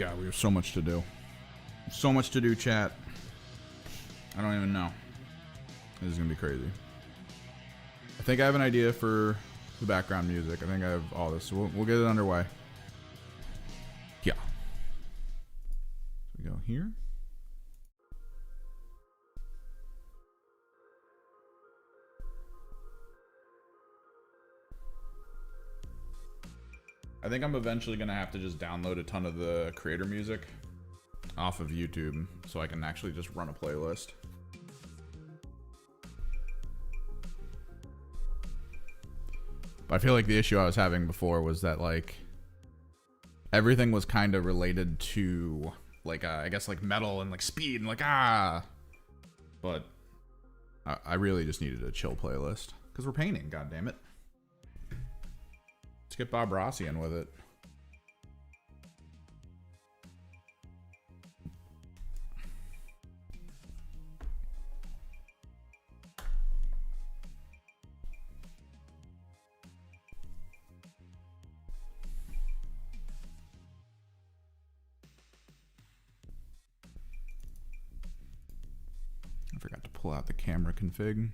God, we have so much to do. So much to do, chat. I don't even know. This is gonna be crazy. I think I have an idea for the background music. I think I have all this. So we'll get it underway. Yeah. So we go here. I think I'm eventually gonna have to just download a ton of the creator music off of YouTube so I can actually just run a playlist. But I feel like the issue I was having before was that like everything was kind of related to like I guess like metal and like speed and like but I really just needed a chill playlist because we're painting, god damn it. Let's get Bob Rossi in with it. I forgot to pull out the camera config.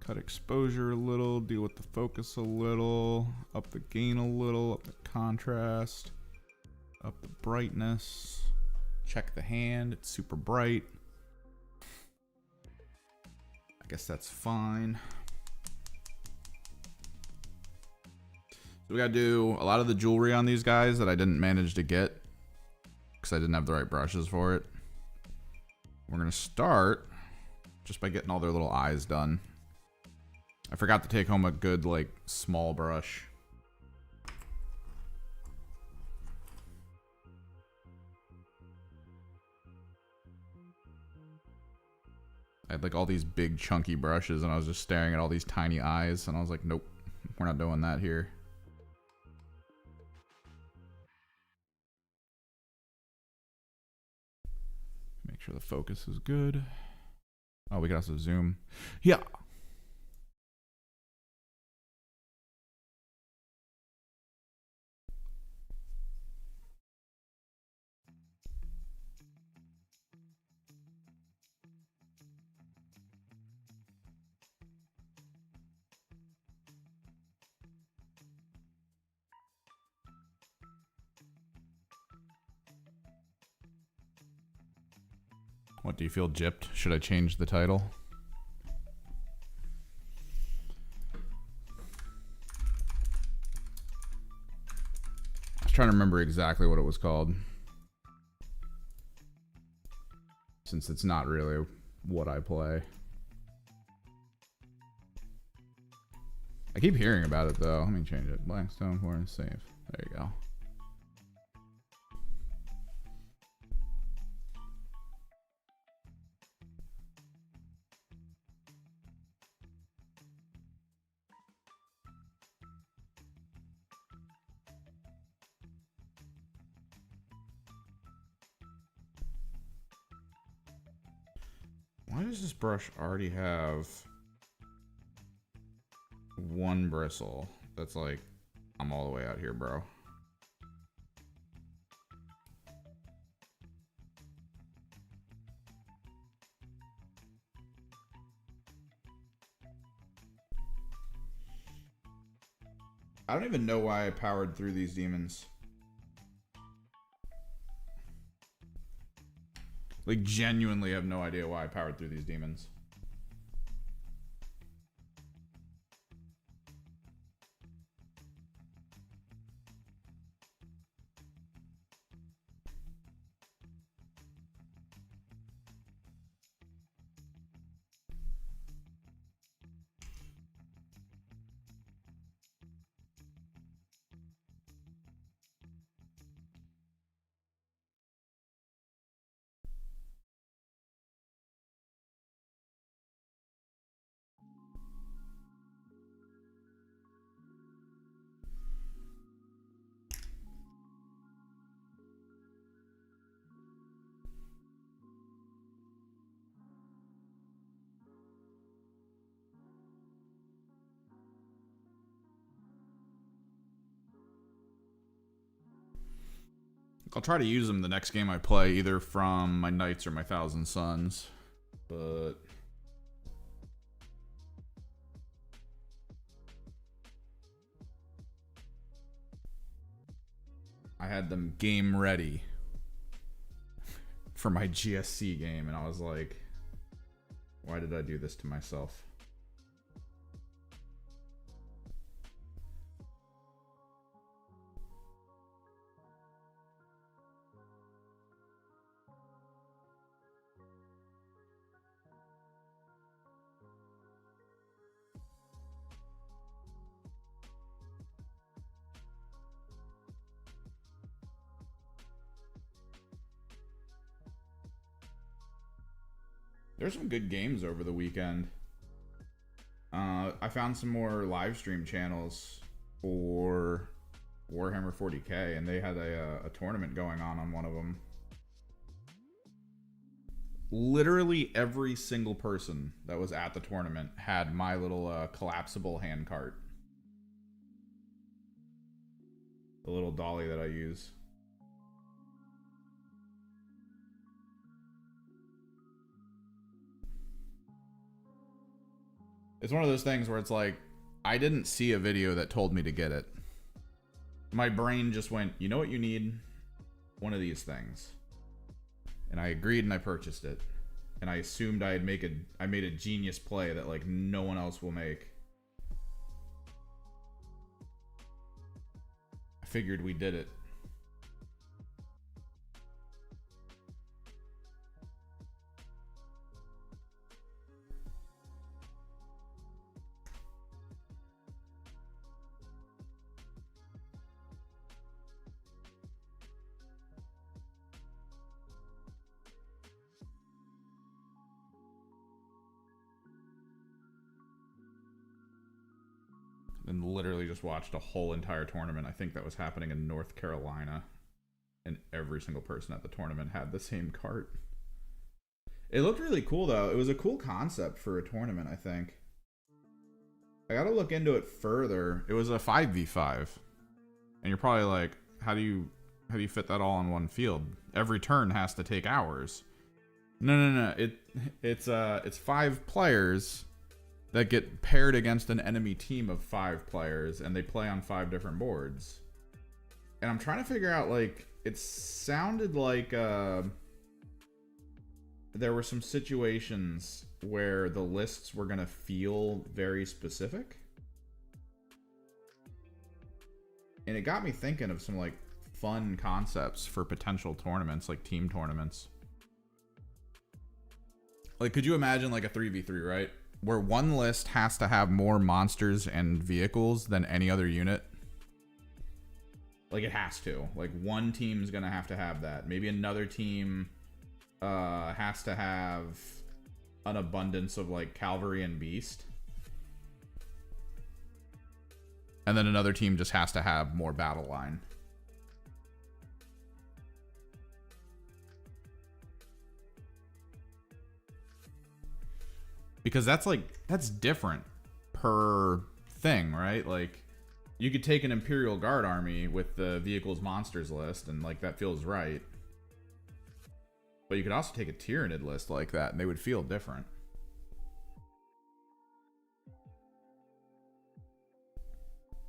Cut exposure a little, deal with the focus a little, up the gain a little, up the contrast, up the brightness. Check the hand, it's super bright. I guess that's fine. So we gotta do a lot of the jewelry on these guys that I didn't manage to get because I didn't have the right brushes for it. We're gonna start just by getting all their little eyes done. I forgot to take home a good, like, small brush. I had, like, all these big, chunky brushes, and I was just staring at all these tiny eyes, and I was like, nope, we're not doing that here. Make sure the focus is good. Oh, we can also zoom. Yeah. What, do you feel gypped? Should I change the title? I was trying to remember exactly what it was called, since it's not really what I play. I keep hearing about it though. Let me change it. Blackstone for save. There you go. Why does this brush already have one bristle that's like, I'm all the way out here, bro? I don't even know why I powered through these demons. Like, genuinely have no idea why I powered through these demons. I'll try to use them the next game I play, either from my Knights or my Thousand Suns. But I had them game ready for my GSC game, and I was like, why did I do this to myself? There's some good games over the weekend. I found some more live stream channels for Warhammer 40k, and they had a tournament going on one of them. Literally every single person that was at the tournament had my little collapsible hand cart. The little dolly that I use. It's one of those things where it's like, I didn't see a video that told me to get it. My brain just went, you know what you need? One of these things. And I agreed and I purchased it. And I assumed I made a genius play that like no one else will make. I figured we did it. And literally just watched a whole entire tournament. I think that was happening in North Carolina. And every single person at the tournament had the same cart. It looked really cool, though. It was a cool concept for a tournament, I think. I gotta look into it further. It was a 5v5. And you're probably like, how do you fit that all on one field? Every turn has to take hours. No. It's 5 players that get paired against an enemy team of 5 players, and they play on 5 different boards. And I'm trying to figure out, like, it sounded like there were some situations where the lists were gonna feel very specific. And it got me thinking of some, like, fun concepts for potential tournaments, like team tournaments. Like, could you imagine, like, a 3v3, right? Where one list has to have more monsters and vehicles than any other unit. Like, it has to. Like, one team's gonna have to have that. Maybe another team has to have an abundance of, like, cavalry and beast. And then another team just has to have more battle line. Because that's different per thing, right? Like, you could take an Imperial Guard army with the vehicles monsters list, and like that feels right. But you could also take a Tyranid list like that, and they would feel different.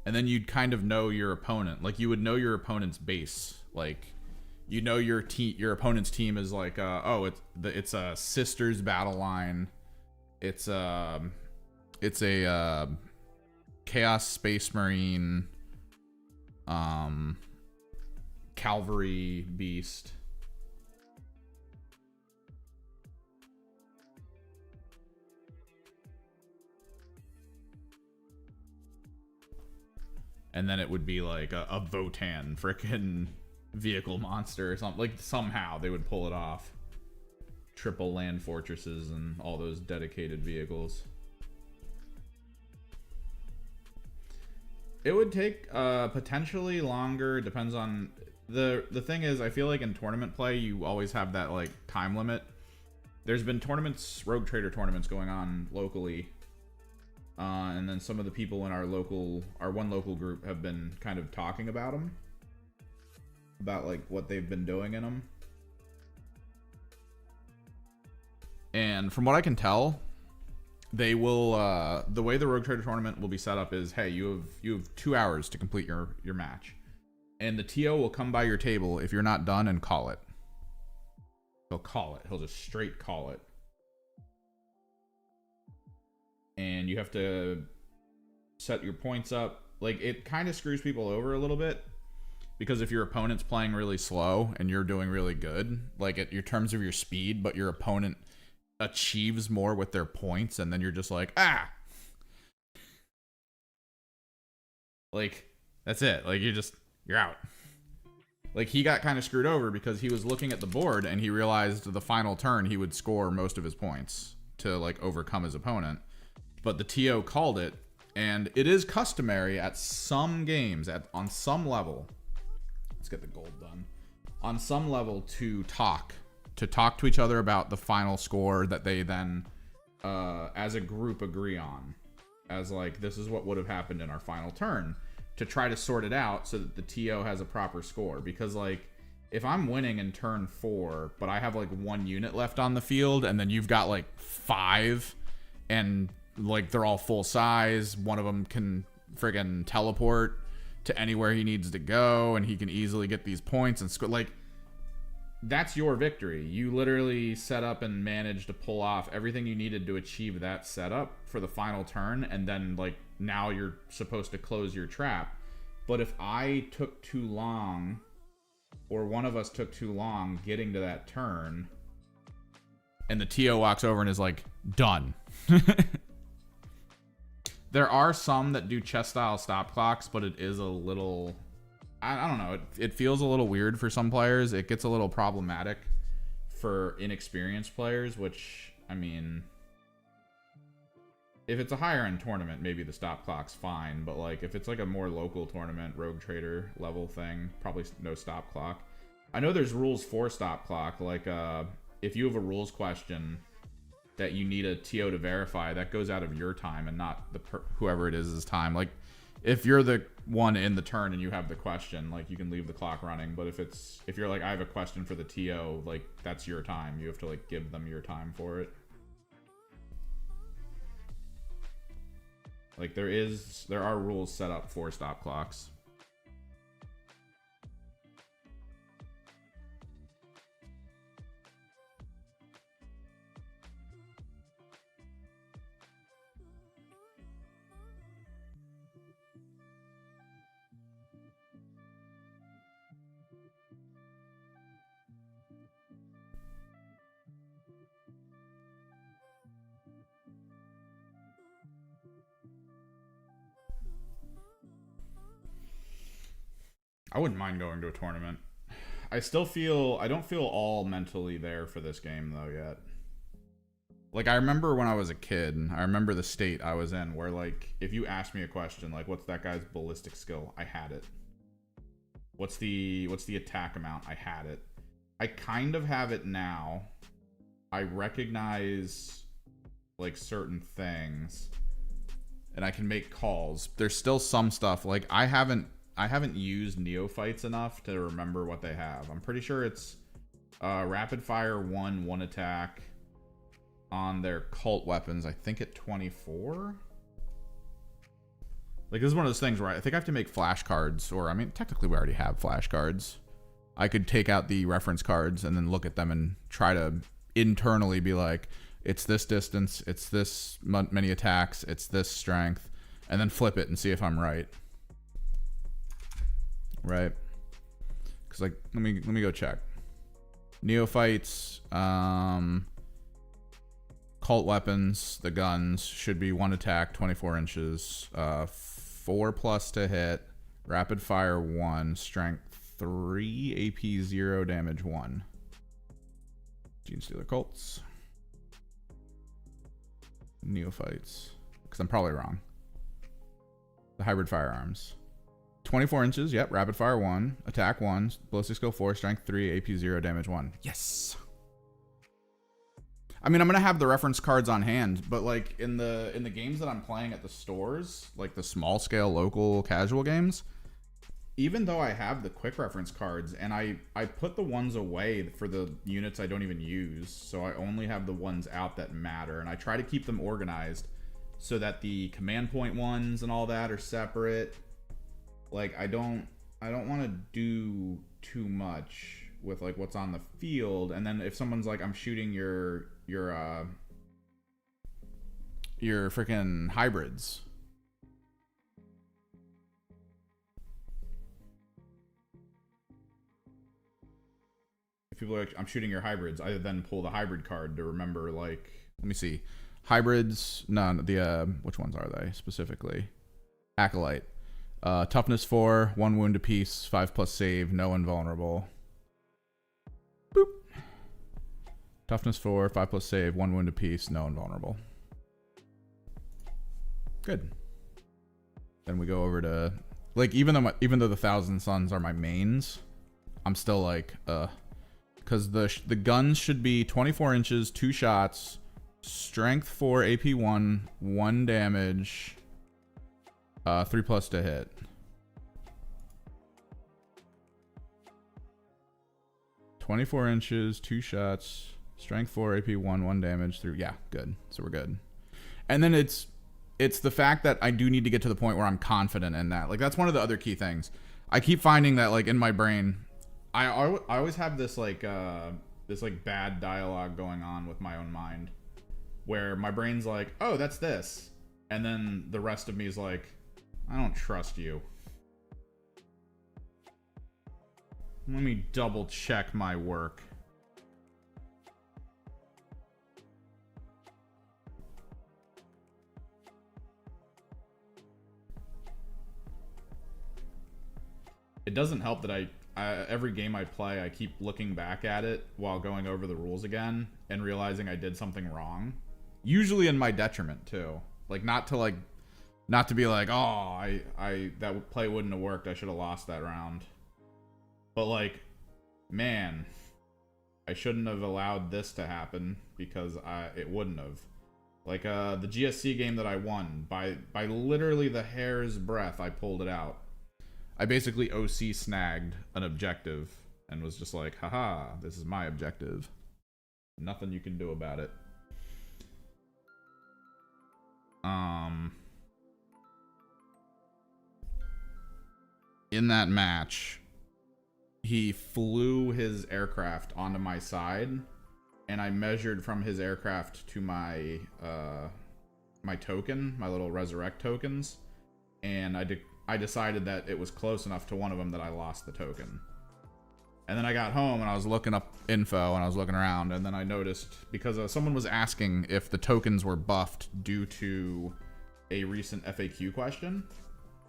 And then you'd kind of know your opponent. Like, you would know your opponent's base. Like, you know your opponent's team is like, it's a Sisters battle line. It's a Chaos Space Marine Cavalry Beast. And then it would be like a Votan frickin' vehicle monster or something. Like, somehow they would pull it off. Triple land fortresses and all those dedicated vehicles. It would take potentially longer. Depends on the thing is, I feel like in tournament play you always have that like time limit. There's been tournaments, Rogue Trader tournaments going on locally, and then some of the people in our one local group have been kind of talking about them. about like what they've been doing in them. And from what I can tell, they will the way the Rogue Trader tournament will be set up is, hey, you have 2 hours to complete your match. And the TO will come by your table if you're not done and call it. He'll call it. He'll just straight call it. And you have to set your points up. Like, it kind of screws people over a little bit, because if your opponent's playing really slow and you're doing really good, like at your terms of your speed, but your opponent achieves more with their points, and then you're just like, like, that's it. Like, you're out. Like, he got kind of screwed over because he was looking at the board and he realized the final turn he would score most of his points to like overcome his opponent. But the TO called it, and it is customary at some games, on some level, let's get the gold done, on some level to talk to each other about the final score that they then, as a group, agree on. As like, this is what would have happened in our final turn, to try to sort it out so that the TO has a proper score. Because like, if I'm winning in turn 4, but I have like 1 unit left on the field, and then you've got like 5, and like they're all full size, one of them can friggin' teleport to anywhere he needs to go, and he can easily get these points and score. Like, that's your victory. You literally set up and managed to pull off everything you needed to achieve that setup for the final turn, and then like now you're supposed to close your trap. But if I took too long, or one of us took too long getting to that turn, and the TO walks over and is like, done. There are some that do chess style stop clocks, but it is a little, I don't know, it feels a little weird for some players. It gets a little problematic for inexperienced players, which, I mean, if it's a higher end tournament, maybe the stop clock's fine, but like if it's like a more local tournament, Rogue Trader level thing, probably no stop clock. I know there's rules for stop clock, like if you have a rules question that you need a TO to verify, that goes out of your time and not whoever it is time. Like, if you're the one in the turn and you have the question, like, you can leave the clock running. But if you're like, I have a question for the TO, like, that's your time. You have to like give them your time for it. Like, there are rules set up for stop clocks. I wouldn't mind going to a tournament. I don't feel all mentally there for this game though yet. Like, I remember when I was a kid, I remember the state I was in where like, if you asked me a question like, what's that guy's ballistic skill? I had it. What's the attack amount? I had it. I kind of have it now. I recognize like certain things and I can make calls. There's still some stuff like I haven't used neophytes enough to remember what they have. I'm pretty sure it's rapid fire 1 attack on their cult weapons. I think at 24. Like, this is one of those things where I think I have to make flashcards, or I mean, technically we already have flashcards. I could take out the reference cards and then look at them and try to internally be like, it's this distance, it's this many attacks, it's this strength, and then flip it and see if I'm right. Right? Because like, let me go check. Neophytes, cult weapons, the guns should be 1 attack, 24 inches, 4+ to hit, rapid fire 1, strength 3, AP 0, damage 1. Gene Stealer Colts. Neophytes. Because I'm probably wrong. The hybrid firearms. 24 inches, yep, rapid fire 1, attack 1, ballistic skill 4, strength 3, AP 0, damage 1. Yes! I mean, I'm going to have the reference cards on hand, but like in the games that I'm playing at the stores, like the small scale local casual games, even though I have the quick reference cards, and I put the ones away for the units I don't even use, so I only have the ones out that matter, and I try to keep them organized so that the command point ones and all that are separate. Like, I don't want to do too much with like what's on the field, and then if someone's like, I'm shooting your freaking hybrids. If people are like, I'm shooting your hybrids, I then pull the hybrid card to remember, like, let me see. Hybrids, no, which ones are they specifically? Acolyte. Toughness 4, 1 wound apiece, 5+ save, no invulnerable. Boop. Toughness 4, 5+ save, 1 wound apiece, no invulnerable. Good. Then we go over to, like, even though the Thousand Suns are my mains, I'm still like, because the guns should be 24 inches, 2 shots, strength 4, AP 1, 1 damage, 3+ to hit. "24 inches, 2 shots, strength 4, AP 1, 1 damage, 3." Yeah, good. So we're good. And then it's the fact that I do need to get to the point where I'm confident in that. Like, that's one of the other key things. I keep finding that, like, in my brain, I always have this like bad dialogue going on with my own mind, where my brain's like, oh, that's this, and then the rest of me is like, I don't trust you. Let me double check my work. It doesn't help that every game I play, I keep looking back at it while going over the rules again and realizing I did something wrong. Usually in my detriment too. Like, not to be like, oh, that play wouldn't have worked, I should have lost that round. But like, man, I shouldn't have allowed this to happen because it wouldn't have. Like the GSC game that I won, by literally the hair's breadth, I pulled it out. I basically OC snagged an objective and was just like, haha, this is my objective. Nothing you can do about it. In that match, he flew his aircraft onto my side, and I measured from his aircraft to my my token, my little resurrect tokens, and I decided that it was close enough to one of them that I lost the token. And then I got home and I was looking up info and I was looking around, and then I noticed, because someone was asking if the tokens were buffed due to a recent FAQ question,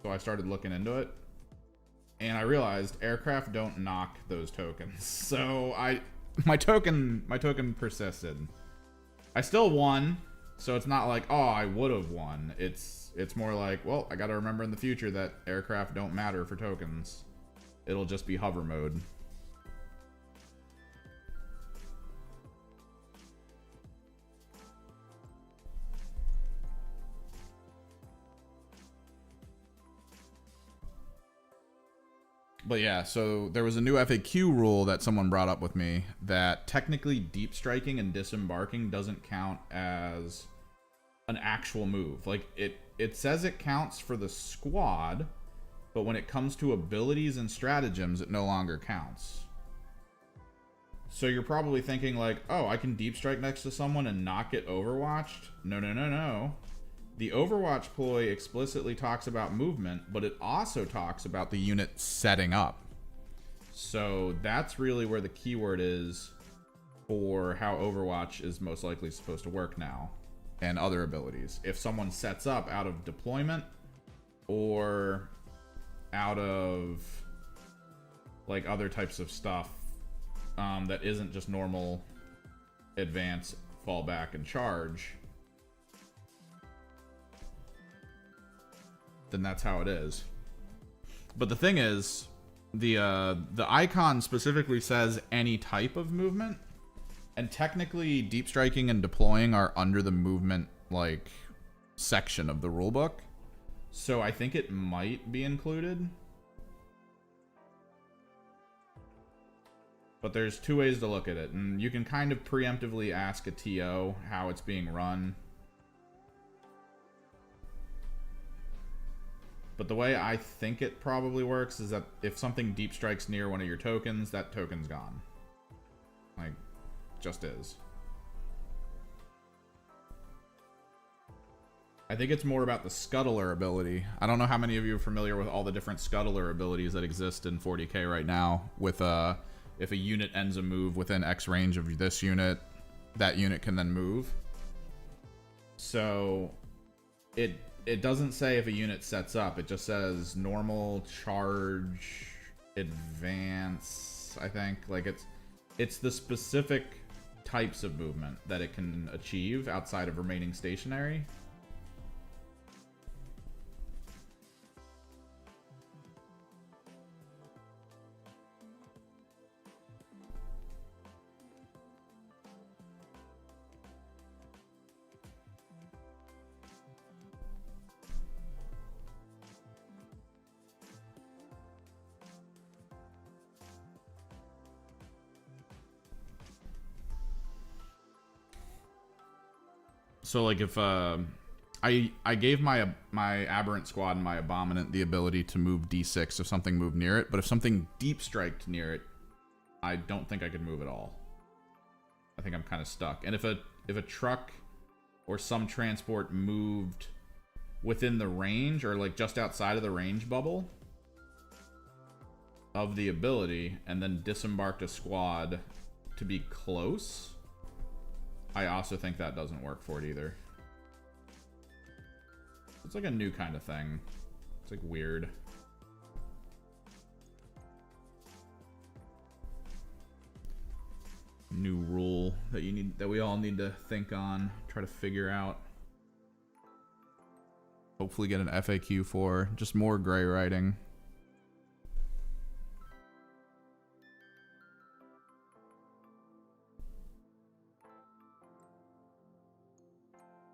so I started looking into it, and I realized aircraft don't knock those tokens. So my token persisted. I still won, so it's not like, oh, I would have won. It's more like, well, I got to remember in the future that aircraft don't matter for tokens. It'll just be hover mode. But yeah, so there was a new FAQ rule that someone brought up with me, that technically deep striking and disembarking doesn't count as an actual move. Like, it says it counts for the squad, but when it comes to abilities and stratagems, it no longer counts. So you're probably thinking like, oh, I can deep strike next to someone and not get overwatched? No, no, no, no. The Overwatch ploy explicitly talks about movement, but it also talks about the unit setting up. So that's really where the keyword is for how Overwatch is most likely supposed to work now, and other abilities. If someone sets up out of deployment or out of like other types of stuff that isn't just normal advance, fallback, and charge, then that's how it is. But the thing is, the icon specifically says any type of movement, and technically deep striking and deploying are under the movement like section of the rulebook, so I think it might be included. But there's two ways to look at it, and you can kind of preemptively ask a TO how it's being run. But the way I think it probably works is that if something deep strikes near one of your tokens, that token's gone. Like, just is. I think it's more about the scuttler ability. I don't know how many of you are familiar with all the different scuttler abilities that exist in 40k right now. With if a unit ends a move within X range of this unit, that unit can then move. So it doesn't say if a unit sets up. It just says normal, charge, advance, I think. Like it's the specific types of movement that it can achieve outside of remaining stationary. So like if I gave my aberrant squad and my abominant the ability to move d6 if something moved near it, but if something deep striked near it, I don't think I could move at all. I think I'm kind of stuck. And if a truck or some transport moved within the range or like just outside of the range bubble of the ability and then disembarked a squad to be close, I also think that doesn't work for it either. It's like a new kind of thing. It's like weird. New rule that we all need to think on, try to figure out. Hopefully get an FAQ for just more gray writing.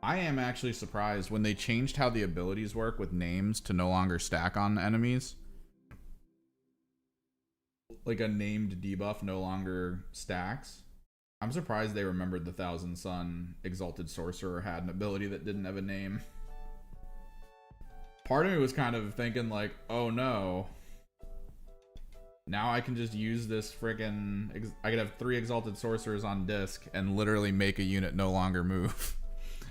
I am actually surprised when they changed how the abilities work with names to no longer stack on enemies. Like a named debuff no longer stacks. I'm surprised they remembered the Thousand Sun Exalted Sorcerer had an ability that didn't have a name. Part of me was kind of thinking like, oh no. Now I can just use this friggin'... I could have 3 Exalted Sorcerers on disc and literally make a unit no longer move.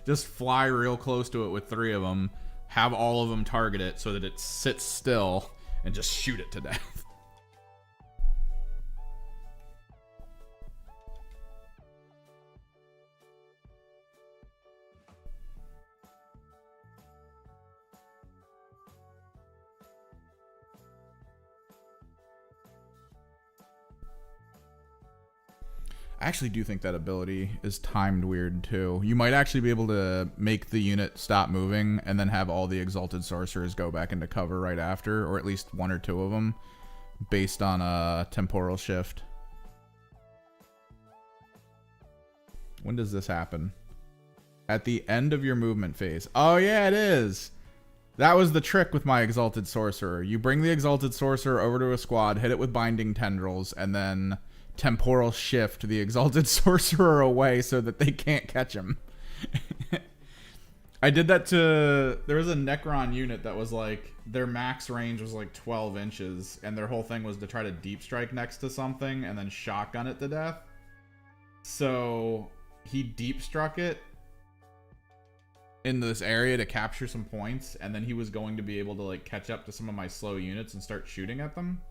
Just fly real close to it with 3 of them, have all of them target it so that it sits still, and just shoot it to death. I actually do think that ability is timed weird too. You might actually be able to make the unit stop moving and then have all the Exalted Sorcerers go back into cover right after, or at least 1 or 2 of them, based on a temporal shift. When does this happen? At the end of your movement phase. Oh yeah, it is! That was the trick with my Exalted Sorcerer. You bring the Exalted Sorcerer over to a squad, hit it with Binding Tendrils, and then temporal shift the Exalted Sorcerer away so that they can't catch him. I did that to... There was a Necron unit that was like... Their max range was like 12 inches, and their whole thing was to try to deep strike next to something and then shotgun it to death. So he deep struck it in this area to capture some points, and then he was going to be able to like catch up to some of my slow units and start shooting at them.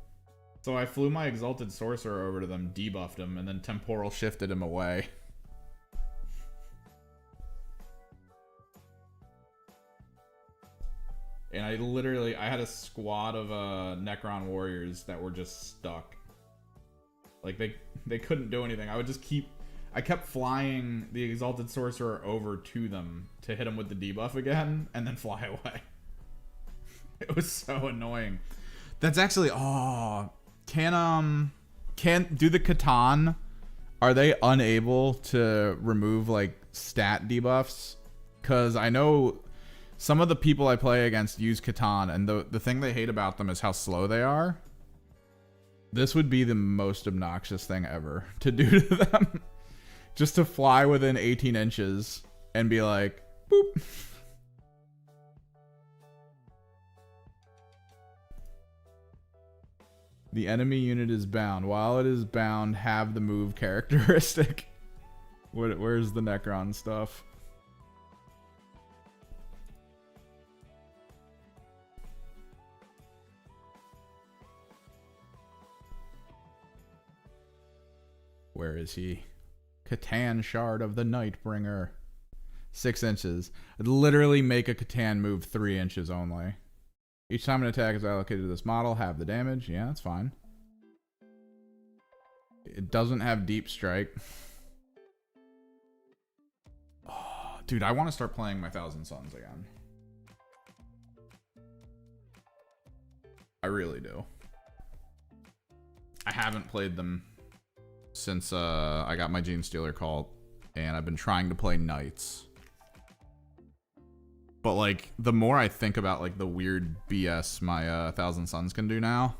So I flew my Exalted Sorcerer over to them, debuffed him, and then temporal shifted him away. And I had a squad of Necron warriors that were just stuck. Like they couldn't do anything. I kept flying the Exalted Sorcerer over to them to hit him with the debuff again, and then fly away. It was so annoying. That's actually, Can do the Catan, are they unable to remove like stat debuffs? Because I know some of the people I play against use Catan, and the thing they hate about them is how slow they are. This would be the most obnoxious thing ever to do to them. Just to fly within 18 inches and be like, boop. The enemy unit is bound. While it is bound, have the move characteristic. Where's the Necron stuff? Where is he? Catan Shard of the Nightbringer. 6 inches. It'd literally make a Catan move 3 inches only. Each time an attack is allocated to this model, have the damage. Yeah, that's fine. It doesn't have deep strike. Oh, dude, I want to start playing my Thousand Suns again. I really do. I haven't played them since I got my Gene Stealer cult, and I've been trying to play Knights. But like, the more I think about like the weird BS my Thousand Suns can do now,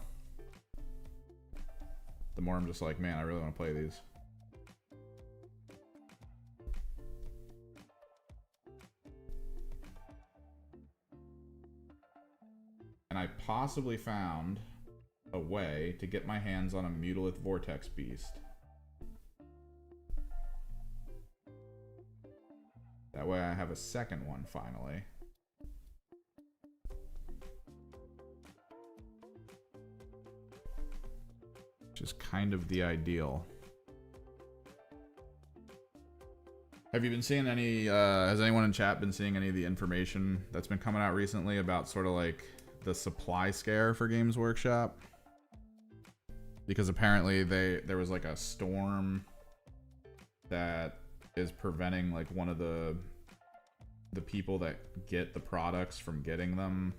the more I'm just like, man, I really want to play these. And I possibly found a way to get my hands on a Mutilith Vortex Beast. That way I have a second one finally. Which is kind of the ideal. Have you been seeing any, has anyone in chat been seeing any of the information that's been coming out recently about sort of like the supply scare for Games Workshop? Because apparently there was like a storm that is preventing like one of the people that get the products from getting them.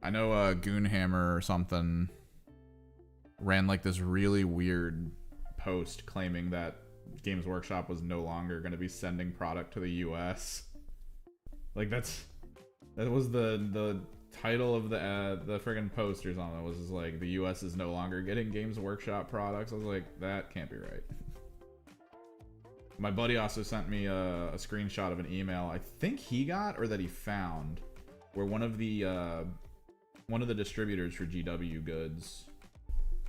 I know Goonhammer or something ran like this really weird post claiming that Games Workshop was no longer going to be sending product to the US. Like that was the title of the friggin' post or something. It was just like, the US is no longer getting Games Workshop products. I was like, that can't be right. My buddy also sent me a screenshot of an email I think he got or that he found, where one of the distributors for GW goods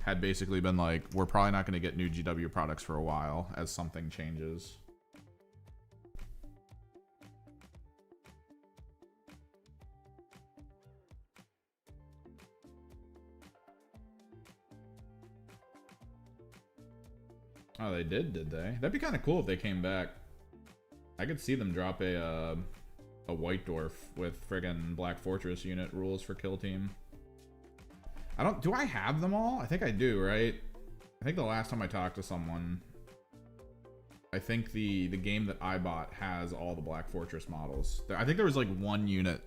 had basically been like, we're probably not going to get new GW products for a while as something changes. Oh, they did they? That'd be kind of cool if they came back. I could see them drop a White Dwarf with friggin' Black Fortress unit rules for Kill Team. Do I have them all? I think I do, right? I think the last time I talked to someone, I think the game that I bought has all the Black Fortress models. I think there was like one unit.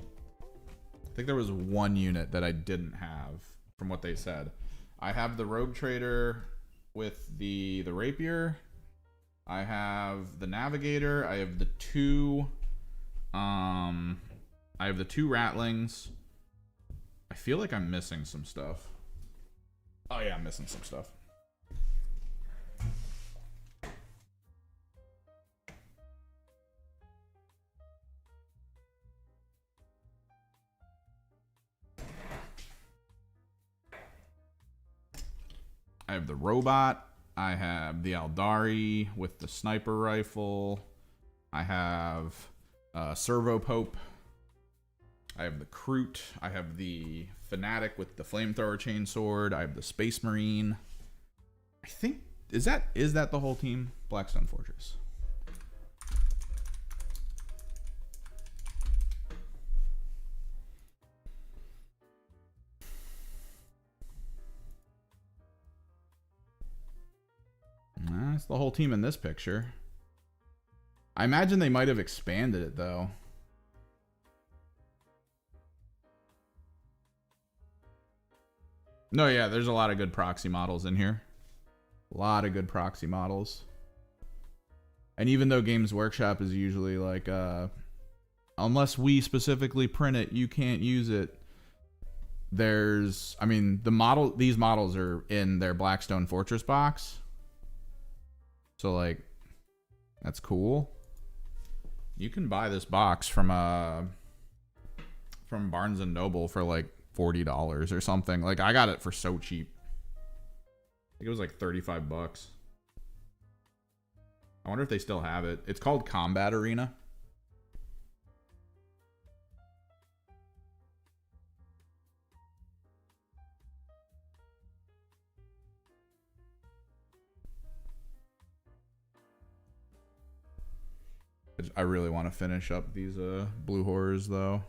I think there was one unit that I didn't have from what they said. I have the Rogue Trader with the Rapier. I have the Navigator. I have the two Ratlings. I feel like I'm missing some stuff. Oh yeah, I'm missing some stuff. I have the Robot. I have the Aldari with the sniper rifle. I have Servo Pope. I have the Kroot. I have the Fanatic with the flamethrower chainsword. I have the Space Marine. I think is that the whole team? Blackstone Fortress. That's the whole team in this picture. I imagine they might have expanded it though. No, yeah, there's a lot of good proxy models in here. A lot of good proxy models. And even though Games Workshop is usually like, unless we specifically print it, you can't use it. There's, I mean, these models are in their Blackstone Fortress box. So like, that's cool. You can buy this box from Barnes and Noble for like $40 or something. Like, I got it for so cheap. I think it was like 35 bucks. I wonder if they still have it. It's called Combat Arena. I really want to finish up these blue horrors though.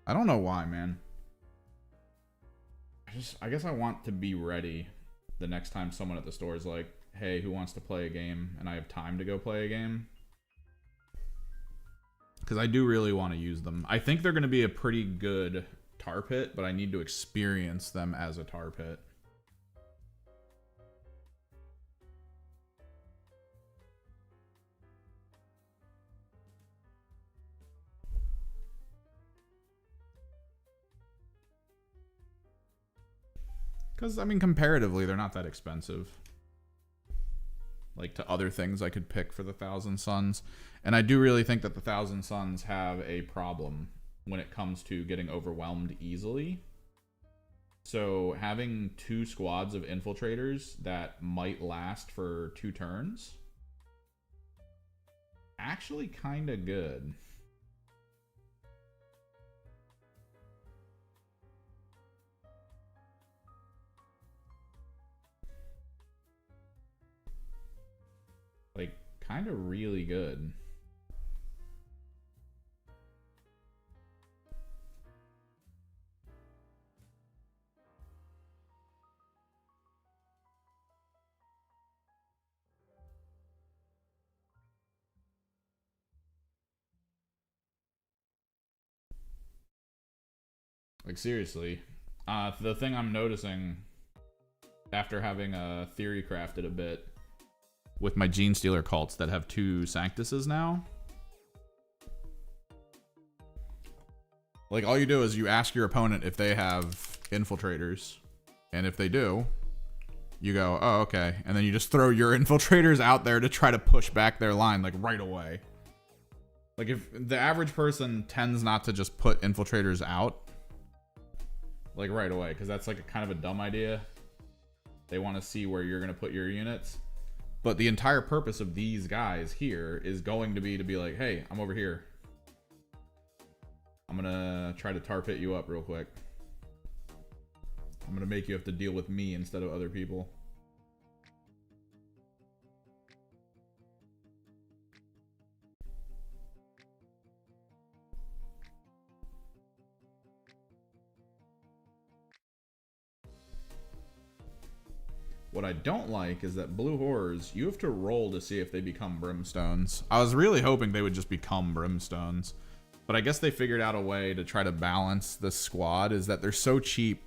I don't know why, man. I guess I want to be ready the next time someone at the store is like, hey, who wants to play a game? And I have time to go play a game. Because I do really want to use them. I think they're going to be a pretty good tar pit, but I need to experience them as a tar pit. Because, I mean, comparatively, they're not that expensive. Like, to other things I could pick for the Thousand Suns. And I do really think that the Thousand Suns have a problem when it comes to getting overwhelmed easily. So, having 2 squads of infiltrators that might last for 2 turns, actually kind of good. Like, kind of really good. Like, seriously. The thing I'm noticing after having theory crafted a bit with my Gene Stealer cults that have 2 Sanctuses now. Like, all you do is you ask your opponent if they have infiltrators. And if they do, you go, oh, okay. And then you just throw your infiltrators out there to try to push back their line, like, right away. Like, if the average person tends not to just put infiltrators out, like, right away, because that's, like, kind of a dumb idea. They want to see where you're going to put your units. But the entire purpose of these guys here is going to be like, hey, I'm over here. I'm going to try to tar pit you up real quick. I'm going to make you have to deal with me instead of other people. What I don't like is that blue horrors, you have to roll to see if they become brimstones. I was really hoping they would just become brimstones. But I guess they figured out a way to try to balance the squad, is that they're so cheap.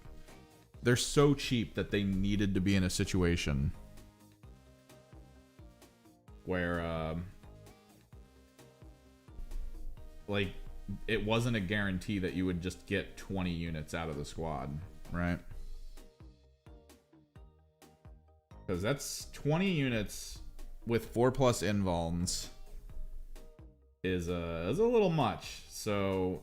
They're so cheap that they needed to be in a situation where, like, it wasn't a guarantee that you would just get 20 units out of the squad, right? Because that's 20 units with 4+ invulns is a little much. So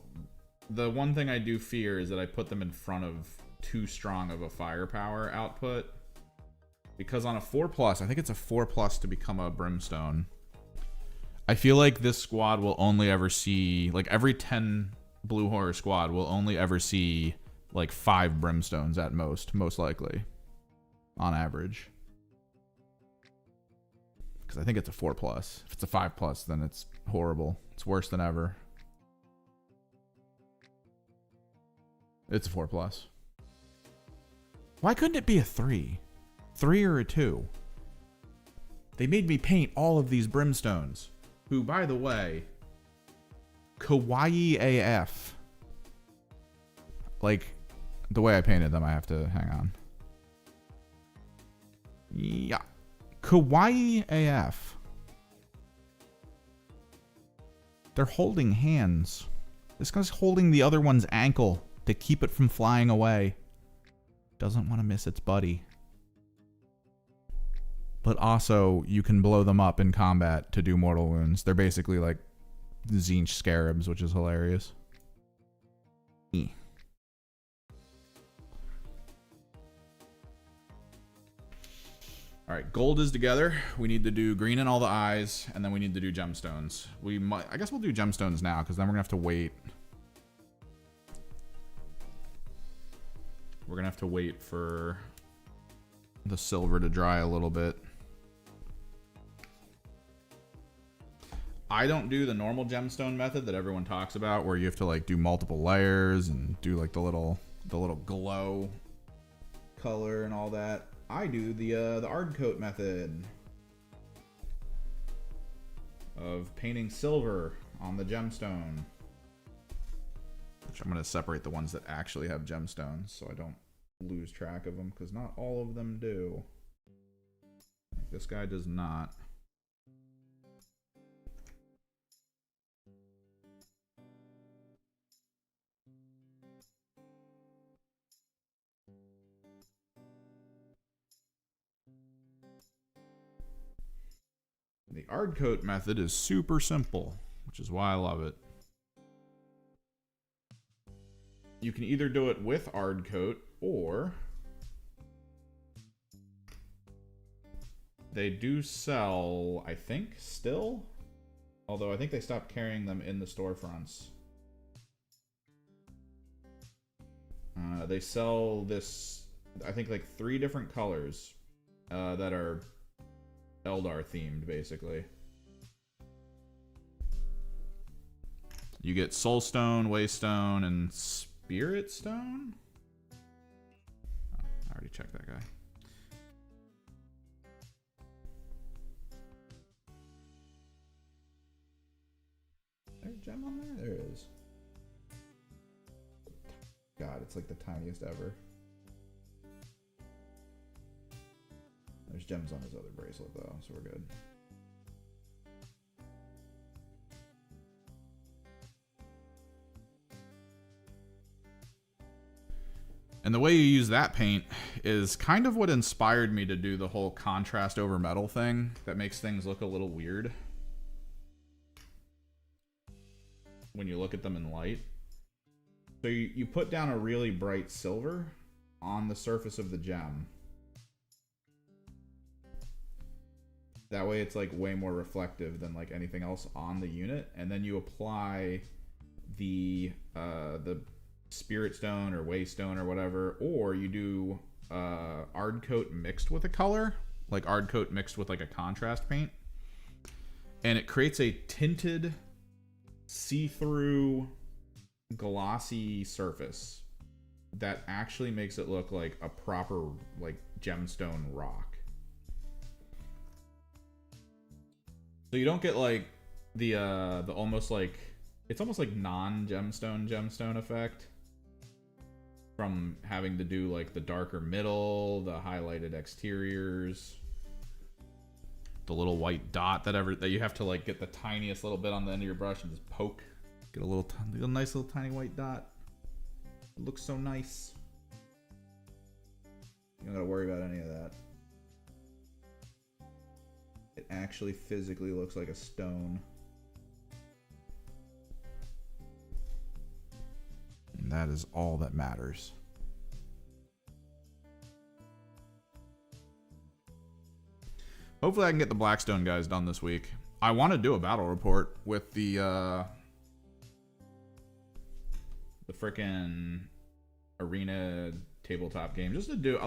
the one thing I do fear is that I put them in front of too strong of a firepower output. Because on a 4+, I think it's a 4+ to become a brimstone. I feel like this squad will only ever see, like, every 10 blue horror squad will only ever see like 5 brimstones at most likely, on average. Because I think it's a 4+. If it's a 5+, then it's horrible. It's worse than ever. It's a 4+. Why couldn't it be a 3? 3 or a 2? They made me paint all of these brimstones. Who, by the way, kawaii AF. Like, the way I painted them, I have to, hang on. Yeah. Kawaii AF. They're holding hands. This guy's holding the other one's ankle to keep it from flying away. Doesn't want to miss its buddy. But also, you can blow them up in combat to do mortal wounds. They're basically like Zinch scarabs, which is hilarious. Alright, gold is together. We need to do green in all the eyes, and then we need to do gemstones. I guess we'll do gemstones now, because then we're going to have to wait. We're going to have to wait for the silver to dry a little bit. I don't do the normal gemstone method that everyone talks about, where you have to like do multiple layers and do like the little glow color and all that. I do the Ard coat method of painting silver on the gemstone, which I'm going to separate the ones that actually have gemstones so I don't lose track of them, because not all of them do. This guy does not. The Ard coat method is super simple, which is why I love it. You can either do it with Ard coat, or they do sell, I think, still. Although I think they stopped carrying them in the storefronts. They sell this, I think, like 3 different colors that are Eldar themed, basically. You get Soulstone, Waystone, and Spirit Stone? Oh, I already checked that guy. Is there a gem on there? There is. God, it's like the tiniest ever. There's gems on his other bracelet, though, so we're good. And the way you use that paint is kind of what inspired me to do the whole contrast over metal thing that makes things look a little weird when you look at them in light. So you put down a really bright silver on the surface of the gem. That way it's like way more reflective than like anything else on the unit. And then you apply the Spirit Stone or Waystone or whatever, or you do Ard coat mixed with a color, like Ard coat mixed with like a contrast paint. And it creates a tinted, see-through, glossy surface that actually makes it look like a proper like gemstone rock. So you don't get like the almost like, it's almost like non-gemstone effect from having to do like the darker middle, the highlighted exteriors, the little white dot that you have to like get the tiniest little bit on the end of your brush and just poke. Get a nice little tiny white dot. It looks so nice. You don't gotta worry about any of that. It actually physically looks like a stone. And that is all that matters. Hopefully I can get the Blackstone guys done this week. I want to do a battle report with the frickin' arena tabletop game. Just to do,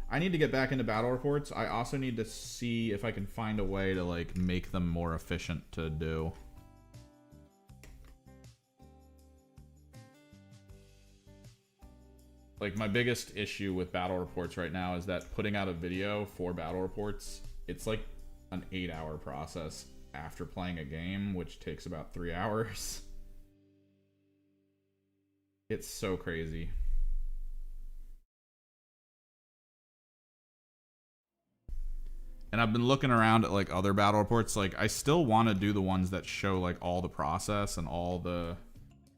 I need to get back into battle reports. I also need to see if I can find a way to like make them more efficient to do. Like, my biggest issue with battle reports right now is that putting out a video for battle reports, it's like an 8-hour process after playing a game, which takes about 3 hours. It's so crazy. And I've been looking around at like other battle reports. Like I still want to do the ones that show like all the process and all the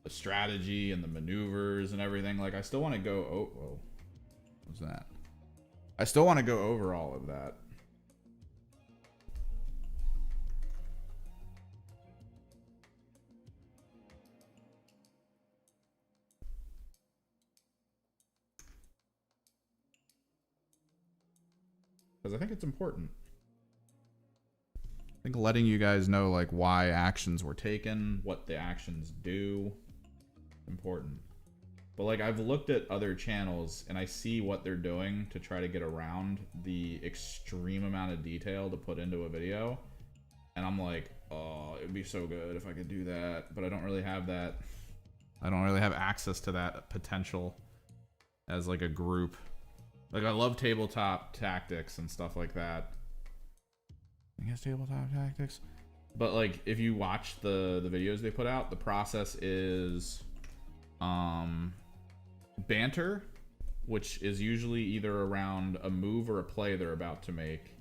strategy and the maneuvers and everything. Like I still want to go. Oh, whoa, what's that? I still want to go over all of that. Because I think it's important. I think letting you guys know like why actions were taken, what the actions do, important. But like I've looked at other channels and I see what they're doing to try to get around the extreme amount of detail to put into a video. And I'm like, oh, it'd be so good if I could do that. But I don't really have that. I don't really have access to that potential as like a group. Like I love tabletop tactics and stuff like that. I guess tabletop tactics. But like if you watch the videos they put out, the process is banter, which is usually either around a move or a play they're about to make.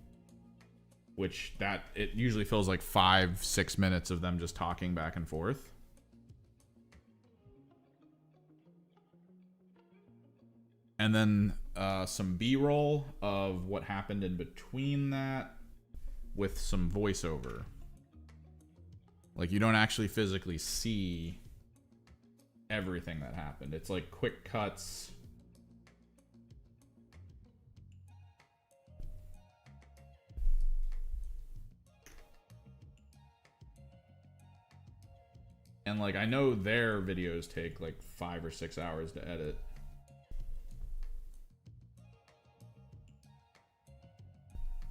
Which that it usually feels like 5-6 minutes of them just talking back and forth. And then some B-roll of what happened in between that with some voiceover. Like you don't actually physically see everything that happened. It's like quick cuts. And like I know their videos take like 5 or 6 hours to edit.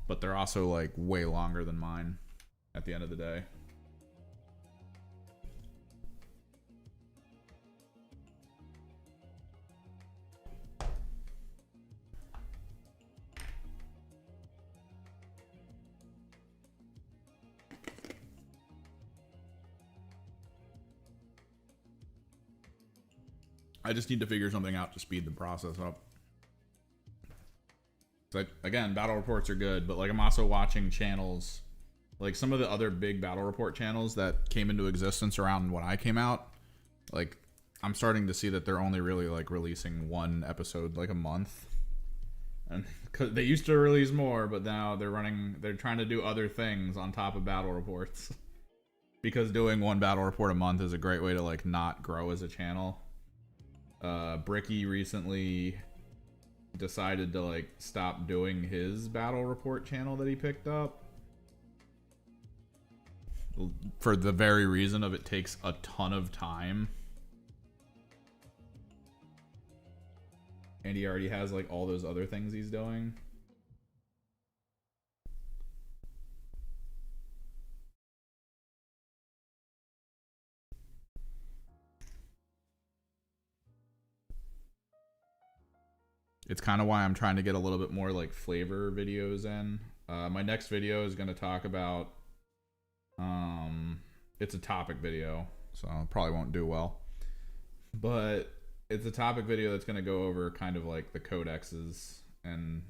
But they're also like way longer than mine at the end of the day. I just need to figure something out to speed the process up. Like again, battle reports are good, but like I'm also watching channels, like some of the other big battle report channels that came into existence around when I came out. Like I'm starting to see that they're only really like releasing one episode like a month, and cause they used to release more, but now they're trying to do other things on top of battle reports. Because doing one battle report a month is a great way to like not grow as a channel. Bricky recently decided to like stop doing his battle report channel that he picked up for the very reason of it takes a ton of time, and he already has like all those other things he's doing. It's kind of why I'm trying to get a little bit more like flavor videos in. My next video is going to talk about, it's a topic video, so I probably won't do well. But it's a topic video that's going to go over kind of like the codexes, and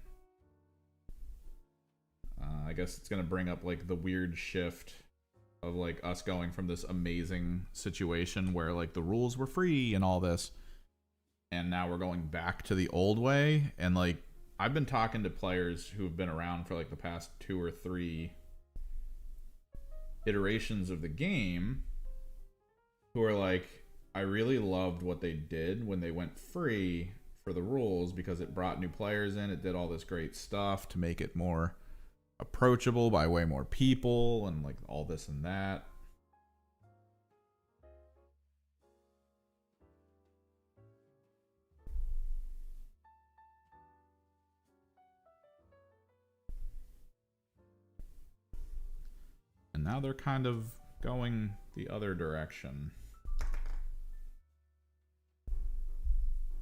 I guess it's going to bring up like the weird shift of like us going from this amazing situation where like the rules were free and all this, and now we're going back to the old way. And like I've been talking to players who have been around for like the past 2 or 3 iterations of the game, who are like, I really loved what they did when they went free for the rules, because it brought new players in, it did all this great stuff to make it more approachable by way more people, and like all this and that. And now they're kind of going the other direction.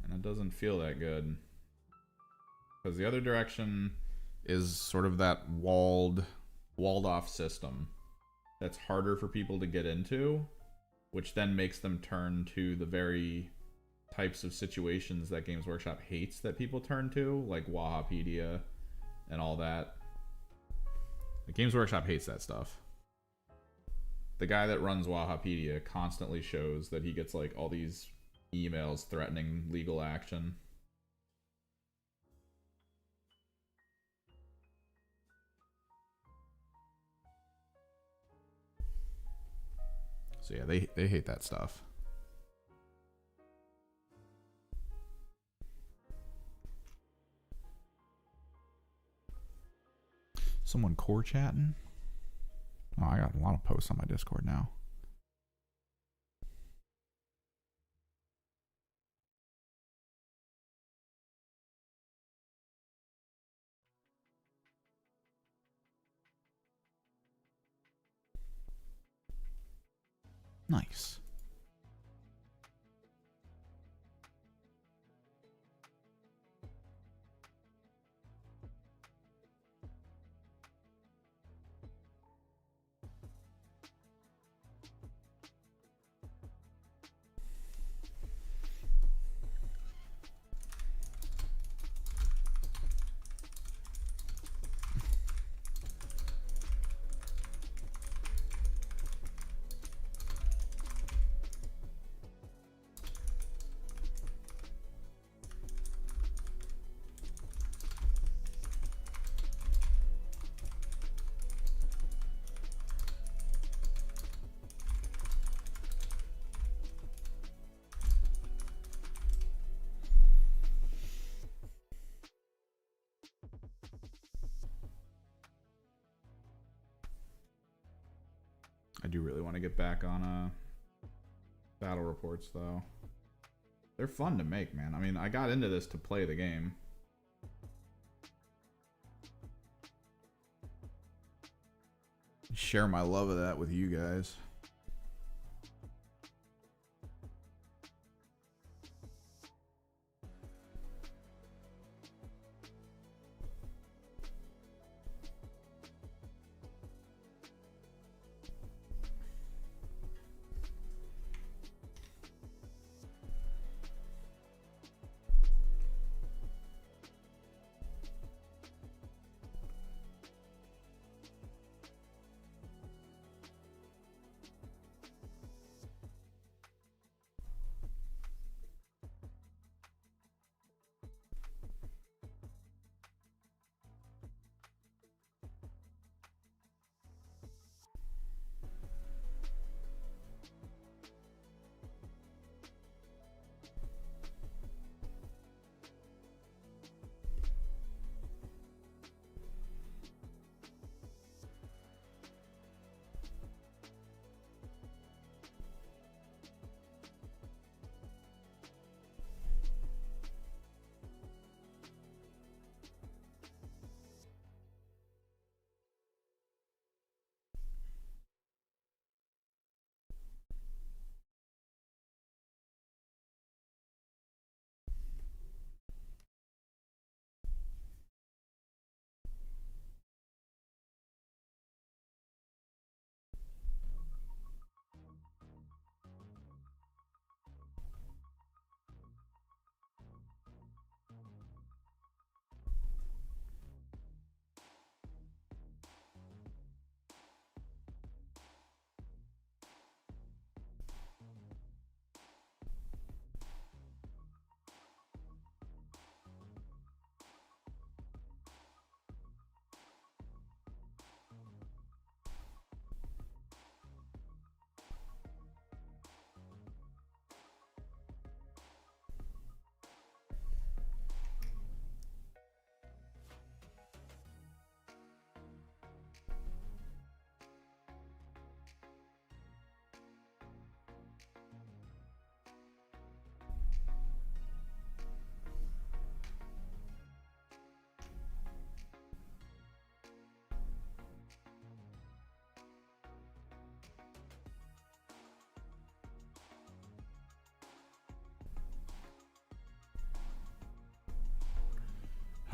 And it doesn't feel that good. Because the other direction is sort of that walled off system that's harder for people to get into, which then makes them turn to the very types of situations that Games Workshop hates that people turn to, like Wahapedia and all that. The Games Workshop hates that stuff. The guy that runs Wahapedia constantly shows that he gets like all these emails threatening legal action. So yeah, they hate that stuff. Someone core chatting? Oh, I got a lot of posts on my Discord now. Nice. I do really want to get back on battle reports though. They're fun to make, man. I mean, I got into this to play the game. Share my love of that with you guys.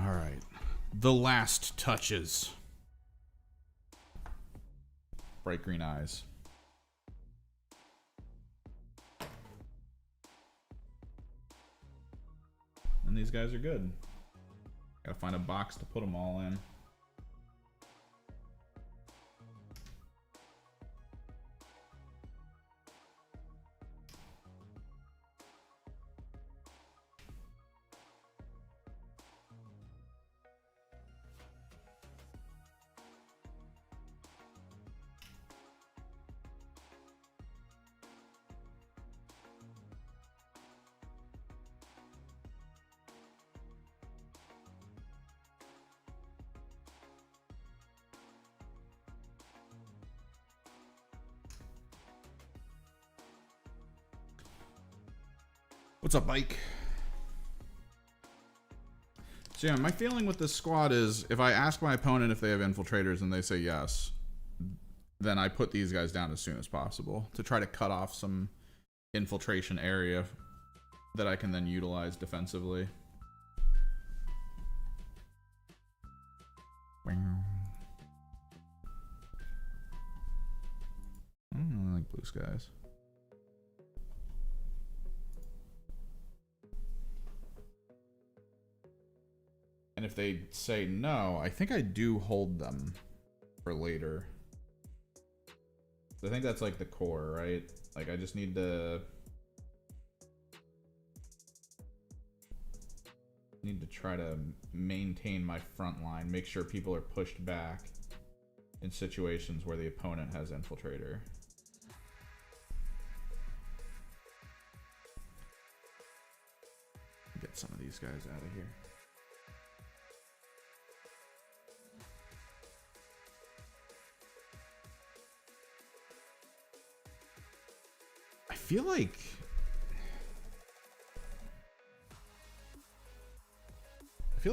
All right. The last touches. Bright green eyes. And these guys are good. Gotta find a box to put them all in. What's up, Mike? So yeah, my feeling with this squad is if I ask my opponent if they have infiltrators and they say yes, then I put these guys down as soon as possible to try to cut off some infiltration area that I can then utilize defensively. I don't really like blue skies. And if they say no, I think I do hold them for later. I think that's like the core, right? Like I just need to try to maintain my front line, make sure people are pushed back in situations where the opponent has infiltrator. Get some of these guys out of here. I feel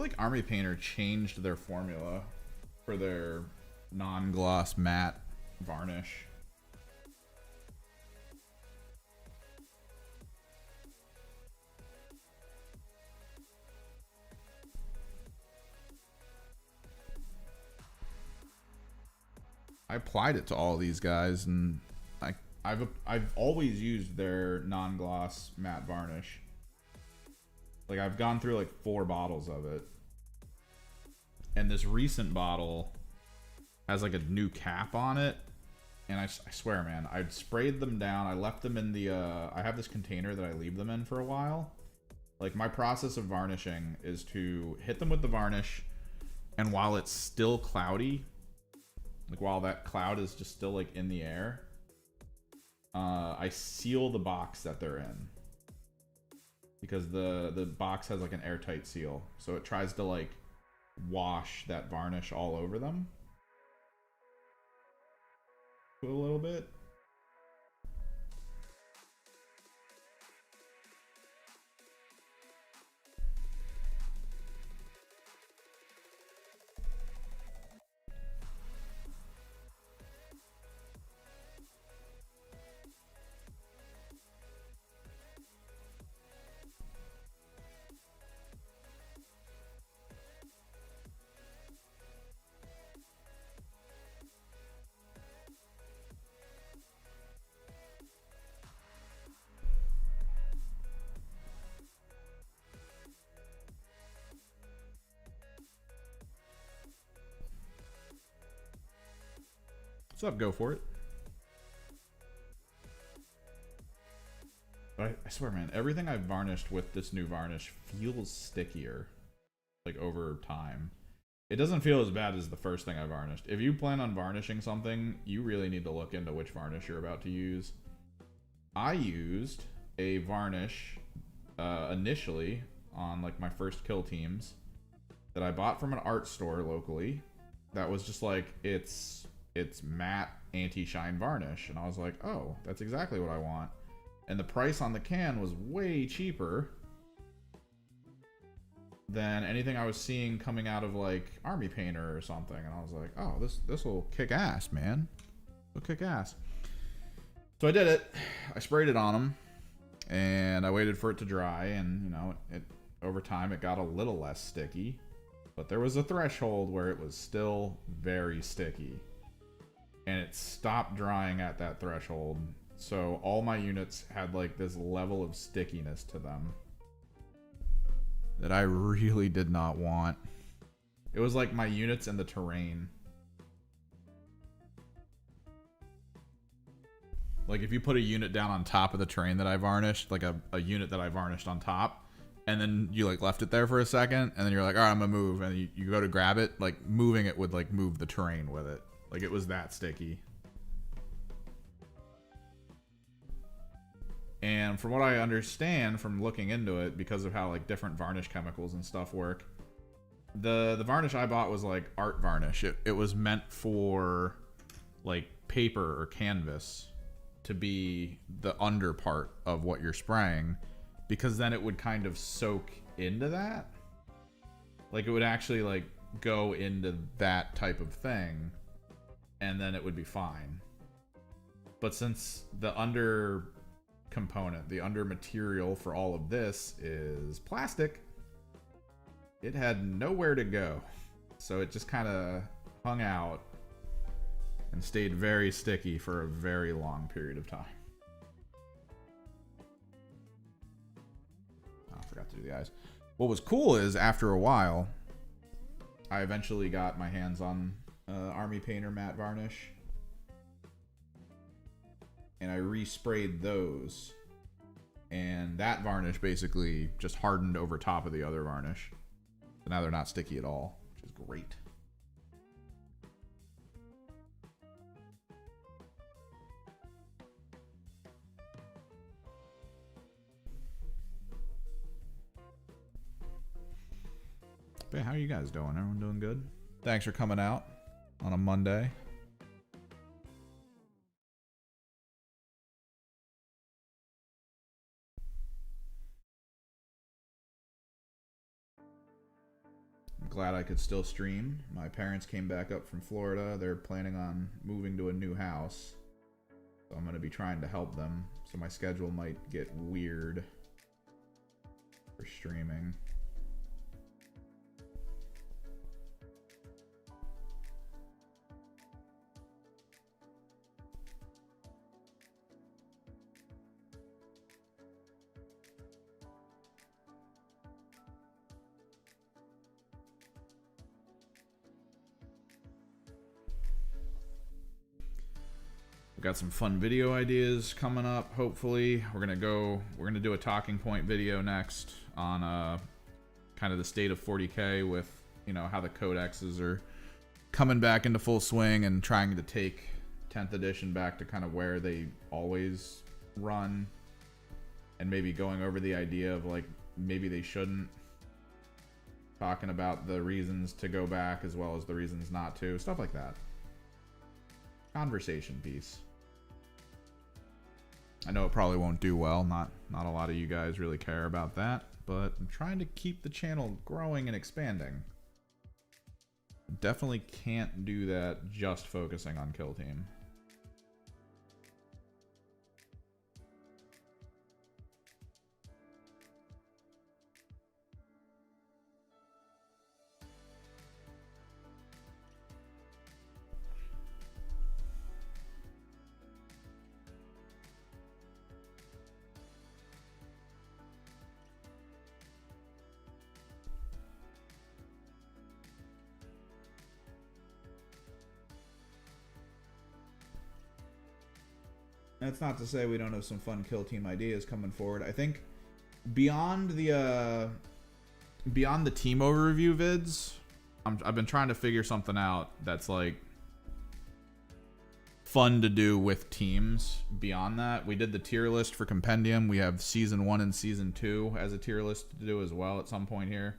like Army Painter changed their formula for their non-gloss matte varnish. I applied it to all these guys, and I've always used their non-gloss matte varnish. Like I've gone through like 4 bottles of it, and this recent bottle has like a new cap on it, and I swear, man, I sprayed them down. I left them in the I have this container that I leave them in for a while. Like my process of varnishing is to hit them with the varnish, and while it's still cloudy, like while that cloud is just still like in the air, I seal the box that they're in, because the box has like an airtight seal, so it tries to like wash that varnish all over them a little bit. What's up? Go for it. But I swear, man, everything I've varnished with this new varnish feels stickier, like over time. It doesn't feel as bad as the first thing I varnished. If you plan on varnishing something, you really need to look into which varnish you're about to use. I used a varnish initially on like my first kill teams that I bought from an art store locally. That was just like, it's matte anti-shine varnish, and I was like, oh, that's exactly what I want. And the price on the can was way cheaper than anything I was seeing coming out of like Army Painter or something. And I was like, oh, this will kick ass, man. It'll kick ass. So I did it. I sprayed it on them, and I waited for it to dry, and you know, it over time it got a little less sticky, but there was a threshold where it was still very sticky. And it stopped drying at that threshold. So all my units had like this level of stickiness to them that I really did not want. It was like my units in the terrain. Like if you put a unit down on top of the terrain that I varnished, like a unit that I varnished on top, and then you like left it there for a second, and then you're like, all right, I'm gonna move, and you go to grab it, like moving it would like move the terrain with it. Like it was that sticky. And from what I understand from looking into it, because of how like different varnish chemicals and stuff work, the varnish I bought was like art varnish. It was meant for like paper or canvas to be the under part of what you're spraying, because then it would kind of soak into that. Like, it would actually, like, go into that type of thing, and then it would be fine. But since the under component, the under material for all of this is plastic, it had nowhere to go. So it just kind of hung out and stayed very sticky for a very long period of time. Oh, I forgot to do the eyes. What was cool is after a while, I eventually got my hands on Army Painter matte varnish. And I resprayed those. And that varnish basically just hardened over top of the other varnish. So now they're not sticky at all, which is great. But how are you guys doing? Everyone doing good? Thanks for coming out on a Monday. I'm glad I could still stream. My parents came back up from Florida. They're planning on moving to a new house. So I'm going to be trying to help them. So my schedule might get weird for streaming. We've got some fun video ideas coming up, hopefully. We're gonna do a talking point video next on kind of the state of 40K with, you know, how the codexes are coming back into full swing and trying to take 10th edition back to kind of where they always run, and maybe going over the idea of like maybe they shouldn't, talking about the reasons to go back as well as the reasons not to, stuff like that. Conversation piece. I know it probably won't do well. Not a lot of you guys really care about that, but I'm trying to keep the channel growing and expanding. Definitely can't do that just focusing on Kill Team. That's not to say we don't have some fun Kill Team ideas coming forward. I think beyond the team overview vids, I've been trying to figure something out that's like fun to do with teams. Beyond that, we did the tier list for Compendium. We have season 1 and season 2 as a tier list to do as well at some point here.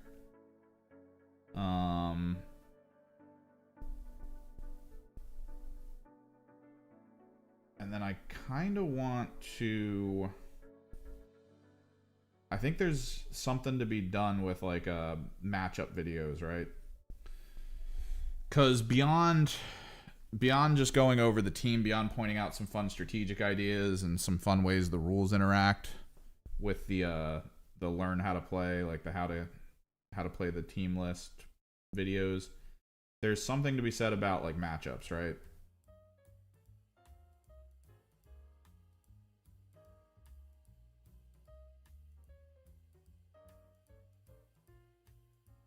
And then I kind of want to... I think there's something to be done with like matchup videos, right? Because beyond just going over the team, beyond pointing out some fun strategic ideas and some fun ways the rules interact with the learn how to play, like the how to play the team list videos, there's something to be said about like matchups, right?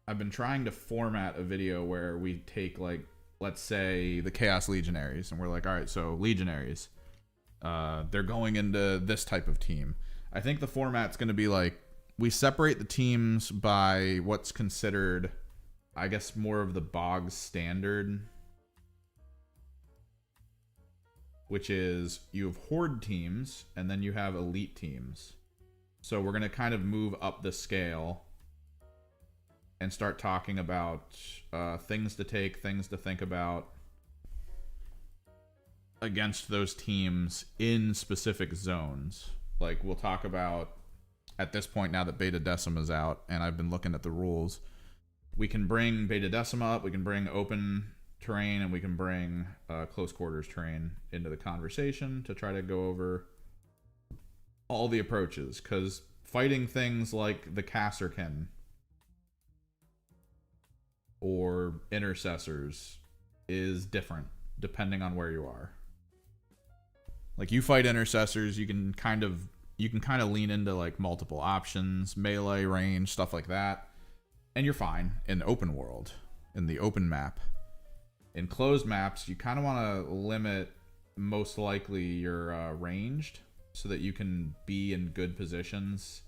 I've been trying to format a video where we take, like, let's say the Chaos Legionaries, and we're like, all right, so Legionaries, they're going into this type of team. I think the format's going to be like, we separate the teams by what's considered, I guess, more of the bog standard, which is you have horde teams and then you have elite teams. So we're going to kind of move up the scale and start talking about things to take, things to think about against those teams in specific zones. Like, we'll talk about at this point, now that Beta Decima is out, and I've been looking at the rules, we can bring Beta Decima up, we can bring open terrain, and we can bring close quarters terrain into the conversation to try to go over all the approaches, because fighting things like the Kasserkin or intercessors is different depending on where you are. Like, you fight intercessors, you can kind of lean into like multiple options, melee, range, stuff like that, and you're fine in the open world, in the open map. In closed maps, you kind of want to limit most likely your ranged, so that you can be in good positions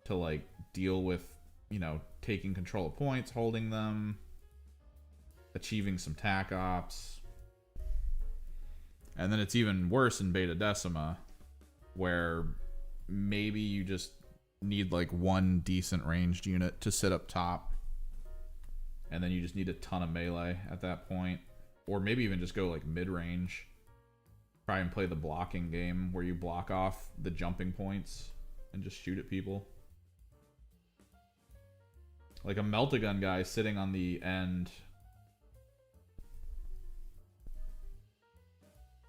to like deal with, you know, taking control of points, holding them, achieving some tac ops. And then it's even worse in Beta Decima, where maybe you just need like one decent ranged unit to sit up top, and then you just need a ton of melee at that point, or maybe even just go like mid-range. Try and play the blocking game where you block off the jumping points and just shoot at people. Like a melt-a-gun guy sitting on the end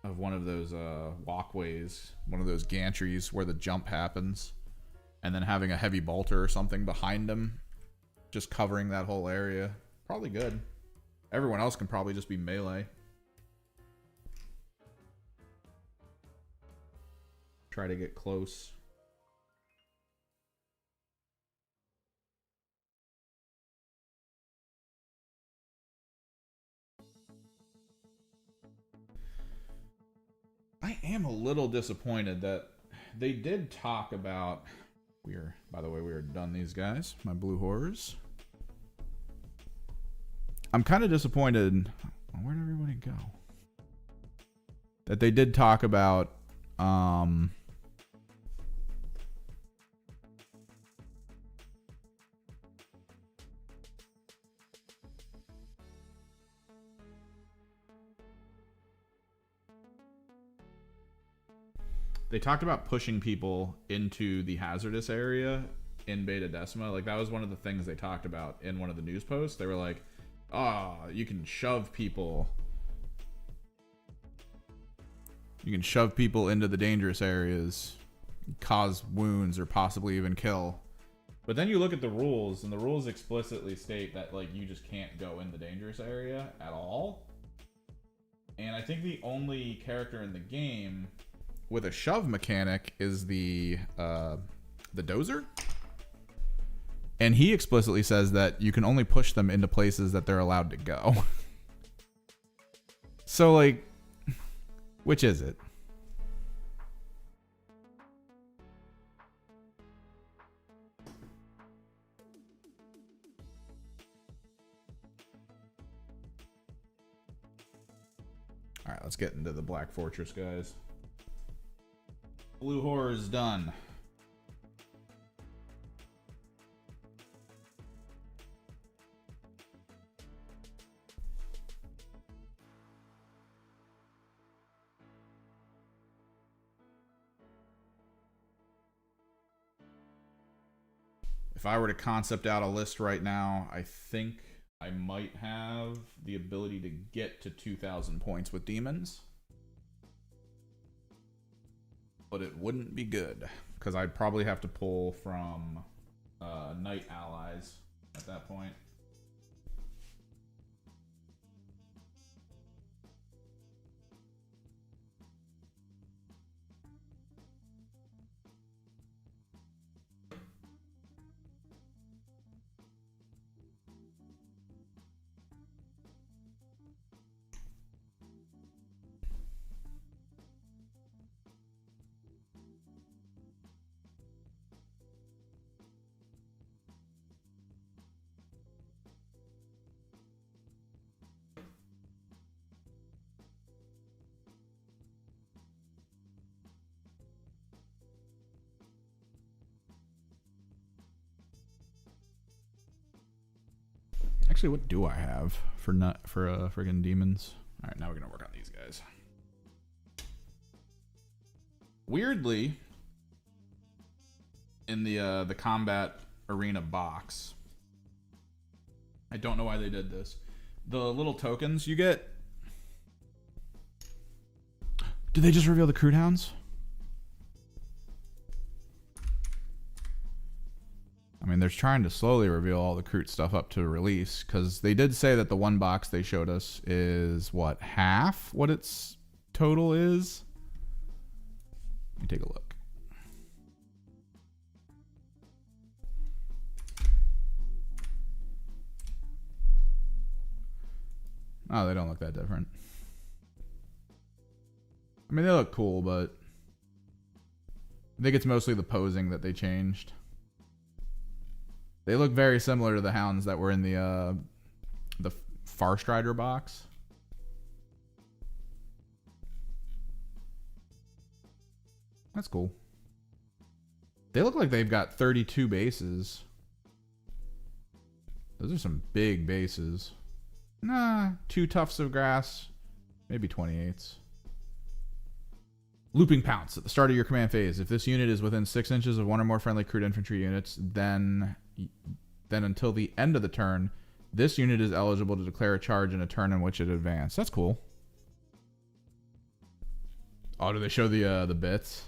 of one of those walkways, one of those gantries where the jump happens, and then having a heavy bolter or something behind him, just covering that whole area. Probably good. Everyone else can probably just be melee. Try to get close. I am a little disappointed that they did talk about... By the way, we are done these guys. My blue horrors. I'm kind of disappointed. Where'd everybody go? That they did talk about... They talked about pushing people into the hazardous area in Beta Decima. Like, that was one of the things they talked about in one of the news posts. They were like, oh, you can shove people. You can shove people into the dangerous areas, cause wounds, or possibly even kill. But then you look at the rules, and the rules explicitly state that, like, you just can't go in the dangerous area at all. And I think the only character in the game with a shove mechanic is the dozer, and he explicitly says that you can only push them into places that they're allowed to go. So, like, which is it? All right, let's get into the Black Fortress, guys. Blue Horror is done. If I were to concept out a list right now, I think I might have the ability to get to 2,000 points with demons. But it wouldn't be good, because I'd probably have to pull from knight allies at that point. Actually, what do I have for friggin' demons? All right, now we're gonna work on these guys. Weirdly, in the combat arena box. I don't know why they did this. The little tokens you get. Did they just reveal the Crude Hounds? I mean, they're trying to slowly reveal all the Crute stuff up to release, because they did say that the one box they showed us is, what, half what its total is? Let me take a look. Oh, they don't look that different. I mean, they look cool, but I think it's mostly the posing that they changed. They look very similar to the hounds that were in the Farstrider box. That's cool. They look like they've got 32 bases. Those are some big bases. Nah, 2 tufts of grass, maybe 28s. Looping Pounce. At the start of your command phase, if this unit is within 6 inches of one or more friendly Crute infantry units, then until the end of the turn, this unit is eligible to declare a charge in a turn in which it advanced. That's cool. Oh, do they show the bits?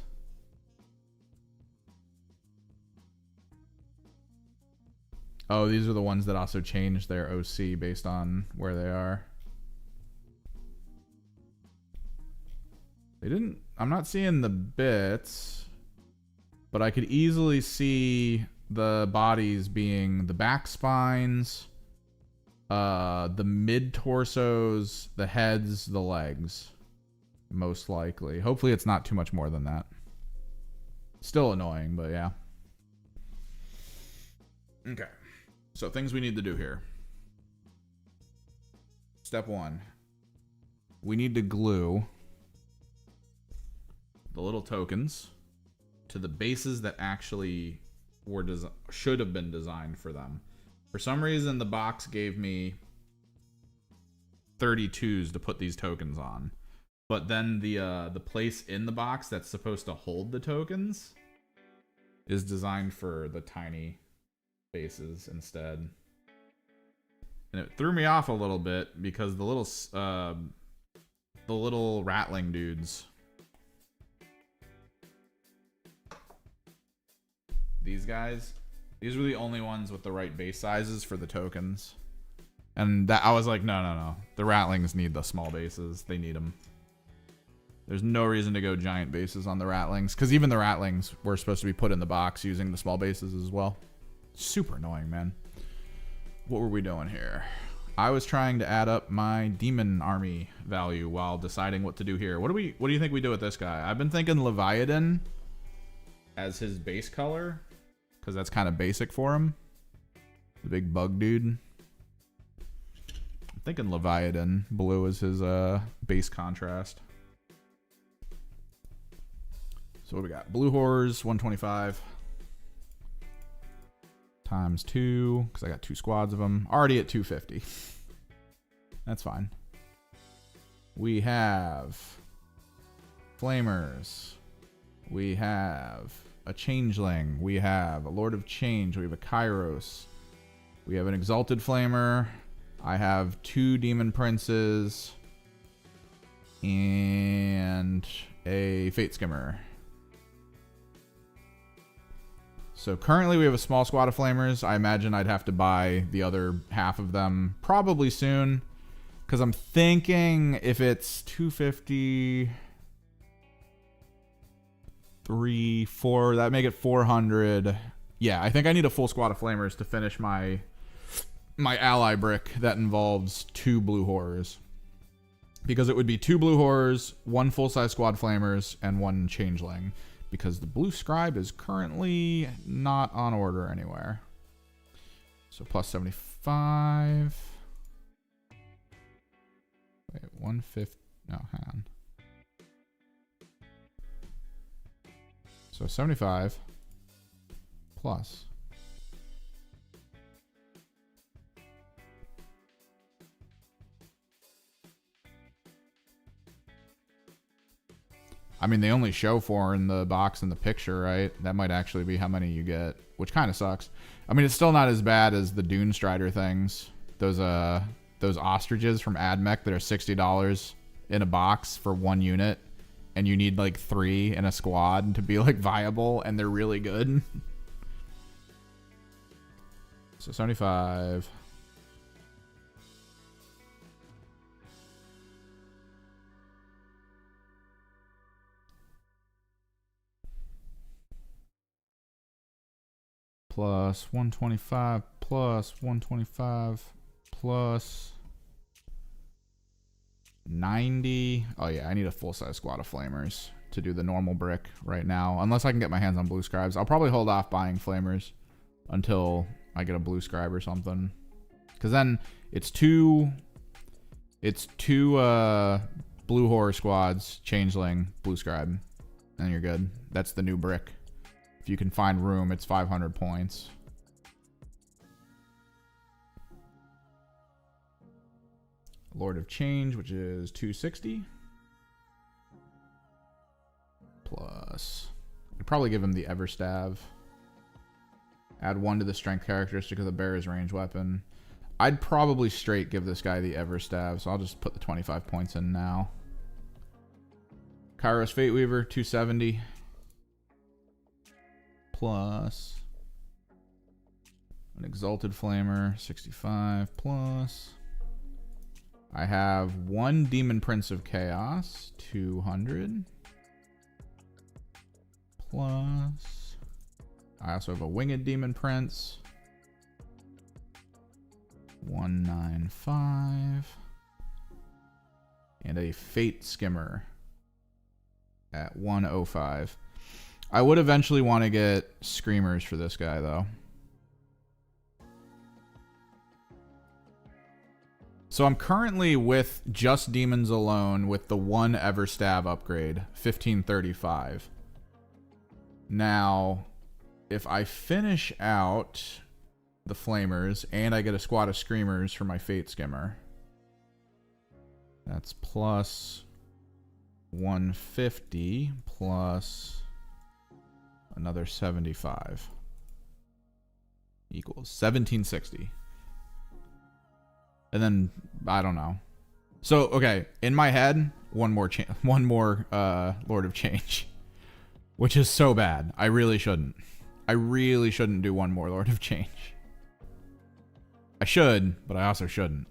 Oh, these are the ones that also change their OC based on where they are. They didn't... I'm not seeing the bits, but I could easily see the bodies being the back spines, the mid-torsos, the heads, the legs. Most likely. Hopefully it's not too much more than that. Still annoying, but yeah. Okay. So things we need to do here. Step 1. We need to glue the little tokens to the bases that actually were should have been designed for them. For some reason, the box gave me 32s to put these tokens on, but then the place in the box that's supposed to hold the tokens is designed for the tiny bases instead, and it threw me off a little bit because the little rattling dudes. These guys, these were the only ones with the right base sizes for the tokens. And that I was like, no. The Rattlings need the small bases. They need them. There's no reason to go giant bases on the Rattlings, because even the Rattlings were supposed to be put in the box using the small bases as well. Super annoying, man. What were we doing here? I was trying to add up my demon army value while deciding what to do here. What do you think we do with this guy? I've been thinking Leviathan as his base color, because that's kind of basic for him. The big bug dude. I'm thinking Leviathan. Blue is his base contrast. So what do we got? Blue Horrors, 125. Times 2, because I got 2 squads of them. Already at 250. That's fine. We have Flamers. We have a Changeling. We have a Lord of Change. We have a Kairos. We have an Exalted Flamer. I have 2 Demon Princes. And a Fate Skimmer. So currently we have a small squad of Flamers. I imagine I'd have to buy the other half of them probably soon, because I'm thinking if it's 250... 3, 4, that make it 400. Yeah, I think I need a full squad of Flamers to finish my ally brick that involves 2 Blue Horrors. Because it would be 2 Blue Horrors, 1 full-size squad Flamers, and 1 Changeling. Because the Blue Scribe is currently not on order anywhere. So plus 75. Wait, 150. No, hang on. So 75 plus. I mean, they only show 4 in the box in the picture, right? That might actually be how many you get, which kind of sucks. I mean, it's still not as bad as the Dune Strider things. Those ostriches from AdMech that are $60 in a box for 1 unit, and you need like 3 in a squad to be like viable, and they're really good. So 75. Plus 125 plus 125 plus 90. Oh yeah, I need a full-size squad of flamers to do the normal brick right now. Unless I can get my hands on blue scribes. I'll probably hold off buying flamers until I get a blue scribe or something. Because then it's two blue horror squads, changeling, blue scribe, and you're good. That's the new brick. If you can find room, it's 500 points. Lord of Change, which is 260. Plus, I'd probably give him the Everstav. Add 1 to the strength characteristic of the bearer's range weapon. I'd probably straight give this guy the Everstav, so I'll just put the 25 points in now. Kairos Fateweaver, 270. Plus an Exalted Flamer, 65. Plus I have 1 Demon Prince of Chaos, 200. Plus I also have a Winged Demon Prince, 195. And a Fate Skimmer at 105. I would eventually want to get Screamers for this guy, though. So I'm currently with just Demons alone with the 1 Everstab upgrade, 1535. Now, if I finish out the Flamers and I get a squad of Screamers for my Fate Skimmer, that's plus 150 plus another 75 equals 1760. And then I don't know. So okay, in my head, one more Lord of Change, which is so bad. I really shouldn't do 1 more Lord of Change. I should, but I also shouldn't.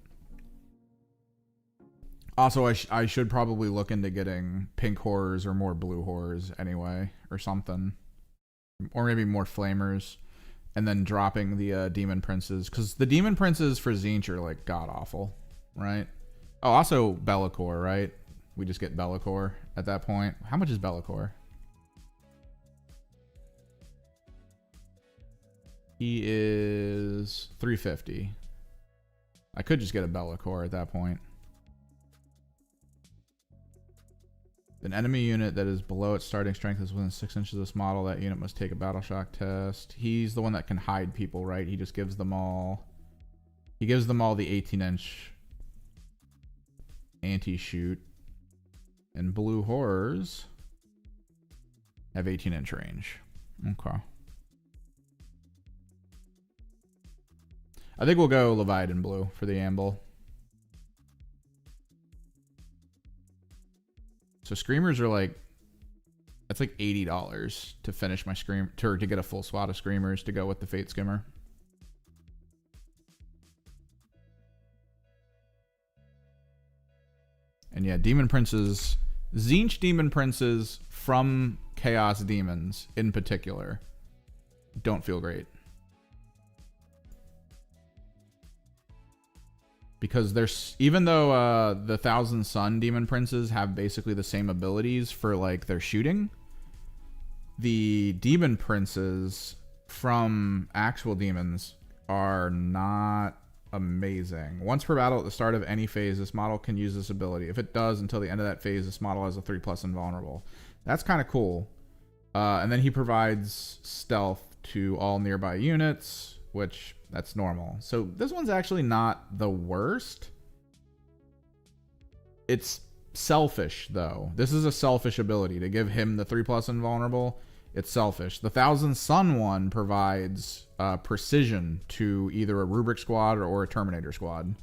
Also, I should probably look into getting pink horrors or more blue horrors anyway, or something. Or maybe more flamers, and then dropping the demon princes, because the demon princes for Tzeentch are like god awful, right? Oh, also Be'lakor, right? We just get Be'lakor at that point. How much is Be'lakor? He is 350. I could just get a Be'lakor at that point. An enemy unit that is below its starting strength is within 6 inches of this model. That unit must take a battle shock test. He's the one that can hide people, right? He just gives them all. He gives them all the 18-inch anti-shoot. And blue horrors have 18-inch range. Okay. I think we'll go Leviathan blue for the Amble. So Screamers are like, that's like $80 to finish my to get a full SWAT of Screamers to go with the Fate Skimmer. And yeah, Demon Princes, Tzeentch Demon Princes from Chaos Demons in particular don't feel great. Because there's, even though the Thousand Sun Demon Princes have basically the same abilities for like their shooting, the Demon Princes from actual demons are not amazing. Once per battle at the start of any phase, this model can use this ability. If it does until the end of that phase, this model has a 3+ invulnerable. That's kind of cool. And then he provides stealth to all nearby units, which that's normal. So this one's actually not the worst. It's selfish, though. This is a selfish ability to give him the 3+ invulnerable. It's selfish. The Thousand Sun one provides precision to either a Rubric squad or a Terminator squad,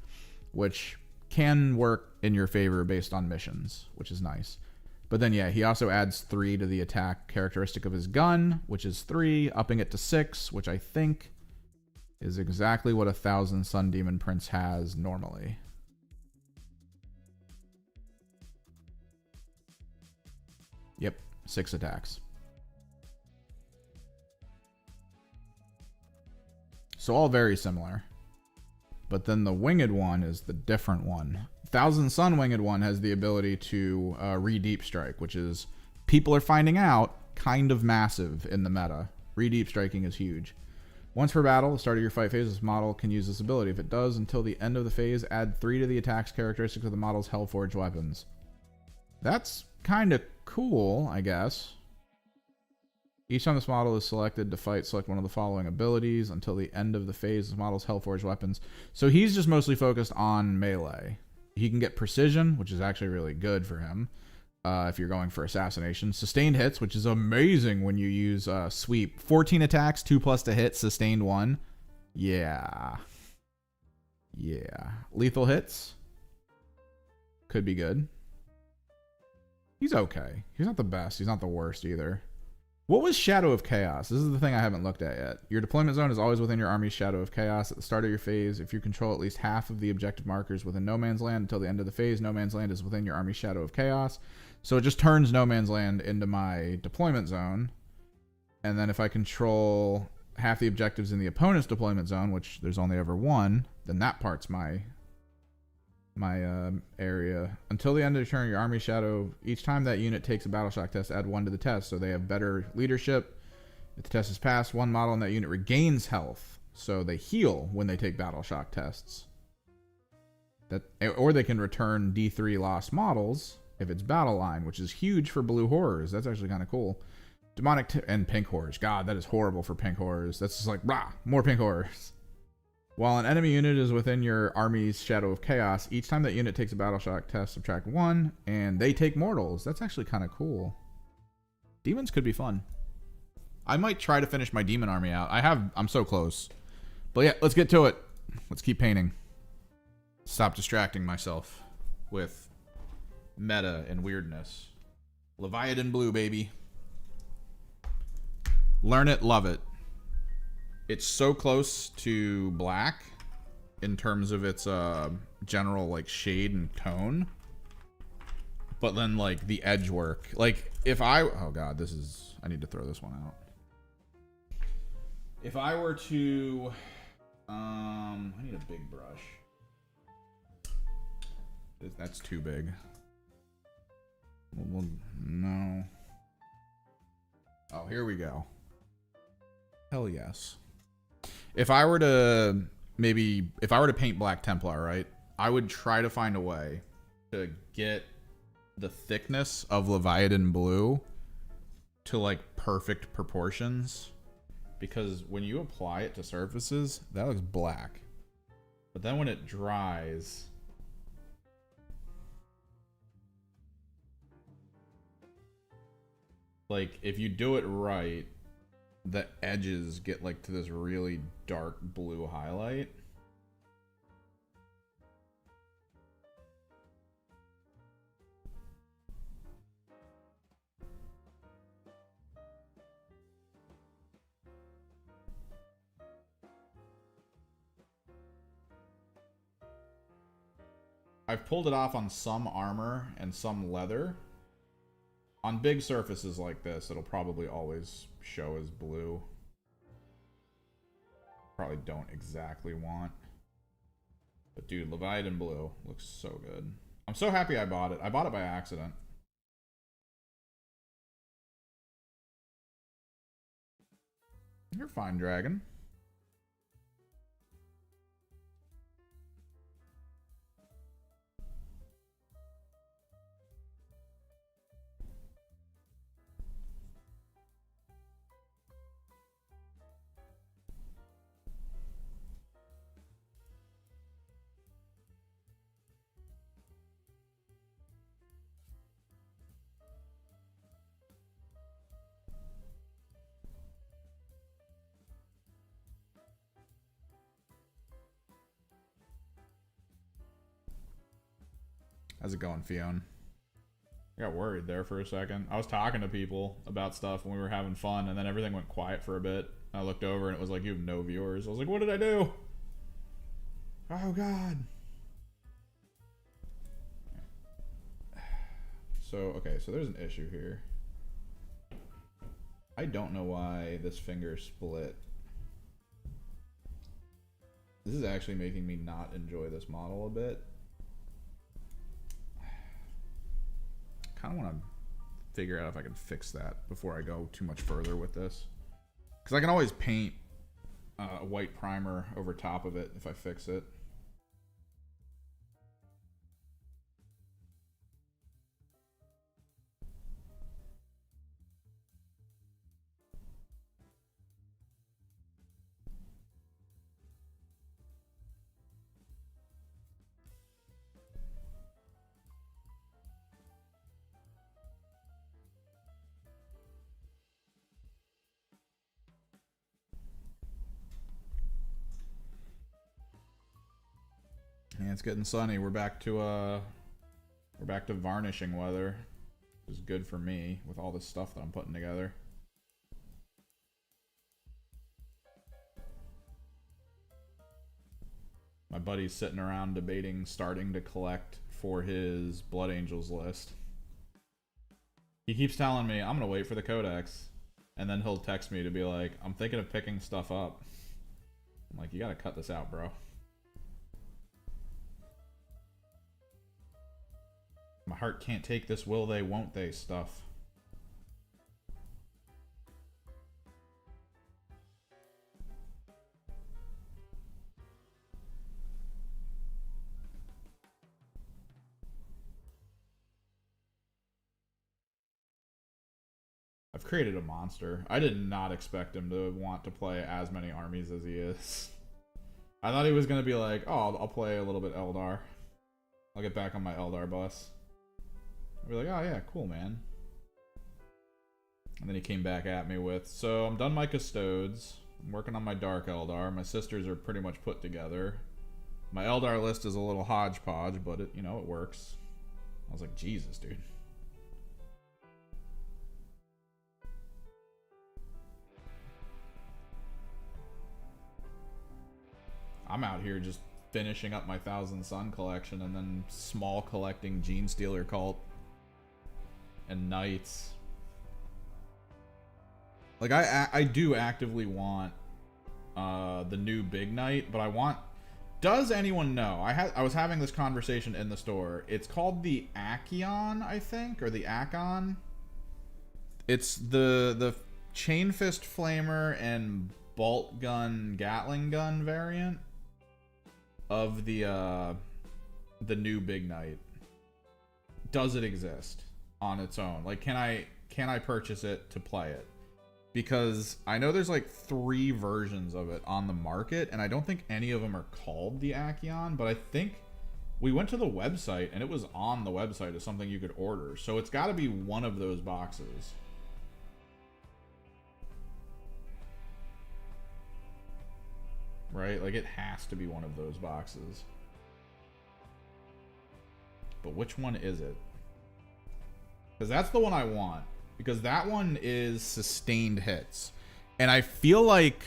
which can work in your favor based on missions, which is nice. But then, yeah, he also adds 3 to the attack characteristic of his gun, which is 3, upping it to 6, which I think is exactly what a Thousand Sun Demon Prince has normally. Yep, 6 attacks. So all very similar. But then the winged one is the different one. Thousand Sun winged one has the ability to re-deep strike, which is, people are finding out, kind of massive in the meta. Re-deep striking is huge. Once per battle, the start of your fight phase, this model can use this ability. If it does, until the end of the phase, add 3 to the attack's characteristics of the model's Hellforged weapons. That's kind of cool, I guess. Each time this model is selected to fight, select one of the following abilities. Until the end of the phase, this model's Hellforged weapons. So he's just mostly focused on melee. He can get precision, which is actually really good for him if you're going for assassination. Sustained hits, which is amazing when you use sweep. 14 attacks, 2+ to hit, sustained 1. Yeah. Yeah. Lethal hits. Could be good. He's okay. He's not the best. He's not the worst either. What was Shadow of Chaos? This is the thing I haven't looked at yet. Your deployment zone is always within your army's Shadow of Chaos. At the start of your phase, if you control at least half of the objective markers within No Man's Land until the end of the phase, No Man's Land is within your army's Shadow of Chaos. So it just turns No Man's Land into my deployment zone. And then if I control half the objectives in the opponent's deployment zone, which there's only ever one, then that part's my area. Until the end of the turn, your army shadow, each time that unit takes a battle shock test, add 1 to the test, so they have better leadership. If the test is passed, one model in that unit regains health, so they heal when they take battle shock tests. Or they can return D3 lost models if it's battle line, which is huge for blue horrors. That's actually kind of cool. Demonic and pink horrors. God, that is horrible for pink horrors. That's just like, rah, more pink horrors. While an enemy unit is within your army's Shadow of Chaos, each time that unit takes a battle shock test, subtract 1, and they take mortals. That's actually kind of cool. Demons could be fun. I might try to finish my demon army out. I'm so close. But yeah, let's get to it. Let's keep painting. Stop distracting myself with meta and weirdness. Leviathan blue, baby. Learn it, love it. It's so close to black in terms of its general like shade and tone, but then like the edge work. Like if oh god, I need to throw this one out. If I were to I need a big brush. That's too big. Well, no. Oh, here we go. Hell yes. If I were to paint Black Templar, right, I would try to find a way to get the thickness of Leviathan blue to like perfect proportions, because when you apply it to surfaces, that looks black. But then when it dries, like if you do it right, the edges get like to this really dark blue highlight. I've pulled it off on some armor and some leather. On big surfaces like this, it'll probably always show as blue. Probably don't exactly want. But dude, Leviathan blue looks so good. I'm so happy I bought it. I bought it by accident. You're fine, dragon. How's it going, Fionn? I got worried there for a second. I was talking to people about stuff and we were having fun, and then everything went quiet for a bit. I looked over and it was like, you have no viewers. I was like, what did I do? Oh, God. So, okay, so there's an issue here. I don't know why this finger split. This is actually making me not enjoy this model a bit. Kind of want to figure out if I can fix that before I go too much further with this. Because I can always paint a white primer over top of it if I fix it. Yeah, it's getting sunny. We're back to varnishing weather, which is good for me with all this stuff that I'm putting together. My buddy's sitting around debating starting to collect for his Blood Angels list. He keeps telling me, I'm gonna wait for the codex, and then he'll text me to be like, I'm thinking of picking stuff up. I'm like, you gotta cut this out, bro. My heart can't take this will they, won't they stuff. I've created a monster. I did not expect him to want to play as many armies as he is. I thought he was going to be like, oh, I'll play a little bit Eldar. I'll get back on my Eldar bus. I'd be like, oh yeah, cool, man. And then he came back at me with, so I'm done my Custodes. I'm working on my Dark Eldar. My sisters are pretty much put together. My Eldar list is a little hodgepodge, but it, you know, it works. I was like, Jesus, dude. I'm out here just finishing up my Thousand Sun collection and then small collecting Gene Stealer Cult and Knights. Like, I do actively want the new Big Knight, but I want... Does anyone know? I was having this conversation in the store. It's called the Acheon, I think, or the Akon. It's the Chain Fist Flamer and Bolt Gun Gatling Gun variant of the new Big Knight. Does it exist on its own? Like, can I purchase it to play it? Because I know there's like 3 versions of it on the market, and I don't think any of them are called the Acheon, but I think we went to the website and it was on the website as something you could order. So it's got to be one of those boxes. Right? Like, it has to be one of those boxes. But which one is it? Because that's the one I want. Because that one is sustained hits. And I feel like...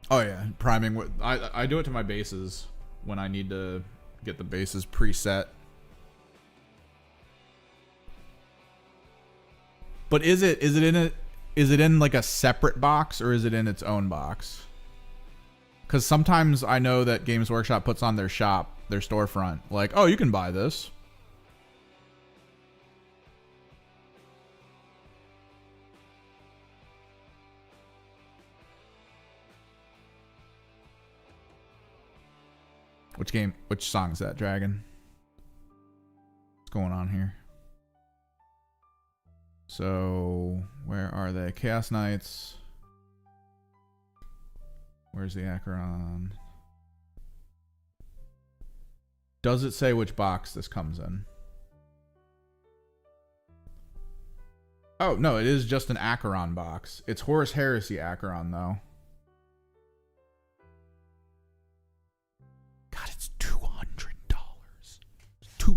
Oh yeah, priming. I do it to my bases when I need to get the bases preset. But is it in like a separate box, or is it in its own box? Because sometimes I know that Games Workshop puts on their shop, their storefront, like, oh, you can buy this. Which song is that, Dragon? What's going on here? So, where are they? Chaos Knights. Where's the Acheron? Does it say which box this comes in? Oh, no, it is just an Acheron box. It's Horus Heresy Acheron, though. God, it's $200.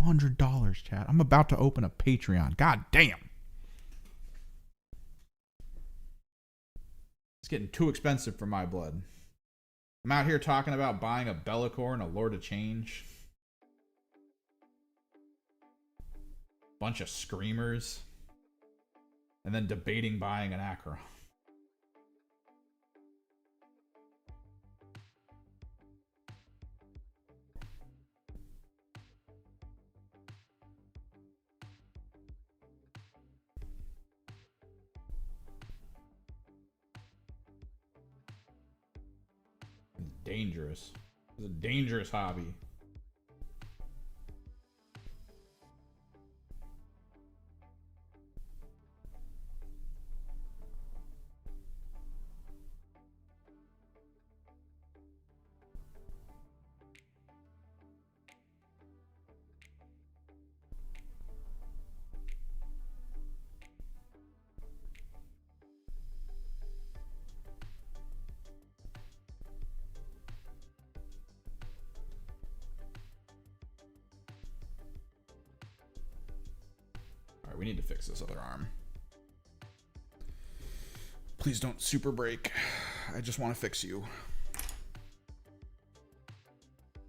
$200, chat. I'm about to open a Patreon. God damn. It's getting too expensive for my blood. I'm out here talking about buying a Be'lakor and a Lord of Change. Bunch of Screamers. And then debating buying an Acheron. Dangerous. It's a dangerous hobby. We need to fix this other arm. Please don't super break. I just want to fix you.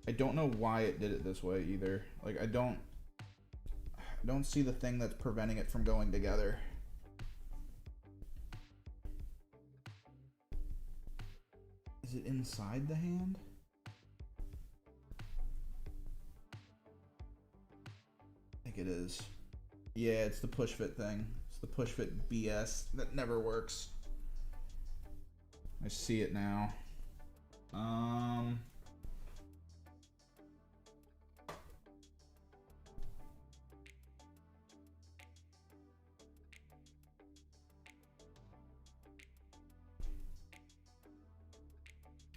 I don't know why it did it this way either. Like I don't see the thing that's preventing it from going together. Is it inside the hand? I think it is. Yeah, it's the push fit thing. It's the push fit BS that never works. I see it now.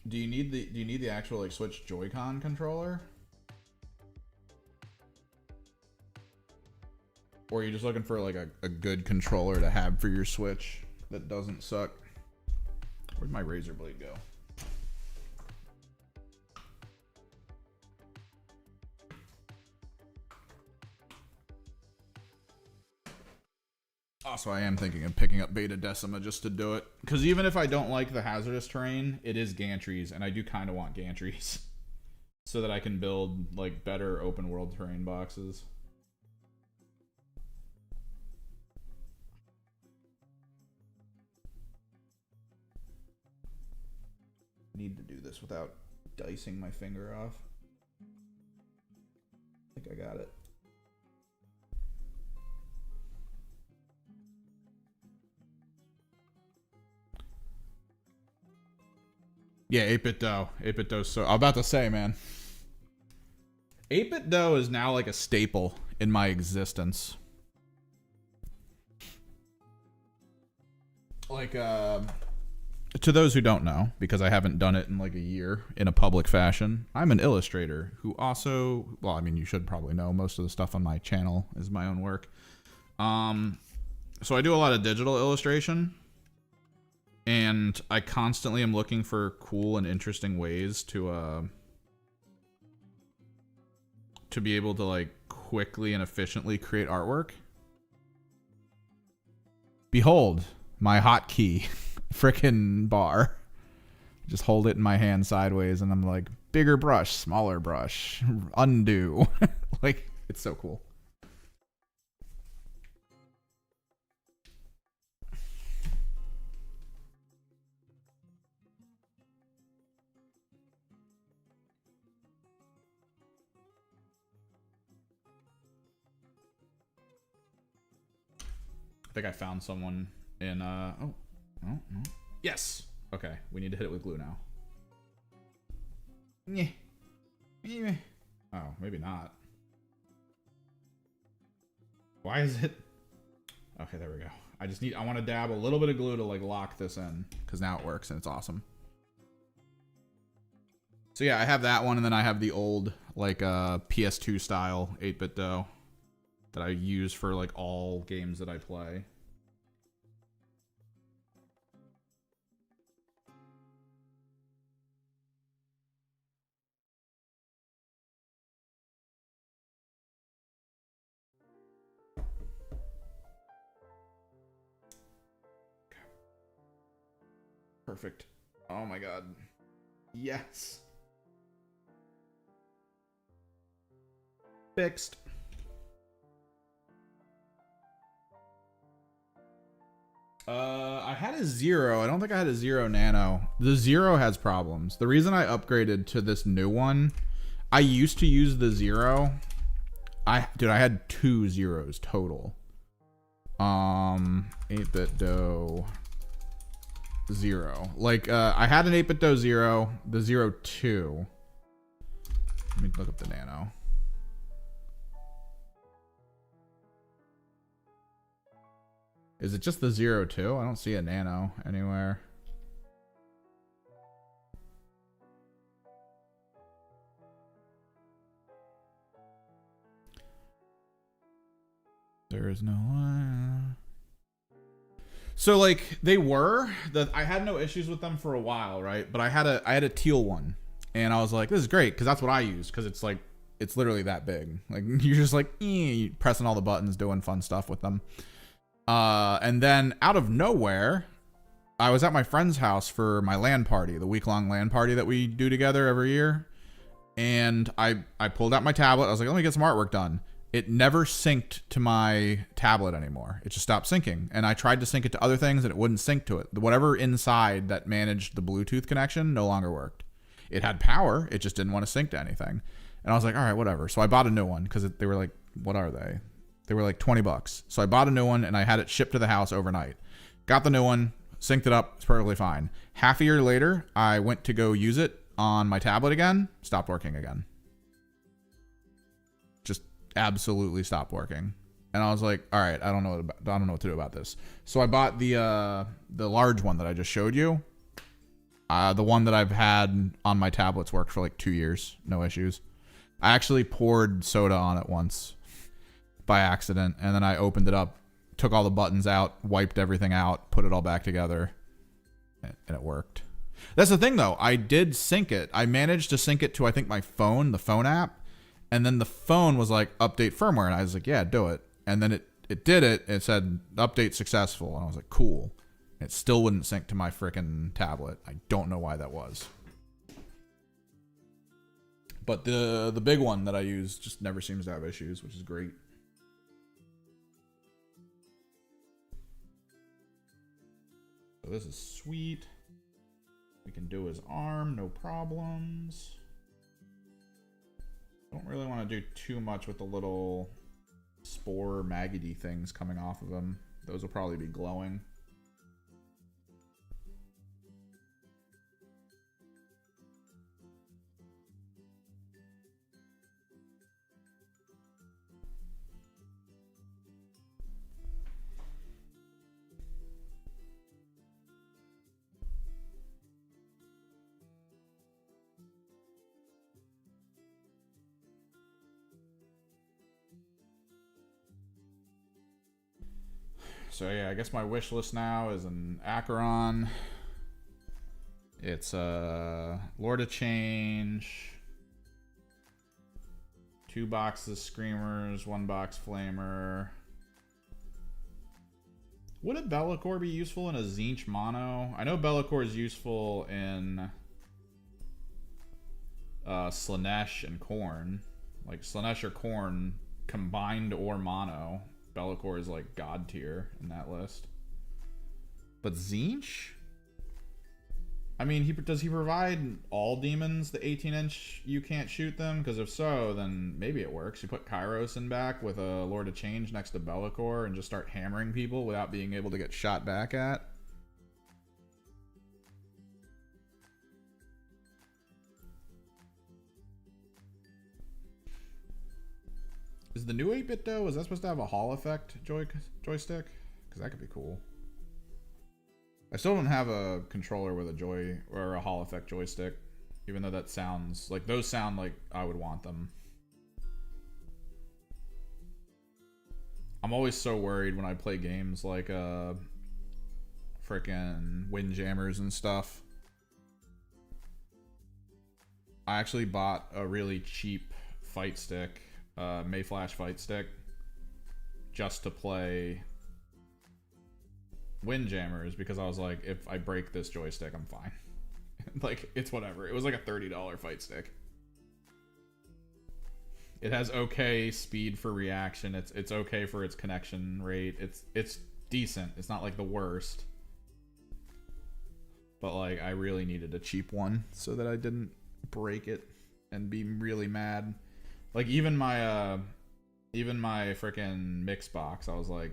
Do you need the actual like Switch Joy-Con controller? Or are you just looking for like a good controller to have for your Switch that doesn't suck? Where'd my razor blade go? Also, I am thinking of picking up Beta Decima just to do it. Because even if I don't like the hazardous terrain, it is gantries, and I do kind of want gantries. So that I can build like better open world terrain boxes. Need to do this without dicing my finger off. I think I got it. Yeah, 8-bit dough. 8-bit dough. So I'm about to say, man, 8-bit dough is now like a staple in my existence. Like, to those who don't know, because I haven't done it in like a year in a public fashion, I'm an illustrator who also, well, I mean, you should probably know most of the stuff on my channel is my own work. So I do a lot of digital illustration, and I constantly am looking for cool and interesting ways to be able to like quickly and efficiently create artwork. Behold, my hotkey frickin' bar. Just hold it in my hand sideways and I'm like, bigger brush, smaller brush, undo. Like, it's so cool. I think I found someone in oh, yes. Okay, we need to hit it with glue now. Oh, maybe not. Why is it? Okay, there we go. I want to dab a little bit of glue to like lock this in, because now it works and it's awesome. So yeah, I have that one, and then I have the old like PS2 style 8-bit dough that I use for like all games that I play. perfect. Oh my god. Yes. Fixed. I had a Zero. I don't think I had a Zero Nano. The Zero has problems. The reason I upgraded to this new one, I used to use the Zero. I had 2 zeros total. 8-bit dough 0. Like, I had an 8-bit dough 0, the 02. Let me look up the Nano. Is it just the 02? I don't see a Nano anywhere. There is no one. So like they were that I had no issues with them for a while, right? But I had a teal one, and I was like, this is great because that's what I use because it's like it's literally that big. Like you're just like pressing all the buttons, doing fun stuff with them. And then out of nowhere, I was at my friend's house for my LAN party, the week-long LAN party that we do together every year. And I pulled out my tablet. I was like, let me get some artwork done. It never synced to my tablet anymore. It just stopped syncing. And I tried to sync it to other things and it wouldn't sync to it. Whatever inside that managed the Bluetooth connection no longer worked. It had power. It just didn't want to sync to anything. And I was like, all right, whatever. So I bought a new one because they were like, what are they? They were like $20. So I bought a new one and I had it shipped to the house overnight. Got the new one, synced it up. It's perfectly fine. Half a year later, I went to go use it on my tablet again. Stopped working again. Just absolutely stopped working. And I was like, all right, I don't know what to do about this. So I bought the large one that I just showed you. The one that I've had on my tablets worked for like 2 years. No issues. I actually poured soda on it once by accident, and then I opened it up, took all the buttons out, wiped everything out, put it all back together, and it worked. That's the thing though, I did sync it. I managed to sync it to I think my phone, the phone app, and then the phone was like update firmware, and I was like, yeah, do it. And then it did it. It said update successful, and I was like, cool. It still wouldn't sync to my freaking tablet. I don't know why that was. But the big one that I use just never seems to have issues, which is great. So this is sweet. We can do his arm, no problems. Don't really want to do too much with the little spore maggoty things coming off of him. Those will probably be glowing. So yeah, I guess my wish list now is an Acheron. It's Lord of Change, 2 boxes Screamers, 1 box Flamer. Would a Be'lakor be useful in a Tzeentch mono? I know Be'lakor is useful in Slaanesh and Khorne. Like Slaanesh or Khorne combined or mono. Be'lakor is like god tier in that list. But Tzeentch? I mean, does he provide all demons the 18-inch you can't shoot them? Because if so, then maybe it works. You put Kairos in back with a Lord of Change next to Be'lakor and just start hammering people without being able to get shot back at. Is the new 8-bit though? Is that supposed to have a Hall effect joystick? Because that could be cool. I still don't have a controller with a joy or a Hall effect joystick, even though that sounds like those sound like I would want them. I'm always so worried when I play games like frickin' Windjammers and stuff. I actually bought a really cheap fight stick. Mayflash fight stick just to play Windjammers because I was like, if I break this joystick, I'm fine. Like, it's whatever. It was like a $30 fight stick. It has okay speed for reaction. It's okay for its connection rate. It's decent. It's not like the worst. But like, I really needed a cheap one so that I didn't break it and be really mad. Like even my freaking mix box, I was like,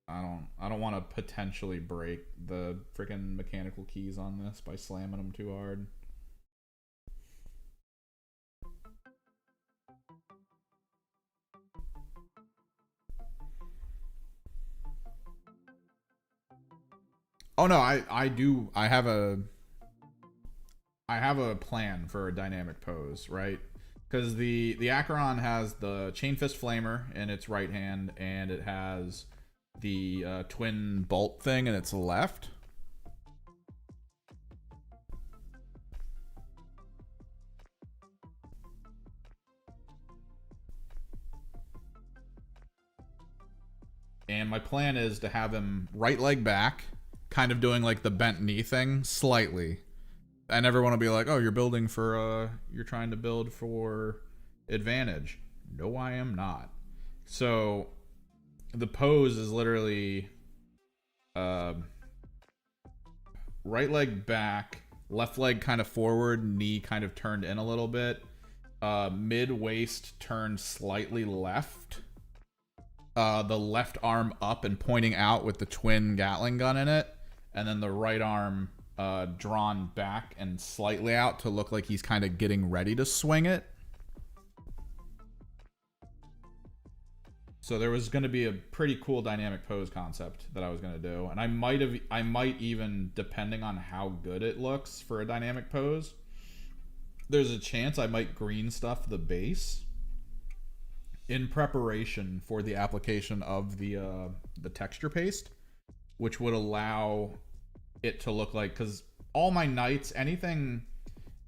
I don't want to potentially break the freaking mechanical keys on this by slamming them too hard. Oh no, I have a plan for a dynamic pose, right? Because the Acheron has the Chain Fist Flamer in its right hand, and it has the twin bolt thing in its left. And my plan is to have him right leg back, kind of doing like the bent knee thing slightly. And everyone will be like, oh, you're building for, you're trying to build for advantage. No, I am not. So the pose is literally right leg back, left leg kind of forward, knee kind of turned in a little bit, mid waist turned slightly left, the left arm up and pointing out with the twin Gatling gun in it, and then the right arm drawn back and slightly out to look like he's kind of getting ready to swing it. So there was going to be a pretty cool dynamic pose concept that I was going to do, and I might even, depending on how good it looks for a dynamic pose, there's a chance I might green stuff the base in preparation for the application of the texture paste, which would allow it to look like, because all my knights, anything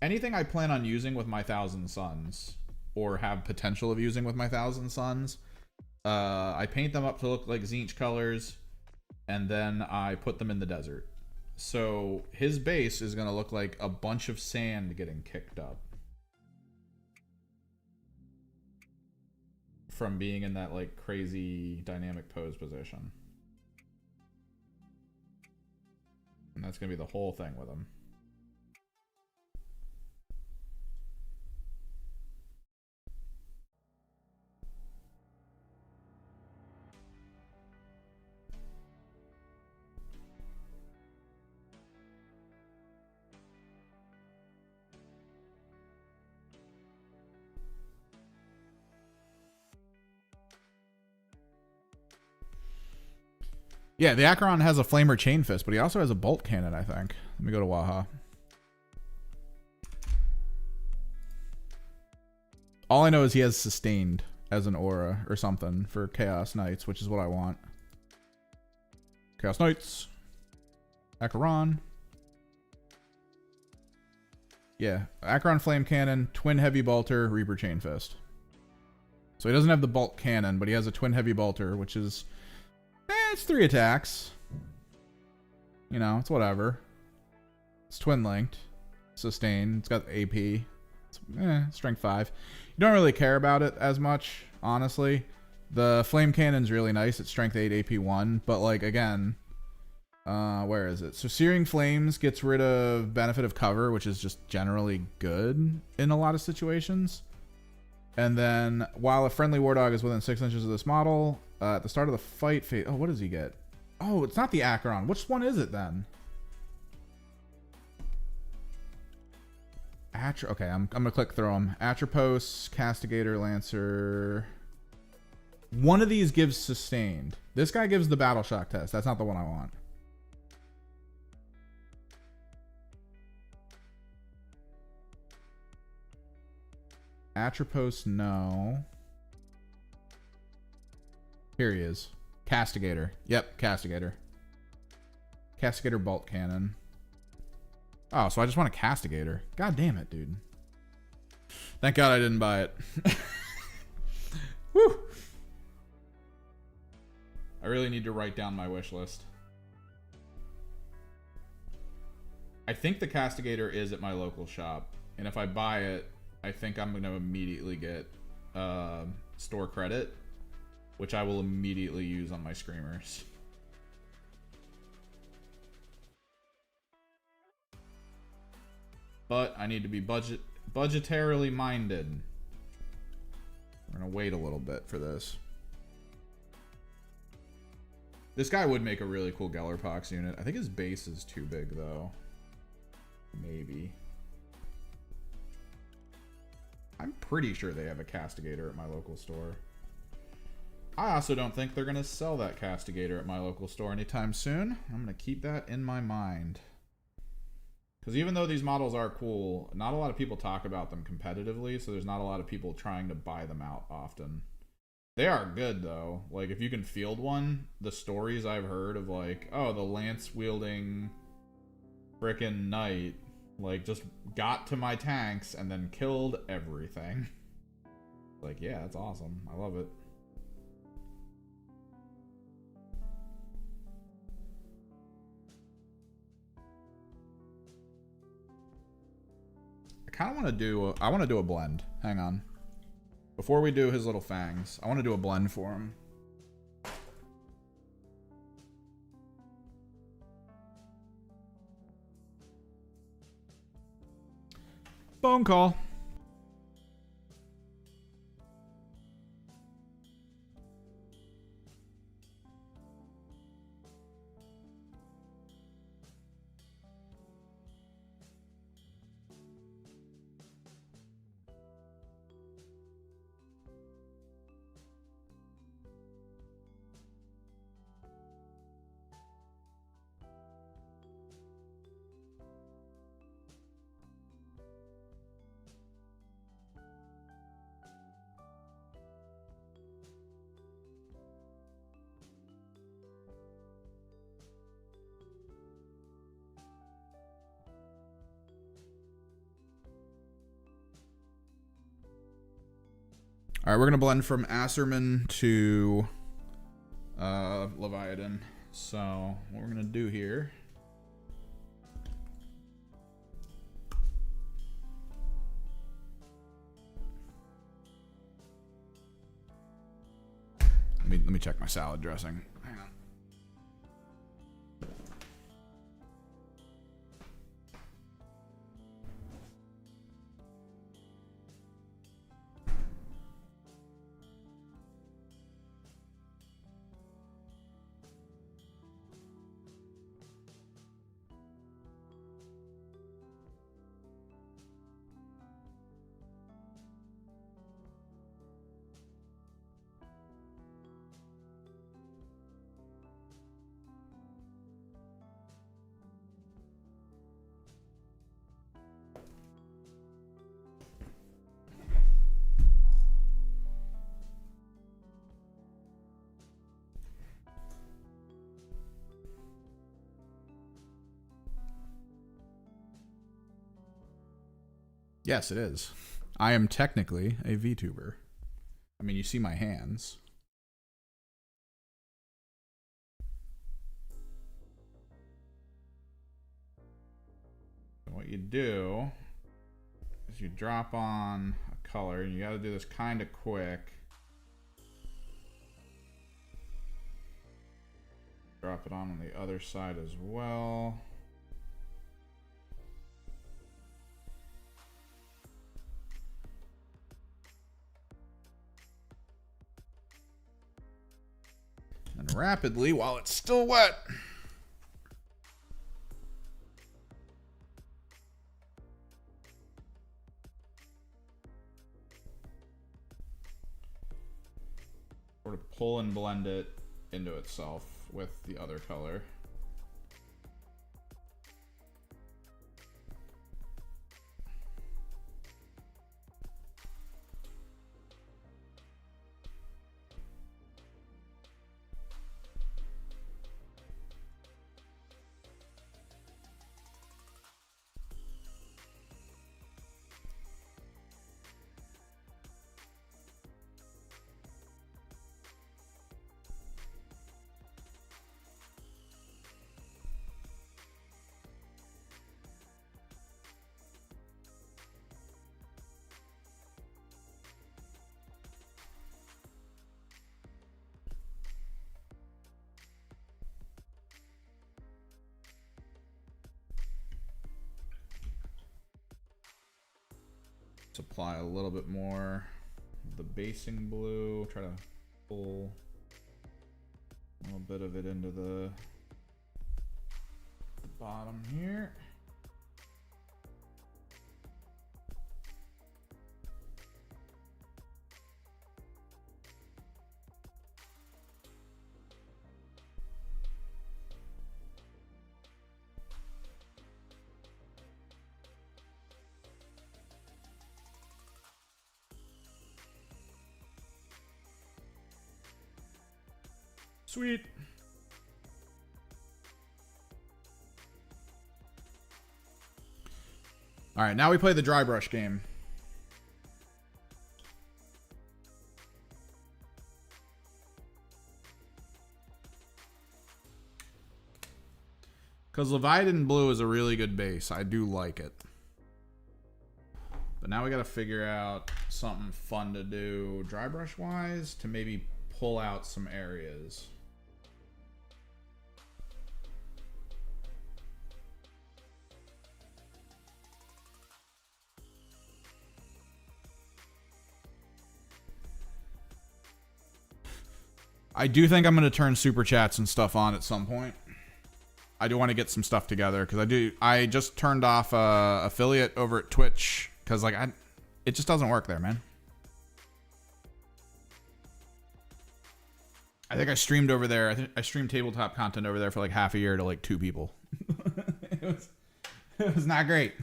I plan on using with my Thousand Suns or have potential of using with my Thousand Suns, I paint them up to look like Tzeentch colors, and then I put them in the desert. So his base is going to look like a bunch of sand getting kicked up from being in that like crazy dynamic pose position. And that's going to be the whole thing with him. Yeah, the Acheron has a Flamer Chain Fist, but he also has a Bolt Cannon, I think. Let me go to Waha. All I know is he has Sustained as an aura or something for Chaos Knights, which is what I want. Chaos Knights. Acheron. Yeah, Acheron Flame Cannon, Twin Heavy Bolter, Reaper Chain Fist. So he doesn't have the Bolt Cannon, but he has a Twin Heavy Bolter, which is... it's 3 attacks. You know, it's whatever. It's twin linked. Sustained. It's got AP. It's strength 5. You don't really care about it as much, honestly. The Flame Cannon's really nice. It's strength 8, AP 1. But, like, again... where is it? So Searing Flames gets rid of benefit of cover, which is just generally good in a lot of situations. And then, while a friendly War Dog is within 6 inches of this model... at the start of the fight phase... oh, what does he get? Oh, it's not the Acheron. Which one is it then? Okay, I'm going to click through them. Atropos, Castigator, Lancer. One of these gives Sustained. This guy gives the Battle Shock test. That's not the one I want. Atropos, no. Here he is. Castigator. Yep, Castigator. Castigator Bolt Cannon. Oh, so I just want a Castigator. God damn it, dude. Thank God I didn't buy it. Woo! I really need to write down my wish list. I think the Castigator is at my local shop, and if I buy it, I think I'm going to immediately get store credit, which I will immediately use on my Screamers. But I need to be budgetarily minded. We're going to wait a little bit for this. This guy would make a really cool Gellerpox unit. I think his base is too big, though. Maybe. I'm pretty sure they have a Castigator at my local store. I also don't think they're going to sell that Castigator at my local store anytime soon. I'm going to keep that in my mind. Because even though these models are cool, not a lot of people talk about them competitively, so there's not a lot of people trying to buy them out often. They are good, though. Like, if you can field one, the stories I've heard of, like, oh, the lance-wielding frickin' knight, like, just got to my tanks and then killed everything. Like, yeah, that's awesome. I love it. I kind of want to do I want to do a blend. Hang on. Before we do his little fangs, I want to do a blend for him. Phone call. All right, we're gonna blend from Asserman to Leviathan. So what we're gonna do here. Let me check my salad dressing. Hang on. Yes, it is. I am technically a VTuber. I mean, you see my hands. What you do is you drop on a color, and you got to do this kind of quick. Drop it on the other side as well. And rapidly, while it's still wet. Sort of pull and blend it into itself with the other color. apply a little bit more of the basing blue. Try to pull a little bit of it into the bottom here. Sweet. All right, now we play the dry brush game. Because Leviathan Blue is a really good base. I do like it. But now we got to figure out something fun to do dry brush wise to maybe pull out some areas. I do think I'm going to turn super chats and stuff on at some point. I do want to get some stuff together because I just turned off affiliate over at Twitch because like it just doesn't work there, man. I think I streamed over there. I think I streamed tabletop content over there for like half a year to like 2 people. it was not great.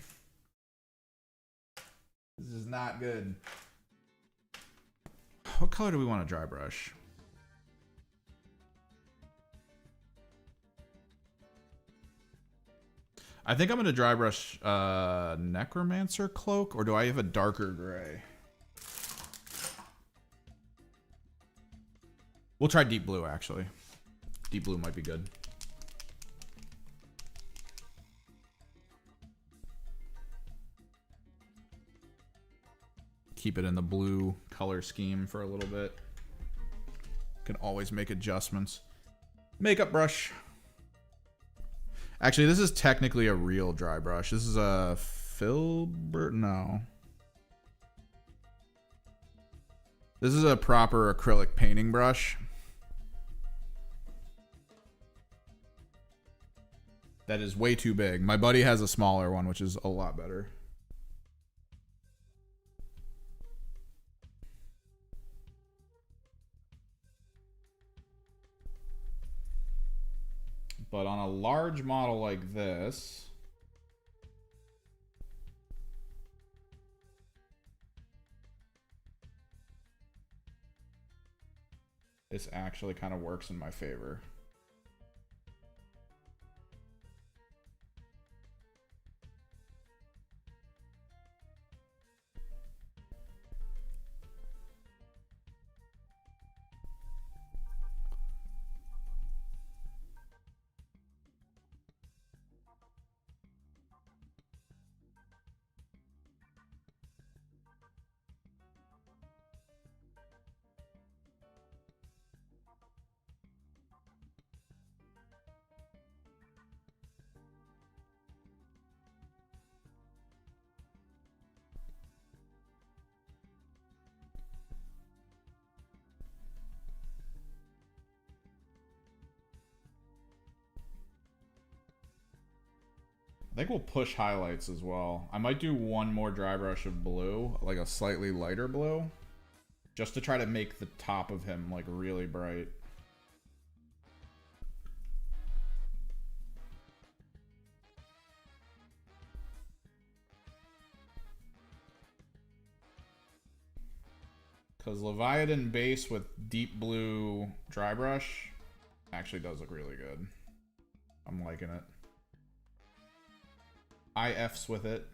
This is not good. What color do we want to dry brush? I think I'm going to dry brush Necromancer Cloak, or do I have a darker gray? We'll try deep blue, actually. Deep blue might be good. Keep it in the blue color scheme for a little bit. Can always make adjustments. Makeup brush. Actually, this is technically a real dry brush. This is a filbert. No. This is a proper acrylic painting brush. That is way too big. My buddy has a smaller one, which is a lot better. But on a large model like this, this actually kind of works in my favor. I think we'll push highlights as well. I might do one more dry brush of blue, like a slightly lighter blue, just to try to make the top of him like really bright. Because Leviathan base with deep blue dry brush actually does look really good. I'm liking it. IFs with it.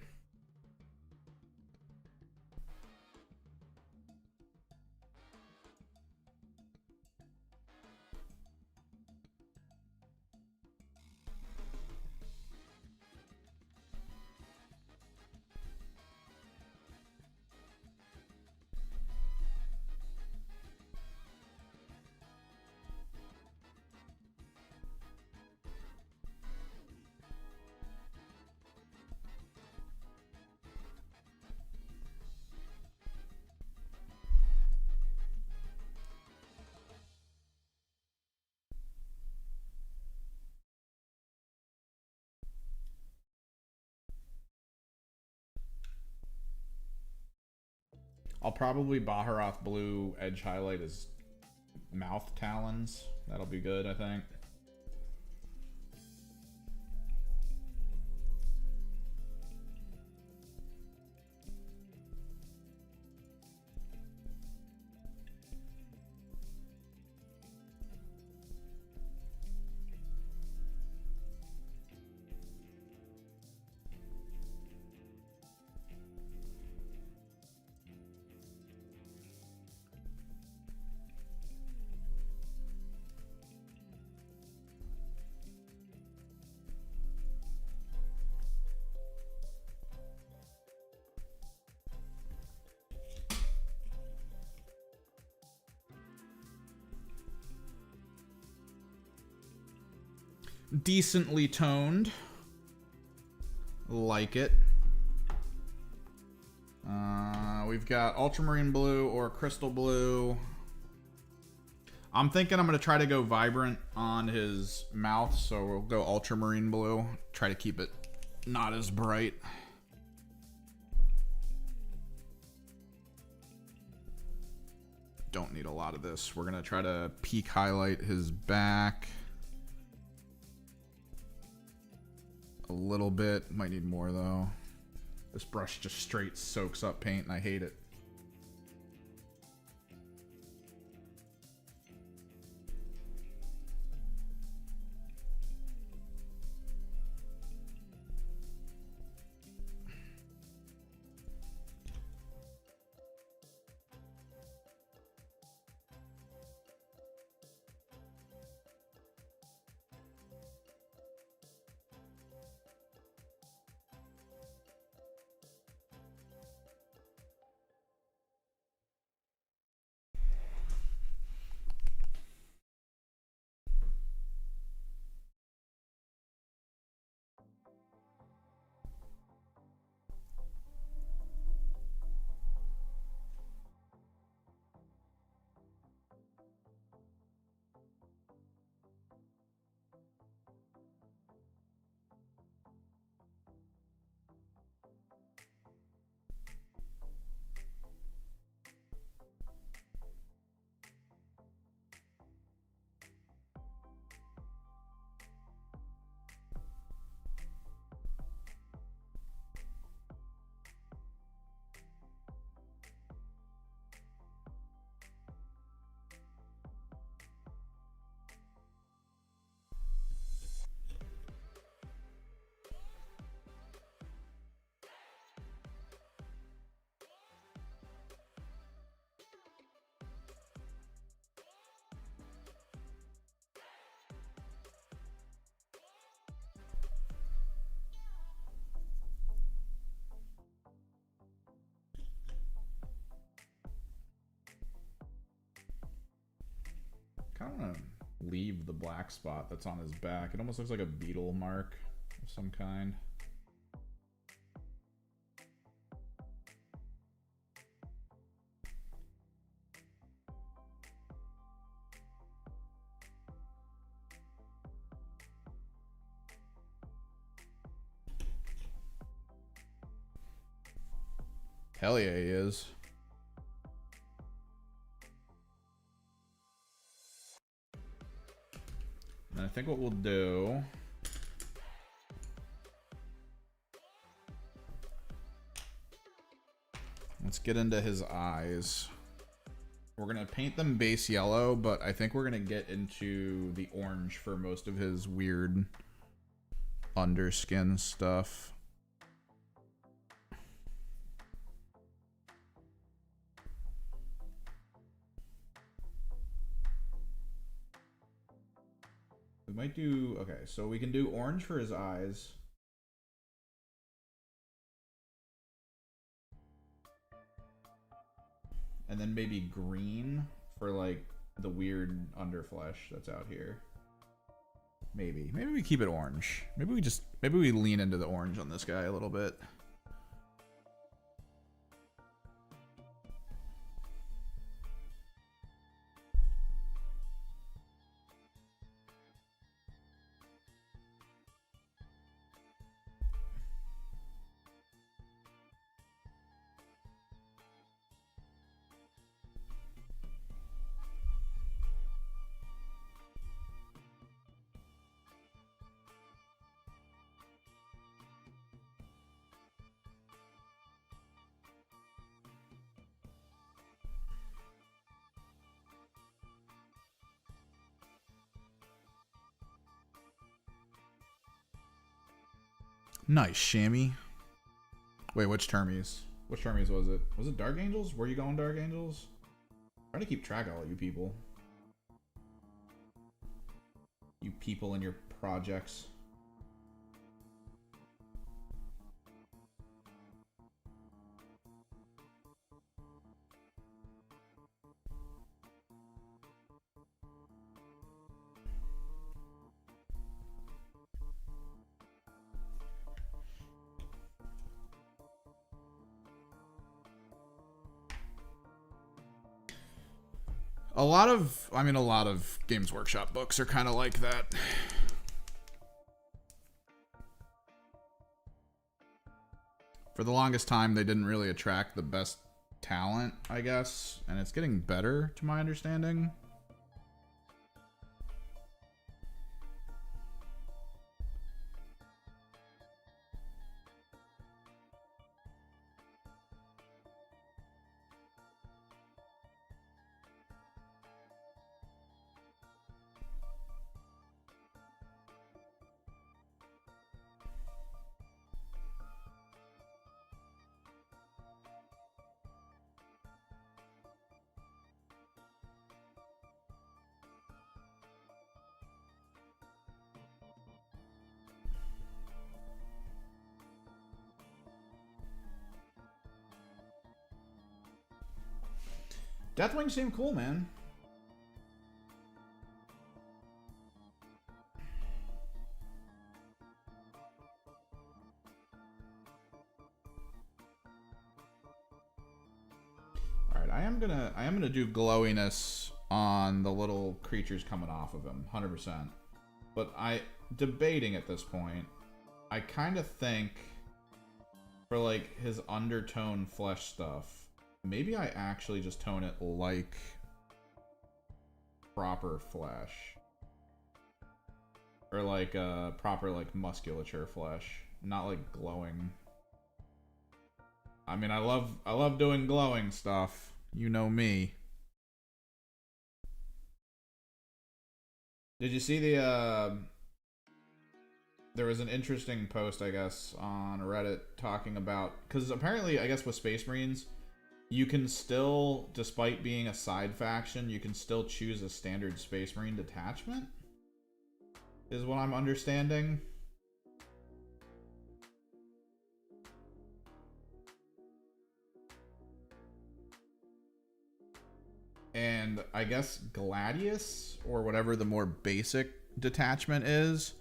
I'll probably Baharoth Blue edge highlight his mouth talons. That'll be good, I think. Decently toned. Like it. We've got ultramarine blue or crystal blue. I'm thinking I'm going to try to go vibrant on his mouth, so we'll go ultramarine blue. Try to keep it not as bright. Don't need a lot of this. We're going to try to peak highlight his back a little bit. Might need more though. This brush just straight soaks up paint and I hate it. Kind of want to leave the black spot that's on his back. It almost looks like a beetle mark of some kind. Hell yeah, he is. And I think what we'll do, let's get into his eyes. We're gonna paint them base yellow, but I think we're gonna get into the orange for most of his weird underskin stuff. We might do, okay, so we can do orange for his eyes. And then maybe green for like the weird underflesh that's out here. Maybe we keep it orange. Maybe we lean into the orange on this guy a little bit. Nice, Shammy. Wait, which Termies? Which Termies was it? Was it Dark Angels? Were you going Dark Angels? Try to keep track of all you people. You people and your projects. A lot of Games Workshop books are kind of like that. For the longest time, they didn't really attract the best talent, I guess, and it's getting better, to my understanding. Deathwing seemed cool, man. All right, I am gonna do glowiness on the little creatures coming off of him, 100%. But debating at this point, I kind of think for like his undertone flesh stuff, maybe I actually just tone it like proper flesh. Or like proper like musculature flesh. Not like glowing. I mean, I love doing glowing stuff. You know me. Did you see the there was an interesting post, I guess, on Reddit talking about, because apparently, I guess with Space Marines, you can still, despite being a side faction, you can still choose a standard Space Marine detachment, is what I'm understanding. And I guess Gladius, or whatever the more basic detachment is,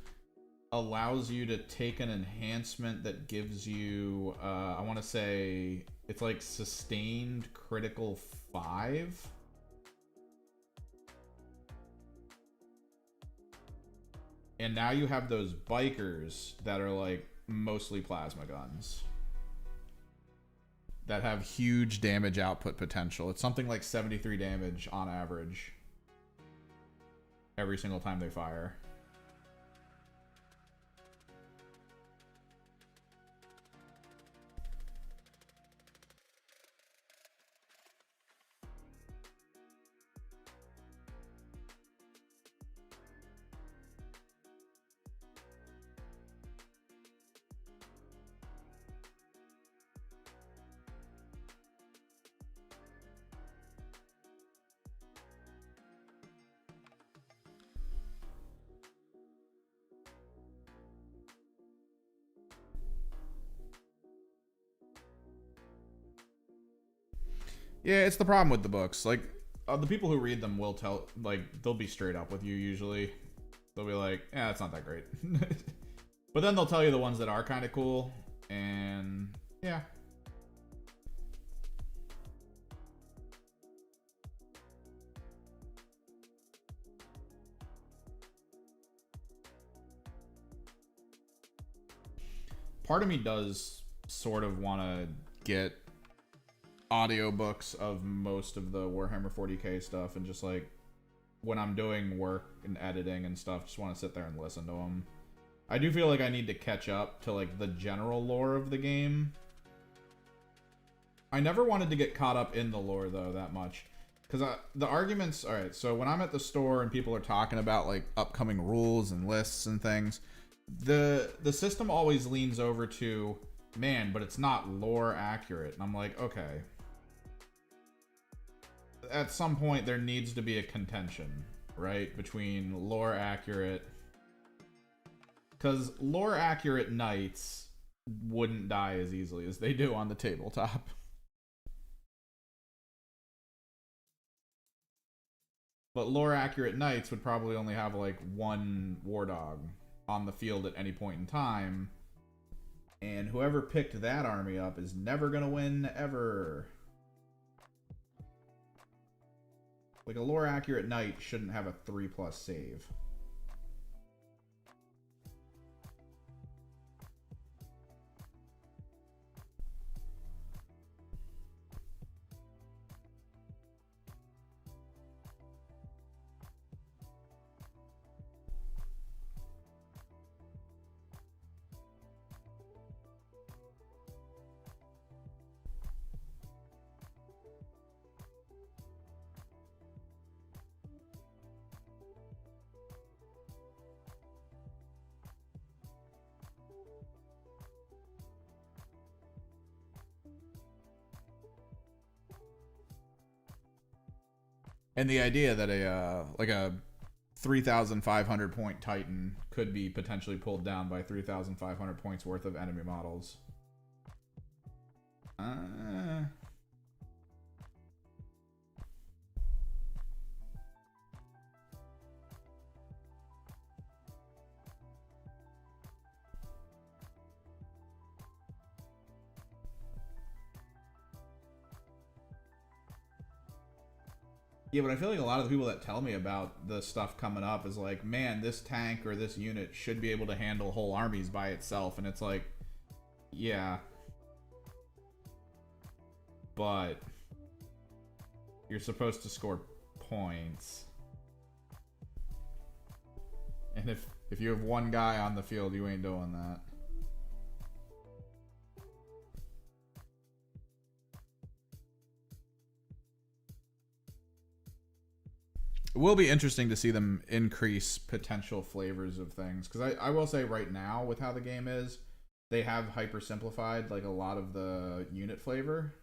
allows you to take an enhancement that gives you, I want to say, it's like sustained critical 5. And now you have those bikers that are like mostly plasma guns that have huge damage output potential. It's something like 73 damage on average every single time they fire. Yeah, it's the problem with the books. Like, the people who read them will tell, like, they'll be straight up with you usually. They'll be like, yeah, it's not that great. But then they'll tell you the ones that are kind of cool, and yeah. Part of me does sort of want to get audiobooks of most of the Warhammer 40k stuff, and just like when I'm doing work and editing and stuff, just want to sit there and listen to them. I do feel like I need to catch up to like the general lore of the game. I never wanted to get caught up in the lore though that much, because the arguments, all right, so when I'm at the store and people are talking about like upcoming rules and lists and things, the system always leans over to, man, but it's not lore accurate. And I'm like, okay. At some point, there needs to be a contention, right? Between lore accurate. Because lore accurate knights wouldn't die as easily as they do on the tabletop. But lore accurate knights would probably only have like one war dog on the field at any point in time. And whoever picked that army up is never going to win ever. Like a lore accurate knight shouldn't have a 3+ save. And the idea that a 3,500 point Titan could be potentially pulled down by 3,500 points worth of enemy models. Yeah, but I feel like a lot of the people that tell me about the stuff coming up is like, man, this tank or this unit should be able to handle whole armies by itself. And it's like, yeah. But you're supposed to score points. And if you have one guy on the field, you ain't doing that. It will be interesting to see them increase potential flavors of things. Because I will say right now, with how the game is, they have hyper simplified like a lot of the unit flavor.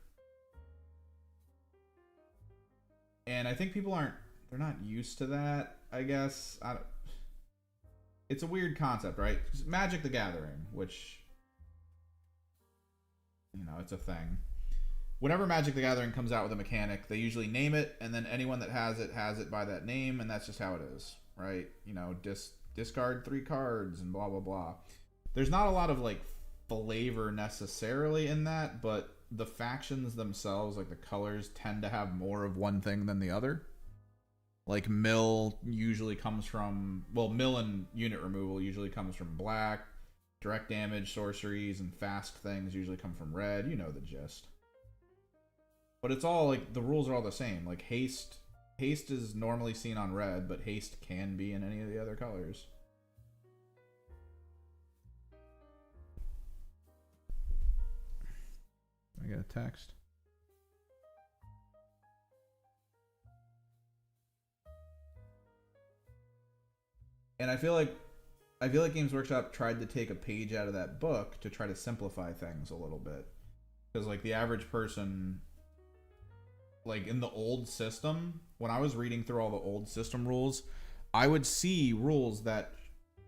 And I think people they're not used to that, I guess. It's a weird concept, right? Magic the Gathering, which, you know, it's a thing. Whenever Magic the Gathering comes out with a mechanic, they usually name it, and then anyone that has it by that name, and that's just how it is, right? You know, discard 3 cards and blah, blah, blah. There's not a lot of, like, flavor necessarily in that, but the factions themselves, like the colors, tend to have more of one thing than the other. Like, mill usually comes from... Well, mill and unit removal usually comes from black. Direct damage, sorceries, and fast things usually come from red. You know the gist. But it's all, like, the rules are all the same. Like, haste is normally seen on red, but haste can be in any of the other colors. I get a text. And I feel like Games Workshop tried to take a page out of that book to try to simplify things a little bit. Because, like, the average person... Like, in the old system, when I was reading through all the old system rules, I would see rules that,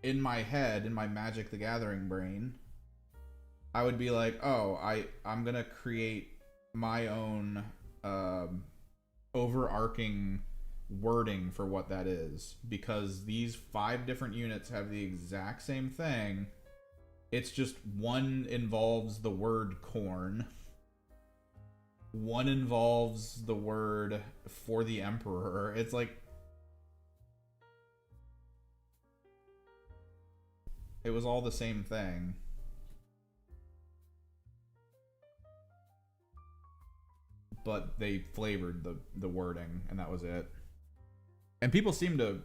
in my head, in my Magic the Gathering brain, I would be like, oh, I'm going to create my own overarching wording for what that is. Because these 5 different units have the exact same thing. It's just one involves the word corn. One involves the word for the Emperor. It's like... It was all the same thing. But they flavored the wording, and that was it. And people seem to...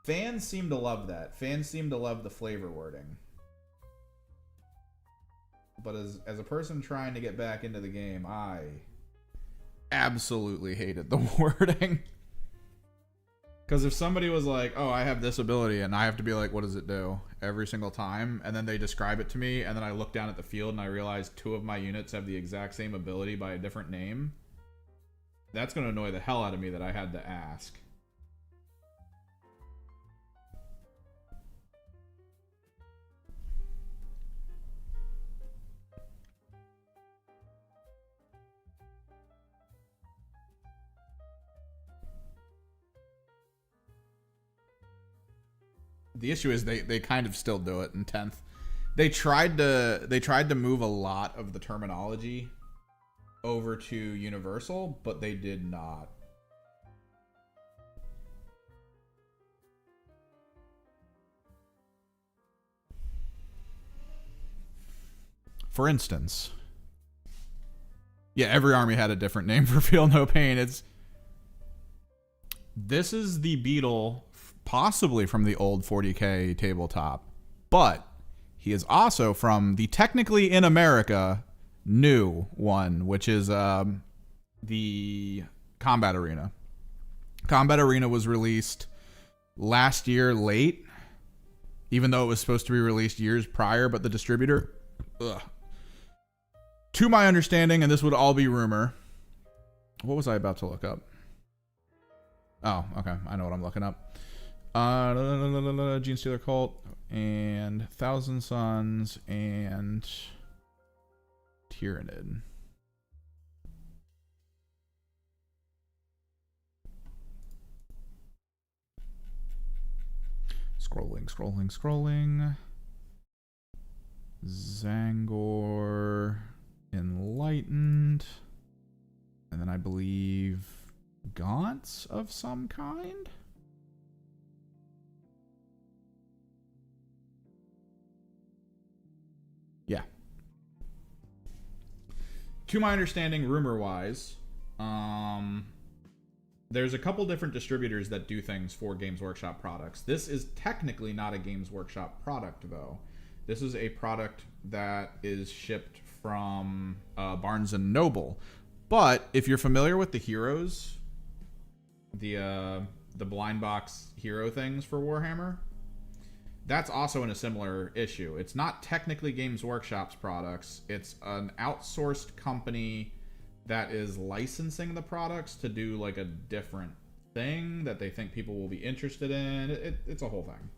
Fans seem to love that. Fans seem to love the flavor wording. But as a person trying to get back into the game, I absolutely hated the wording. Because if somebody was like, oh, I have this ability, and I have to be like, what does it do? Every single time, and then they describe it to me, and then I look down at the field and I realize 2 of my units have the exact same ability by a different name, that's going to annoy the hell out of me that I had to ask. The issue is they kind of still do it in 10th. They tried to move a lot of the terminology over to Universal, but they did not. For instance, yeah, every army had a different name for Feel No Pain. This is the Beetle, possibly from the old 40K tabletop, but he is also from the technically in America new one, which is the Combat Arena. Combat Arena was released last year late, even though it was supposed to be released years prior, but the distributor, to my understanding, and this would all be rumor. What was I about to look up? Oh, okay. I know what I'm looking up. Gene Stealer Cult and Thousand Suns and Tyrannid. Scrolling. Zangor Enlightened. And then I believe Gaunts of some kind? Yeah. To my understanding, rumor-wise, there's a couple different distributors that do things for Games Workshop products. This is technically not a Games Workshop product, though. This is a product that is shipped from Barnes & Noble. But if you're familiar with the heroes, the blind box hero things for Warhammer, that's also in a similar issue. It's not technically Games Workshop's products. It's an outsourced company that is licensing the products to do like a different thing that they think people will be interested in. It's a whole thing.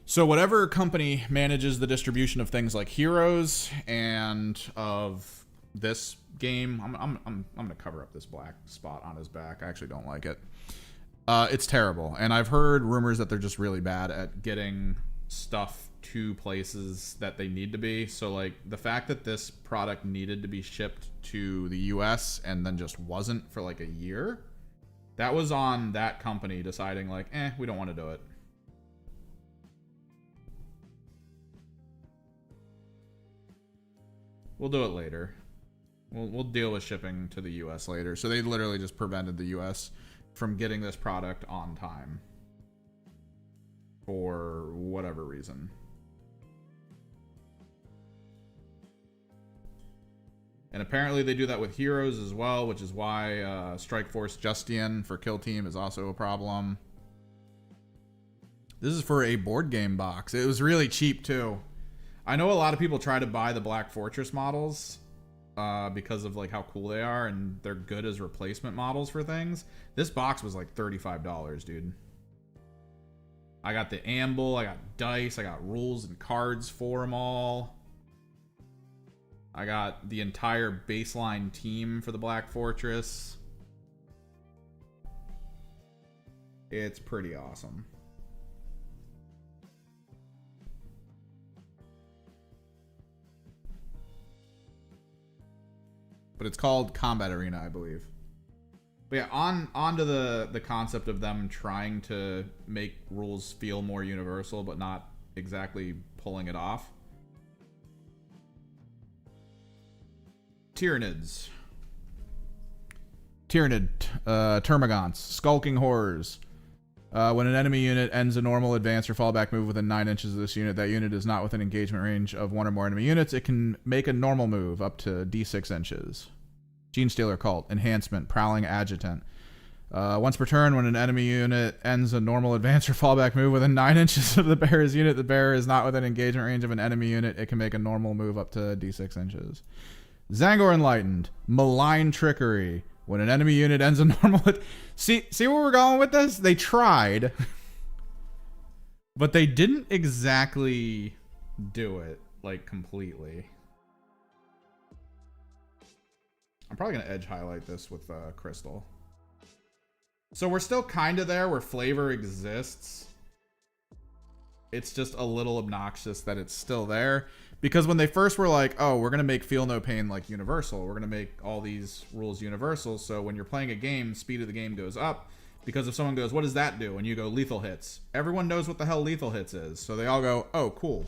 So whatever company manages the distribution of things like Heroes and of this game, I'm gonna cover up this black spot on his back. I actually don't like it. It's terrible, and I've heard rumors that they're just really bad at getting stuff to places that they need to be. So like the fact that this product needed to be shipped to the US and then just wasn't for like a year, that was on that company deciding like, we don't want to do it. We'll do it later. We'll deal with shipping to the US later. So they literally just prevented the US from getting this product on time for whatever reason. And apparently they do that with Heroes as well, which is why Strike Force Justian for Kill Team is also a problem. This is for a board game box. It was really cheap too. I know a lot of people try to buy the Black Fortress models because of like how cool they are and they're good as replacement models for things. This box was like $35, dude. I got the Amble, I got dice, I got rules and cards for them all. I got the entire baseline team for the Black Fortress. It's pretty awesome. But it's called Combat Arena, I believe. But yeah, on to the concept of them trying to make rules feel more universal, but not exactly pulling it off. Tyrannids. Tyrannid, Termagants, Skulking Horrors. When an enemy unit ends a normal advance or fallback move within 9 inches of this unit, that unit is not within engagement range of one or more enemy units. It can make a normal move up to D6 inches. Gene Stealer Cult. Enhancement. Prowling Adjutant. Once per turn, when an enemy unit ends a normal advance or fallback move within 9 inches of the bearer's unit, the bearer is not within engagement range of an enemy unit. It can make a normal move up to d6 inches. Zangor Enlightened. Malign Trickery. When an enemy unit ends a normal... See where we're going with this? They tried. But they didn't exactly do it, like, completely. I'm probably going to edge highlight this with Crystal. So we're still kind of there where flavor exists. It's just a little obnoxious that it's still there. Because when they first were like, oh, we're going to make Feel No Pain like universal. We're going to make all these rules universal. So when you're playing a game, speed of the game goes up. Because if someone goes, what does that do? And you go, lethal hits. Everyone knows what the hell lethal hits is. So they all go, oh, cool.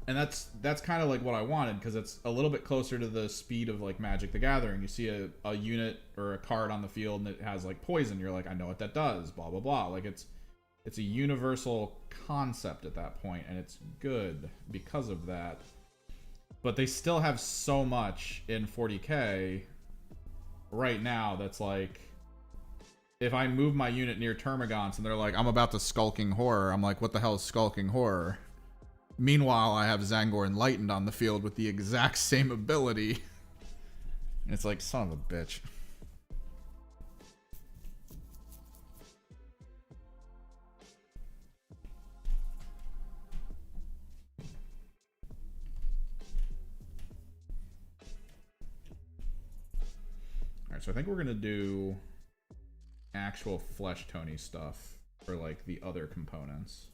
And that's kind of like what I wanted, because it's a little bit closer to the speed of like Magic the Gathering. You see a unit or a card on the field and it has like poison. You're like, I know what that does, blah, blah, blah. Like it's a universal concept at that point, and it's good because of that. But they still have so much in 40k right now that's like, if I move my unit near Termagants and they're like, I'm about to Skulking Horror, I'm like, what the hell is Skulking Horror? Meanwhile, I have Zangor Enlightened on the field with the exact same ability. And it's like, son of a bitch. Alright, so I think we're going to do actual Flesh Tony stuff for like the other components.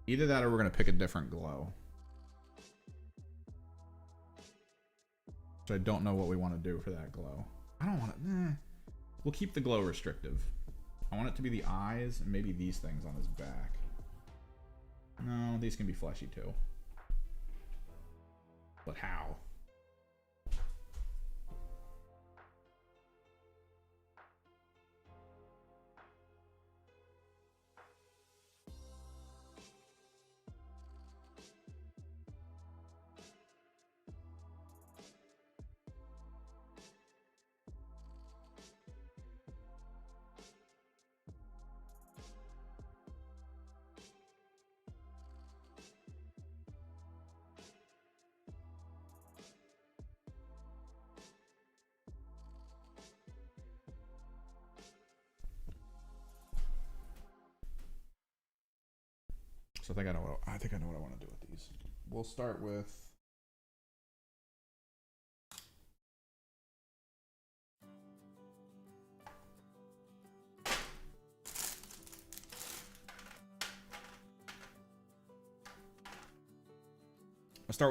Either that or we're going to pick a different glow. So I don't know what we want to do for that glow. I don't want to... We'll keep the glow restrictive. I want it to be the eyes and maybe these things on his back. No, these can be fleshy too. But how? So I think I know what I want to do with these. We'll start with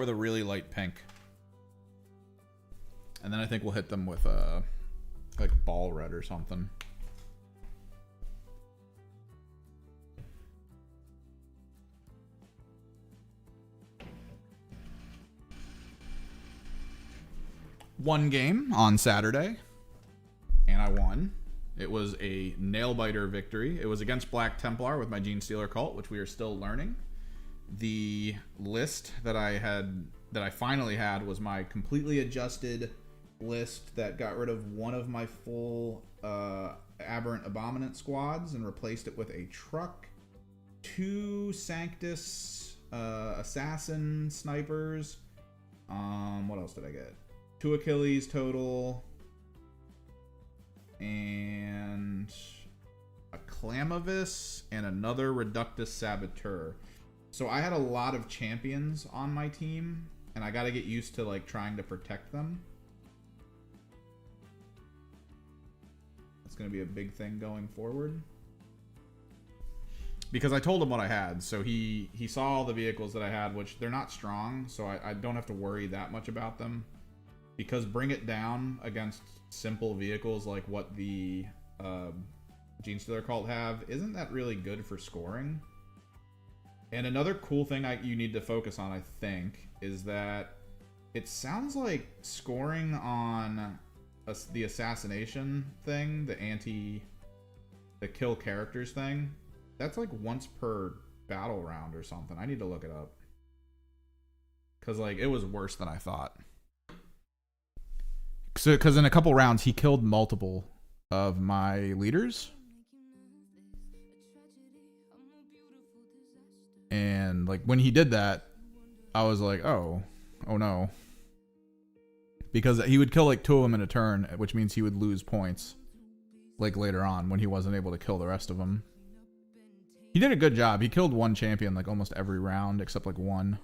a really light pink. And then I think we'll hit them with like ball red or something. One game on Saturday, and I won. It was a nail-biter victory. It was against Black Templar with my Gene Stealer Cult, which we are still learning. The list that I finally had was my completely adjusted list that got rid of one of my full Aberrant Abominant squads and replaced it with a truck, 2 Sanctus Assassin snipers. What else did I get? 2 Achilles total, and a Clamavis, and another Reductus Saboteur. So I had a lot of champions on my team, and I got to get used to like trying to protect them. That's going to be a big thing going forward. Because I told him what I had, so he saw all the vehicles that I had, which they're not strong, so I don't have to worry that much about them. Because Bring It Down against simple vehicles like what the Gene Stealer Cult have, isn't that really good for scoring? And another cool thing you need to focus on, I think, is that it sounds like scoring on the assassination thing, the kill characters thing, that's like once per battle round or something. I need to look it up. Because like it was worse than I thought. because in a couple rounds he killed multiple of my leaders, and like when he did that, I was like, oh no, because he would kill like 2 of them in a turn, which means he would lose points like later on when he wasn't able to kill the rest of them. He did a good job. He killed one champion like almost every round except like one.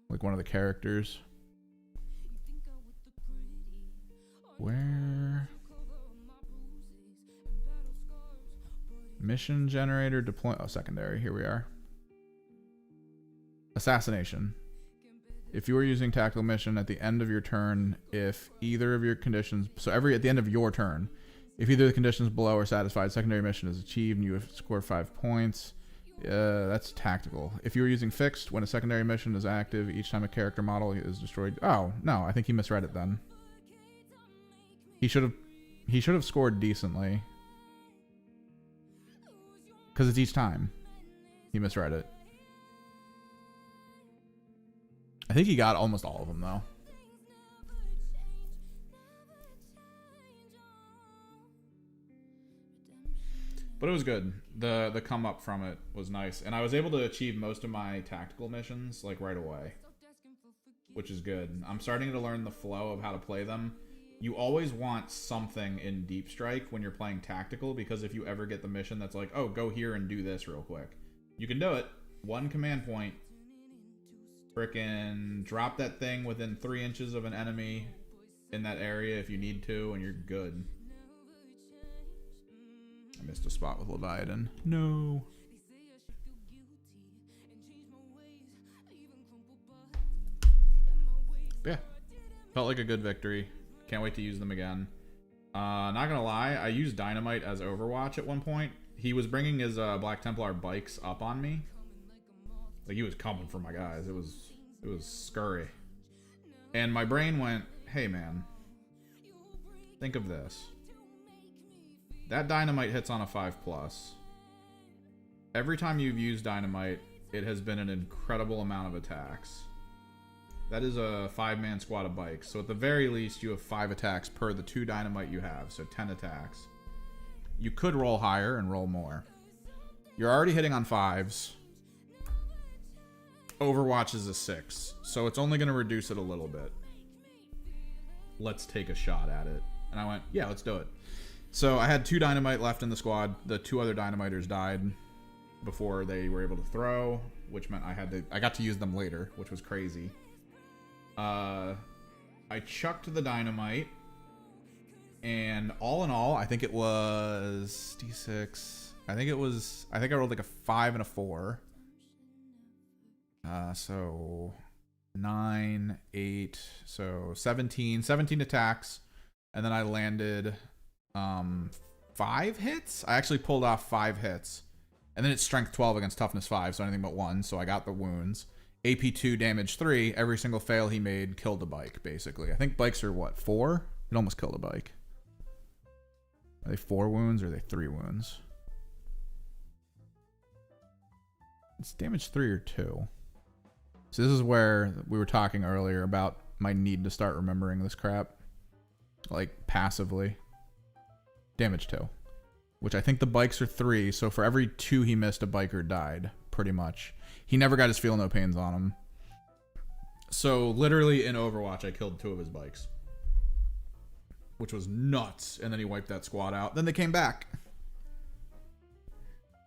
Like one of the characters. Where? Mission generator deploy. Oh, secondary. Here we are. Assassination. If you are using tactical mission at the end of your turn, if either of your conditions, so at the end of your turn, if either of the conditions below are satisfied, secondary mission is achieved and you have scored 5 points. That's tactical. If you are using fixed, when a secondary mission is active, each time a character model is destroyed. Oh, no, I think he misread it then. He should have scored decently. Because it's each time. He misread it. I think he got almost all of them, though. But it was good. The come up from it was nice. And I was able to achieve most of my tactical missions, like, right away. Which is good. I'm starting to learn the flow of how to play them. You always want something in Deep Strike when you're playing tactical, because if you ever get the mission that's like, oh, go here and do this real quick. You can do it. 1 command point. Frickin' drop that thing within 3 inches of an enemy in that area if you need to, and you're good. I missed a spot with Leviathan. No. Yeah. Felt like a good victory. Can't wait to use them again. Not gonna lie, I used Dynamite as Overwatch at one point. He was bringing his Black Templar bikes up on me. Like, he was coming for my guys. It was scurry. And my brain went, hey man, think of this. That Dynamite hits on a 5+. Every time you've used Dynamite, it has been an incredible amount of attacks. That is a 5-man squad of bikes. So at the very least, you have 5 attacks per the 2 Dynamite you have. So 10 attacks. You could roll higher and roll more. You're already hitting on 5s. Overwatch is a 6. So it's only going to reduce it a little bit. Let's take a shot at it. And I went, yeah, let's do it. So I had 2 Dynamite left in the squad. The 2 other Dynamiters died before they were able to throw, which meant I got to use them later, which was crazy. I chucked the Dynamite, and all in all, I think it was D6. I think I rolled like a 5 and a 4. So 9, 8, so 17 attacks, and then I landed 5 hits. I actually pulled off 5 hits, and then it's strength 12 against toughness 5, so anything but 1. So I got the wounds. AP 2, damage 3. Every single fail he made killed a bike, basically. I think bikes are what, 4? It almost killed a bike. Are they 4 wounds or are they 3 wounds? It's damage 3 or 2. So this is where we were talking earlier about my need to start remembering this crap. Like, passively. Damage 2. Which I think the bikes are 3, so for every 2 he missed, a biker died. Pretty much. He never got his feel no pains on him. So, literally in Overwatch, I killed 2 of his bikes. Which was nuts. And then he wiped that squad out. Then they came back.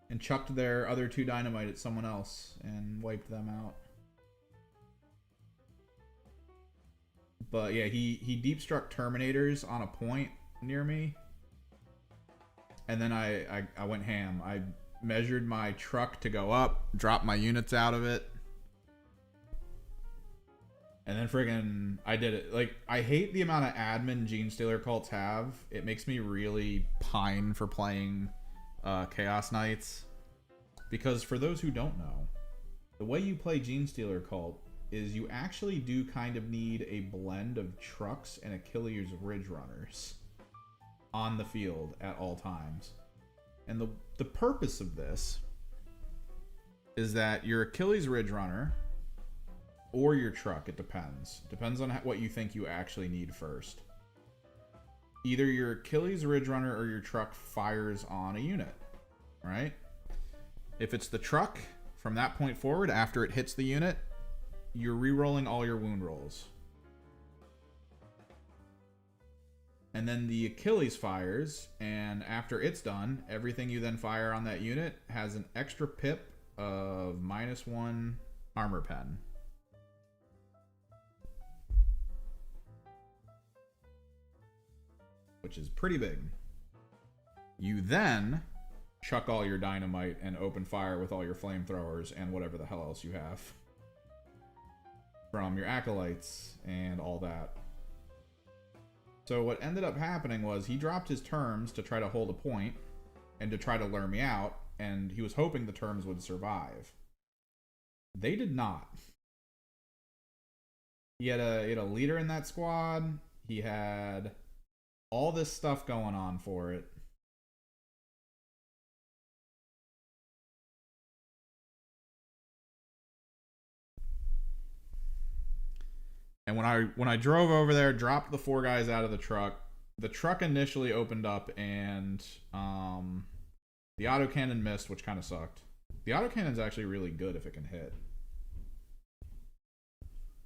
And chucked their other 2 Dynamite at someone else. And wiped them out. But yeah, he deep struck Terminators on a point near me. And then I went ham. I measured my truck to go up, dropped my units out of it. And then friggin' I did it. Like, I hate the amount of admin Gene Stealer cults have. It makes me really pine for playing Chaos Knights. Because for those who don't know, the way you play Gene Stealer cult is you actually do kind of need a blend of trucks and Achilles Ridge Runners on the field at all times. And the purpose of this is that your Achilles Ridge Runner or your truck. It depends. Depends on what you think you actually need first. Either your Achilles Ridge Runner or your truck fires on a unit, right? If it's the truck, from that point forward, after it hits the unit, you're re-rolling all your wound rolls. And then the Achilles fires, and after it's done, everything you then fire on that unit has an extra pip of -1 armor pen. Which is pretty big. You then chuck all your dynamite and open fire with all your flamethrowers and whatever the hell else you have from your acolytes and all that. So what ended up happening was he dropped his terms to try to hold a point and to try to lure me out, and he was hoping the terms would survive. They did not. He had a leader in that squad. He had all this stuff going on for it. And when I drove over there, dropped the 4 guys out of the truck initially opened up, and the autocannon missed, which kind of sucked. The autocannon's actually really good if it can hit.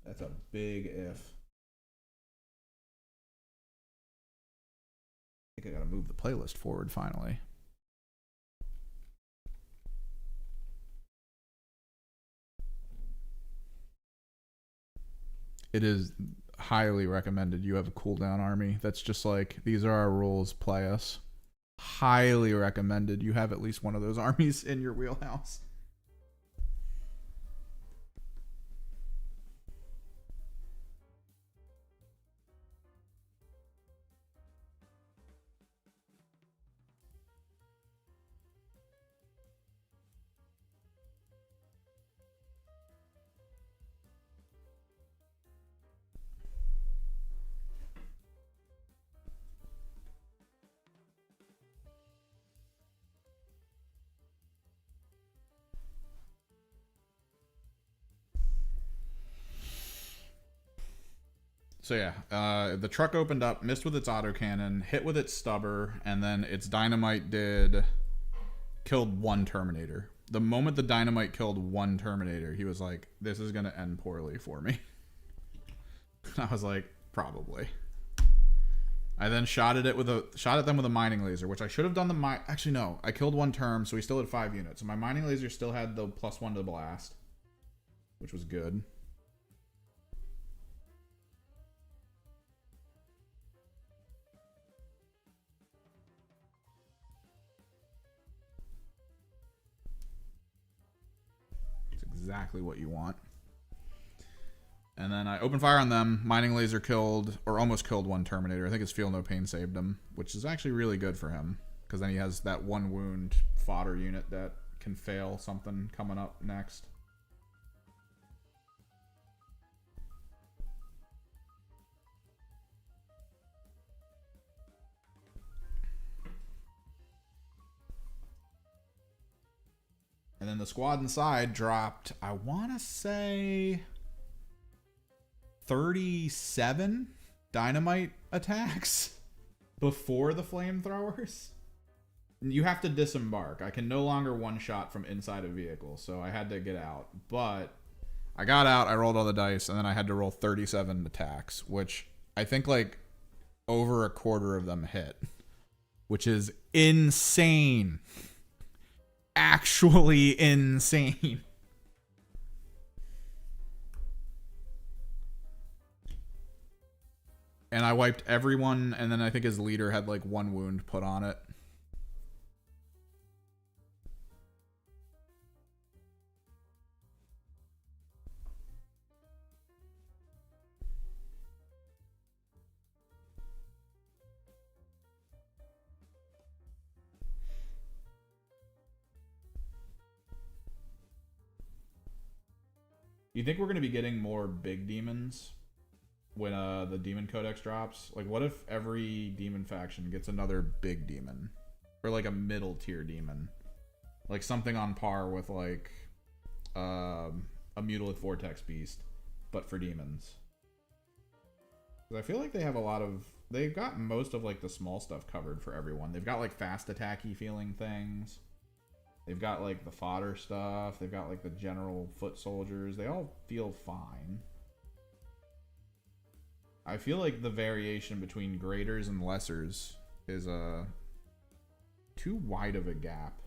That's a big if. I think I gotta move the playlist forward finally. It is highly recommended you have a cooldown army. That's just like, these are our rules, play us. Highly recommended you have at least one of those armies in your wheelhouse. So yeah, the truck opened up, missed with its autocannon, hit with its stubber, and then its dynamite killed 1 Terminator. The moment the dynamite killed 1 Terminator, he was like, this is going to end poorly for me. I was like, probably. I then shot at them with a mining laser, which I should have done actually no, I killed 1 term, so he still had 5 units. So my mining laser still had the +1 to blast, which was good. Exactly what you want. And then I opened fire on them. Mining laser killed, or almost killed, 1 Terminator. I think his Feel No Pain saved him, which is actually really good for him, because then he has that 1 wound fodder unit that can fail something coming up next. And then the squad inside dropped, I want to say, 37 dynamite attacks before the flamethrowers. You have to disembark. I can no longer one-shot from inside a vehicle, so I had to get out. But I got out, I rolled all the dice, and then I had to roll 37 attacks, which I think like over a quarter of them hit, which is insane. Actually insane. And I wiped everyone, and then I think his leader had like 1 wound put on it. You think we're going to be getting more big demons when the demon codex drops? Like, what if every demon faction gets another big demon, or like a middle tier demon, like something on par with like a Mutilith Vortex Beast? but for demons. I feel like they have a lot of... They've got most of like the small stuff covered for everyone. They've got like fast attacky feeling things. They've got like the fodder stuff. They've got like the general foot soldiers. They all feel fine. I feel like the variation between greaters and lessers is too wide of a gap.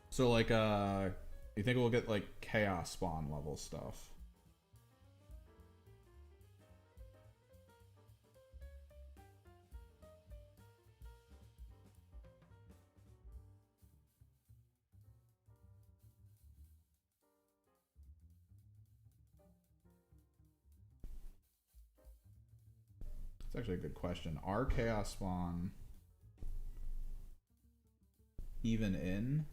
So like you think we'll get like chaos spawn level stuff? That's actually a good question. Are chaos spawn even in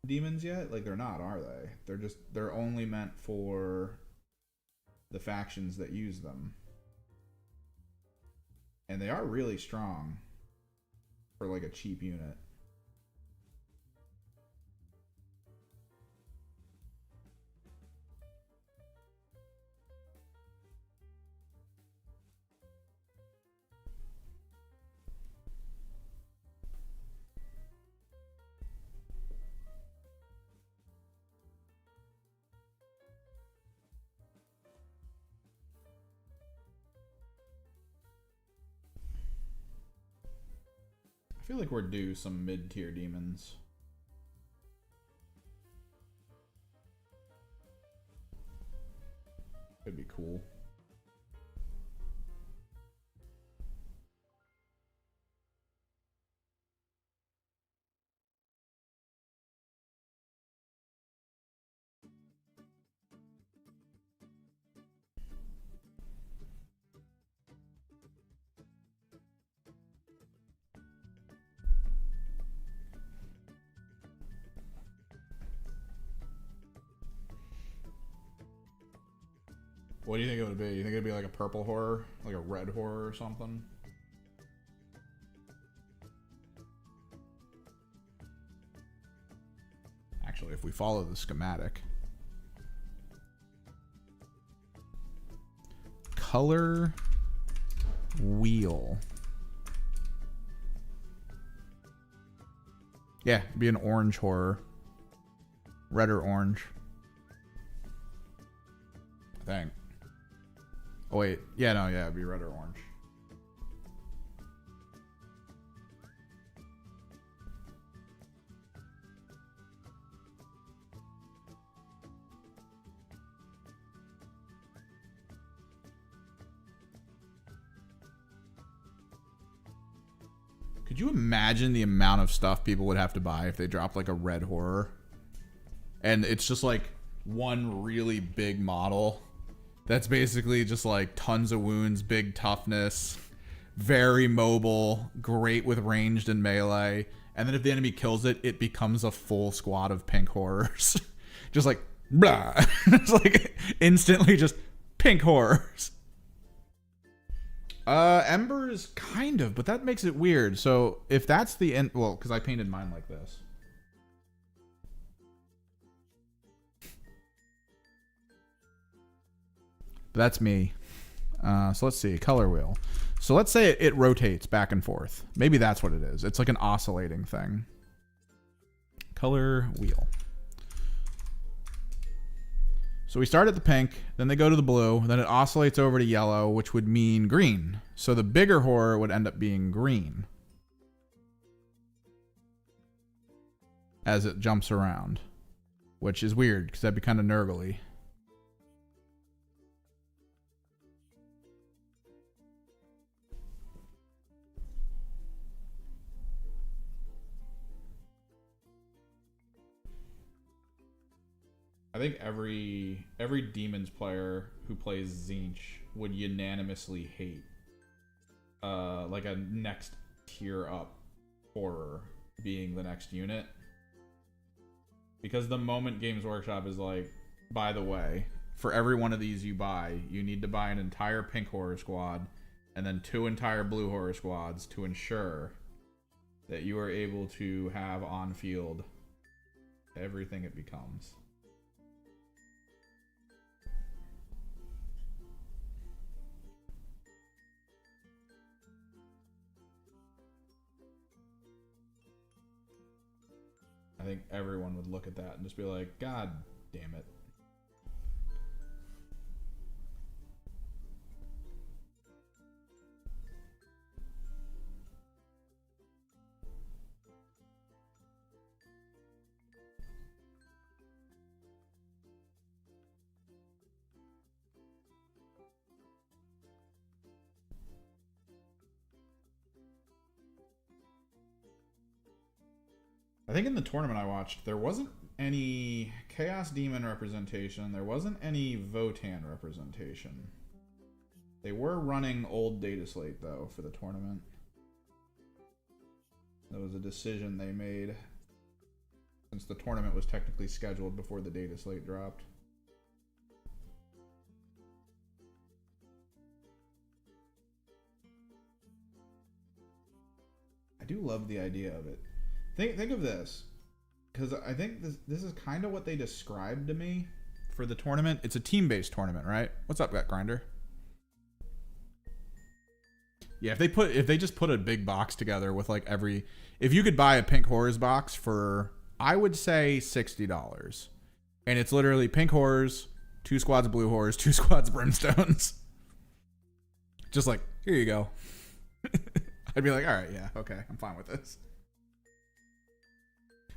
demons yet? Like, they're not, are they? They're only meant for the factions that use them. And they are really strong for like a cheap unit. I feel like we're due some mid-tier demons. It'd be cool. What do you think it would be? You think it'd be like a purple horror? Like a red horror or something? Actually, if we follow the schematic. Color wheel. Yeah, it'd be an orange horror. Red or orange. I think. Oh wait, yeah, no, yeah, it'd be red or orange. Could you imagine the amount of stuff people would have to buy if they dropped like a red horror? And it's just like one really big model. That's basically just like tons of wounds, big toughness, very mobile, great with ranged and melee. And then if the enemy kills it, it becomes a full squad of pink horrors. Just like, blah. It's like instantly just pink horrors. Embers, kind of, but that makes it weird. So if that's the end, well, because I painted mine like this. That's me. So let's see. Color wheel. So let's say it rotates back and forth. Maybe that's what it is. It's like an oscillating thing. Color wheel. So we start at the pink, then they go to the blue, then it oscillates over to yellow, which would mean green. So the bigger horror would end up being green as it jumps around, which is weird because that'd be kind of nurgly. I think every Demons player who plays Zinch would unanimously hate like a next tier up horror being the next unit. Because the moment Games Workshop is like, by the way, for every one of these you buy, you need to buy an entire pink horror squad and then 2 entire blue horror squads to ensure that you are able to have on field everything it becomes. I think everyone would look at that and just be like, God damn it. I think in the tournament I watched, there wasn't any Chaos Demon representation. There wasn't any Votann representation. They were running old data slate, though, for the tournament. That was a decision they made since the tournament was technically scheduled before the data slate dropped. I do love the idea of it. Think of this, because I think this is kind of what they described to me for the tournament. It's a team-based tournament, right? What's up, Gut Grinder? Yeah, if they just put a big box together with like if you could buy a Pink Horrors box for, I would say $60, and it's literally Pink Horrors, 2 squads of Blue Horrors, 2 squads of Brimstones. Just like, here you go. I'd be like, all right, yeah, okay, I'm fine with this.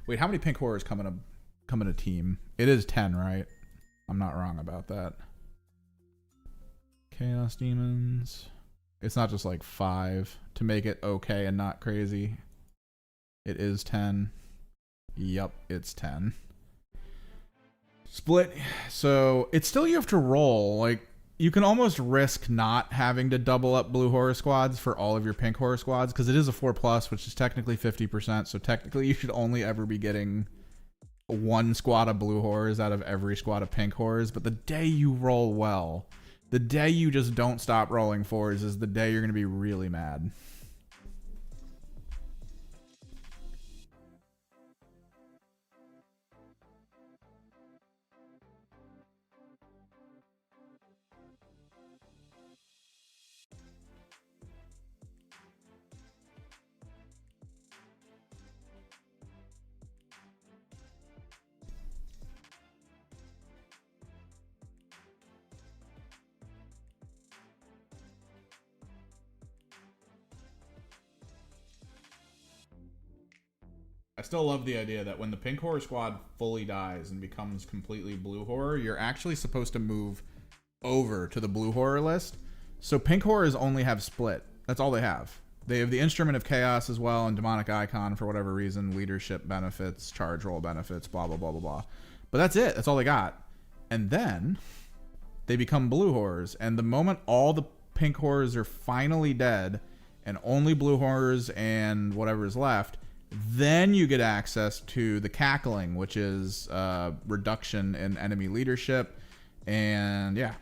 Wait, how many Pink Horrors come in a team? It is 10, right? I'm not wrong about that. Chaos Demons. It's not just like 5 to make it okay and not crazy. It is 10. Yup, it's 10. Split. So it's still, you have to roll. Like, you can almost risk not having to double up Blue Horror squads for all of your Pink Horror squads, because it is a 4+, which is technically 50%. So technically you should only ever be getting 1 squad of Blue Horrors out of every squad of Pink Horrors. But the day you roll well, the day you just don't stop rolling 4s is the day you're going to be really mad. I still love the idea that when the Pink Horror squad fully dies and becomes completely Blue Horror, you're actually supposed to move over to the Blue Horror list. So Pink Horrors only have Split. That's all they have. They have the Instrument of Chaos as well and Demonic Icon for whatever reason, leadership benefits, charge roll benefits, blah, blah, blah, blah, blah. But that's it. That's all they got. And then they become Blue Horrors. And the moment all the Pink Horrors are finally dead and only Blue Horrors and whatever is left, then you get access to the Cackling, which is reduction in enemy leadership. And yeah,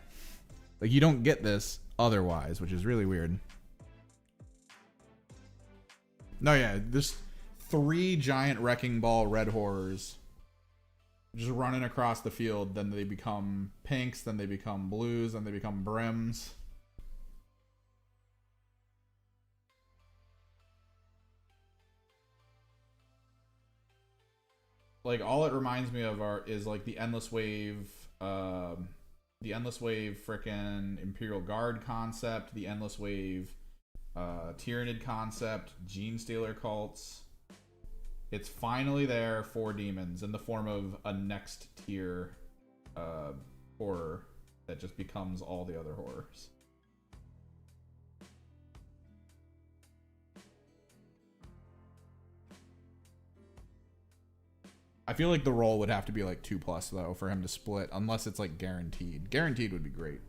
like you don't get this otherwise, which is really weird. No, yeah, there's 3 giant Wrecking Ball Red Horrors just running across the field. Then they become pinks, then they become blues, then they become brims. Like, all it reminds me of is like the Endless Wave frickin' Imperial Guard concept, the Endless Wave Tyrannid concept, Gene Stealer cults. It's finally there for demons in the form of a next tier horror that just becomes all the other horrors. I feel like the roll would have to be like 2+ though for him to split, unless it's like guaranteed. Guaranteed would be great.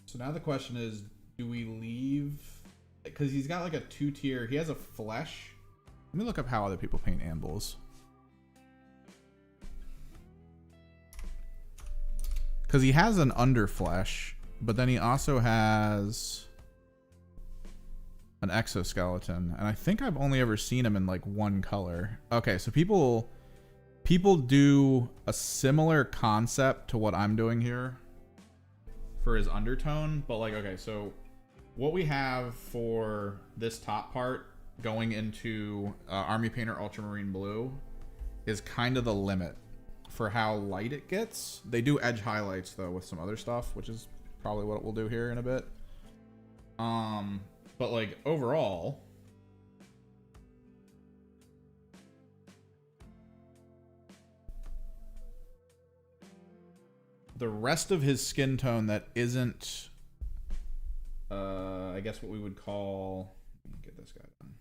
So now the question is, do we leave? Because he's got like a 2-tier. He has a flesh. Let me look up how other people paint ambles. Because he has an underflesh, but then he also has an exoskeleton. And I think I've only ever seen him in like one color. Okay, so people do a similar concept to what I'm doing here for his undertone, but like, okay, so what we have for this top part going into Army Painter Ultramarine Blue is kind of the limit for how light it gets. They do edge highlights though with some other stuff, which is probably what we'll do here in a bit. But like overall, the rest of his skin tone that isn't, I guess what we would call, let me get this guy done.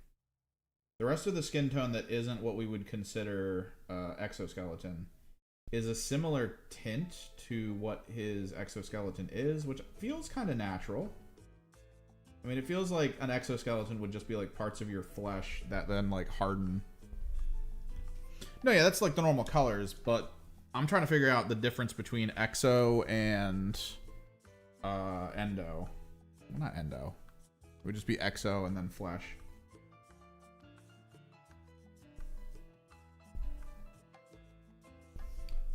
The rest of the skin tone that isn't what we would consider exoskeleton is a similar tint to what his exoskeleton is, which feels kind of natural. I mean, it feels like an exoskeleton would just be like parts of your flesh that then like harden. No, yeah, that's like the normal colors, but I'm trying to figure out the difference between exo and endo. Well, not endo. It would just be exo and then flesh.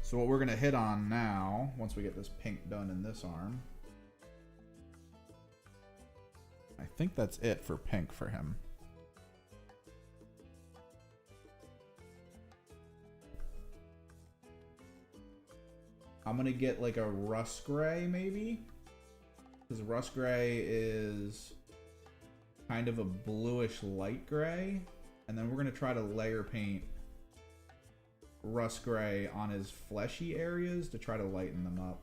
So what we're going to hit on now, once we get this pink done in this arm, I think that's it for pink for him. I'm going to get like a rust gray maybe, because rust gray is kind of a bluish light gray. And then we're going to try to layer paint rust gray on his fleshy areas to try to lighten them up.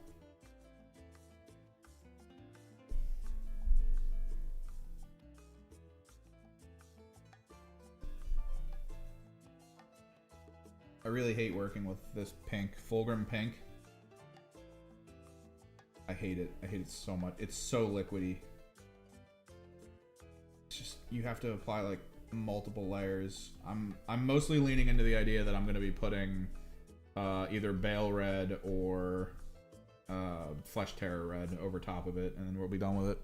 I really hate working with this pink, Fulgrim pink. I hate it. I hate it so much. It's so liquidy. It's just, you have to apply like multiple layers. I'm mostly leaning into the idea that I'm going to be putting either Bale Red or Flesh Terror Red over top of it, and then we'll be done with it.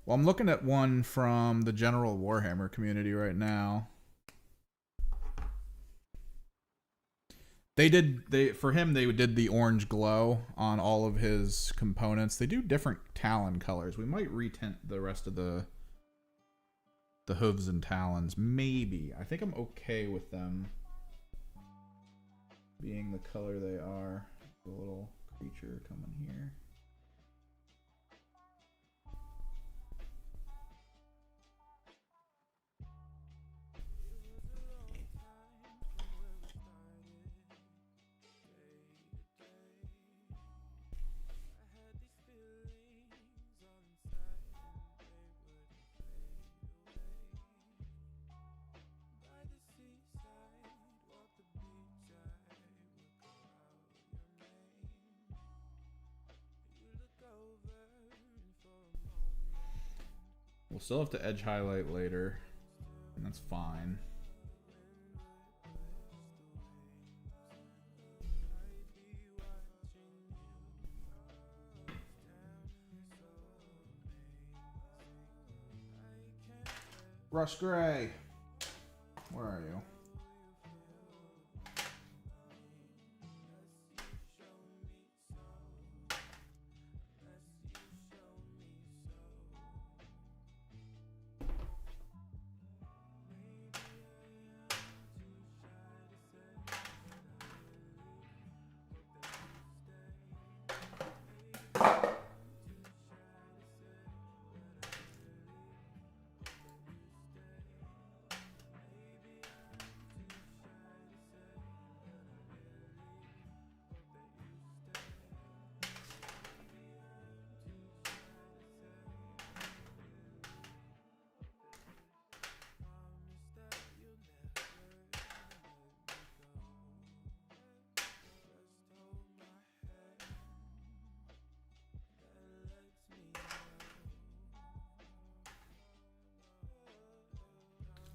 Well, I'm looking at one from the general Warhammer community right now. For him, they did the orange glow on all of his components. They do different talon colors. We might retint the rest of the hooves and talons. Maybe. I think I'm okay with them being the color they are. The little creature coming here. We'll still have to edge highlight later, and that's fine. Russ Gray. Where are you?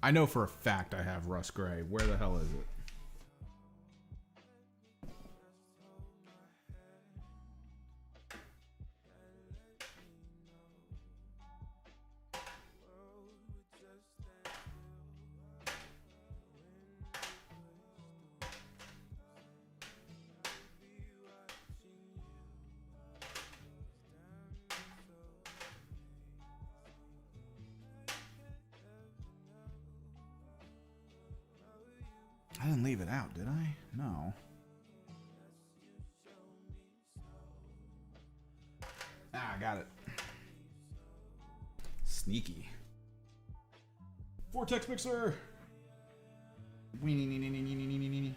I know for a fact I have Russ Gray. Where the hell is it? I didn't leave it out, did I? No. Ah, I got it. Sneaky. Vortex Mixer! Weenie.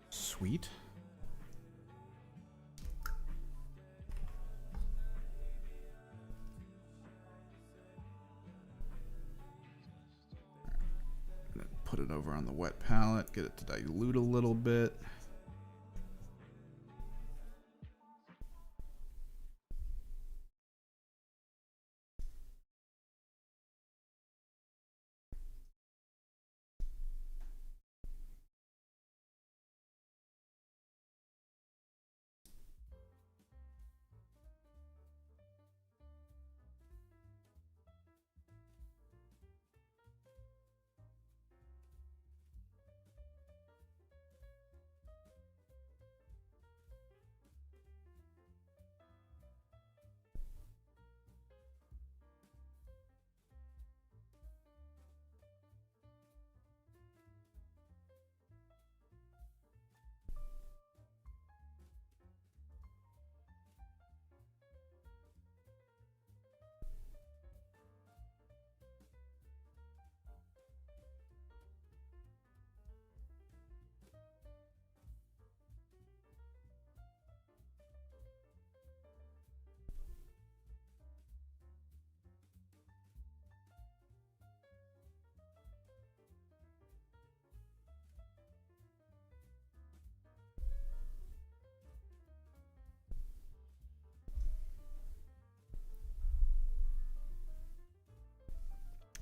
Sweet. Put it over on the wet palette, get it to dilute a little bit.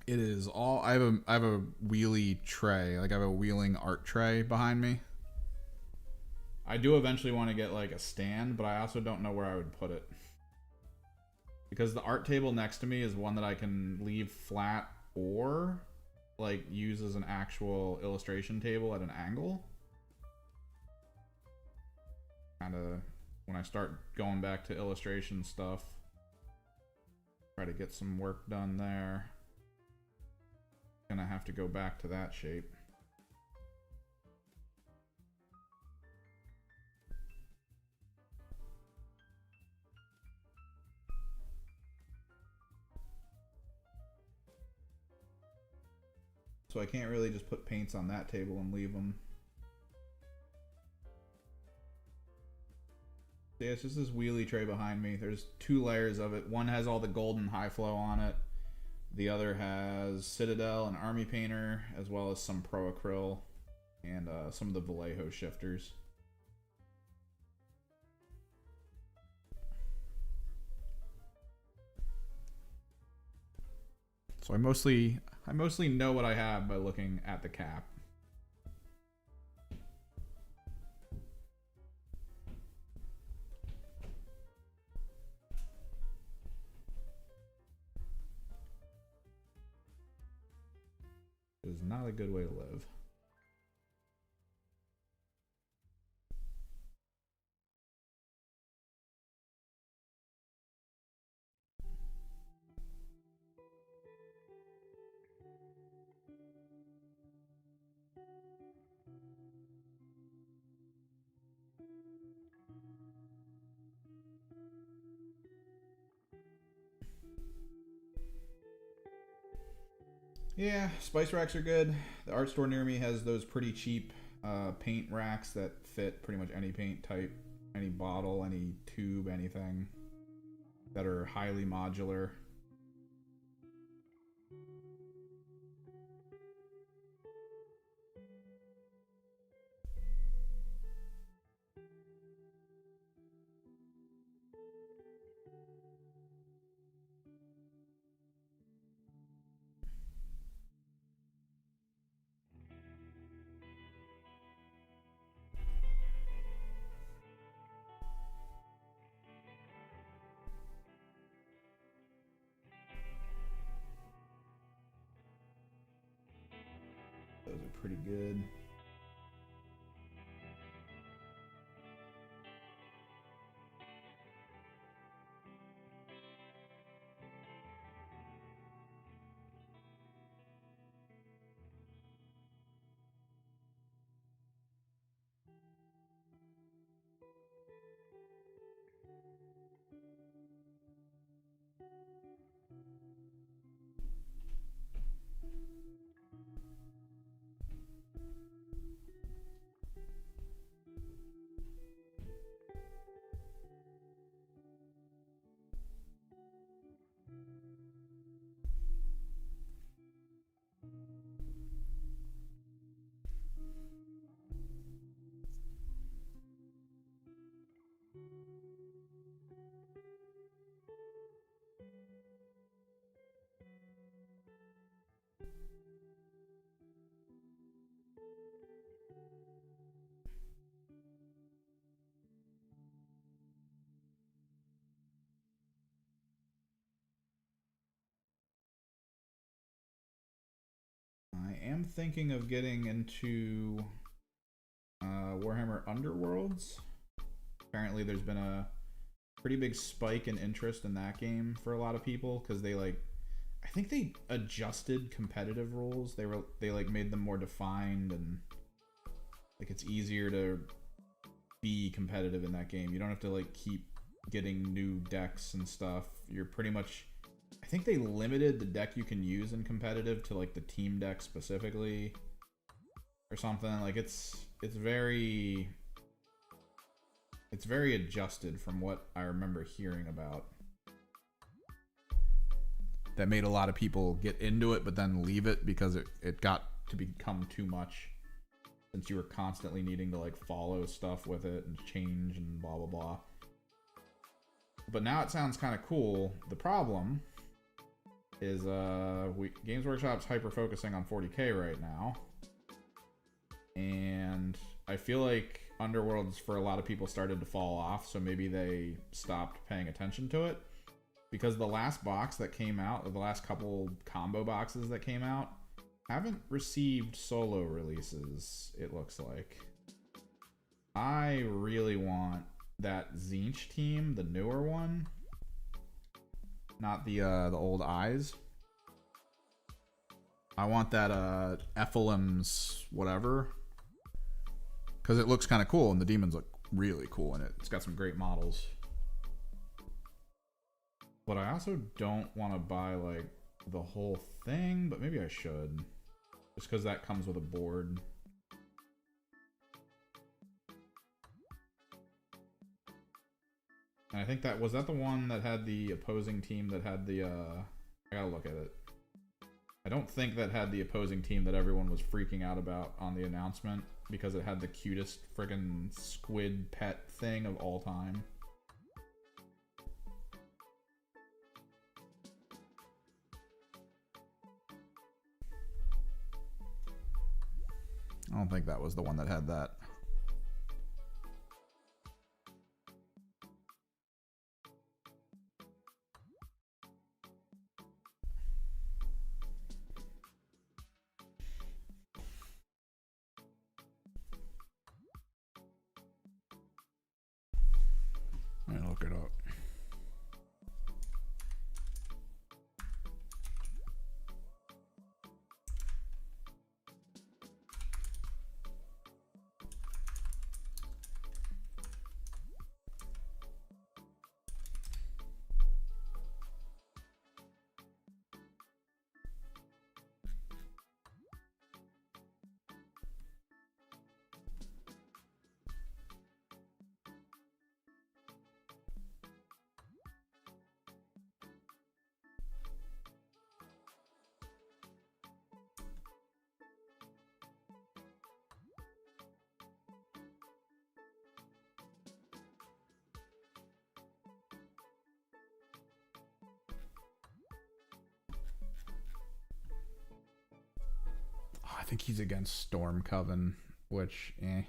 It is all. I have a wheelie tray. Like I have a wheeling art tray behind me. I do eventually want to get like a stand, but I also don't know where I would put it. Because the art table next to me is one that I can leave flat or like use as an actual illustration table at an angle. Kind of when I start going back to illustration stuff, try to get some work done there. Gonna have to go back to that shape. So I can't really just put paints on that table and leave them. Yeah, it's just this wheelie tray behind me. There's 2 layers of it. One has all the golden high flow on it. The other has Citadel and Army Painter, as well as some Pro Acryl and some of the Vallejo shifters. So I mostly know what I have by looking at the cap. not a good way to live. Yeah, spice racks are good. The art store near me has those pretty cheap paint racks that fit pretty much any paint type, any bottle, any tube, anything, that are highly modular. Those are pretty good. I am thinking of getting into Warhammer Underworlds. Apparently there's been a pretty big spike in interest in that game for a lot of people because they I think they adjusted competitive rules. They made them more defined, and it's easier to be competitive in that game. You don't have to keep getting new decks and stuff. You're pretty much, I think they limited the deck you can use in competitive to the team deck specifically or something. It's very adjusted from what I remember hearing about. That made a lot of people get into it but then leave it because it got to become too much, since you were constantly needing to follow stuff with it and change and blah blah blah. But now it sounds kind of cool. The problem is Games Workshop's hyper focusing on 40K right now, and I feel like Underworlds for a lot of people started to fall off, so maybe they stopped paying attention to it, because the last box that came out, or the last couple combo boxes that came out, haven't received solo releases, it looks like. I really want that Zinch team, the newer one, not the old eyes. I want that Ephelim's whatever, because it looks kind of cool, and the demons look really cool in it. It's got some great models. But I also don't want to buy the whole thing, but maybe I should, just because that comes with a board. And I think that was the one that had the opposing team that had the I gotta look at it. I don't think that had the opposing team that everyone was freaking out about on the announcement, because it had the cutest friggin' squid pet thing of all time. I don't think that was the one that had that. look it up. I think he's against Storm Coven, which, eh.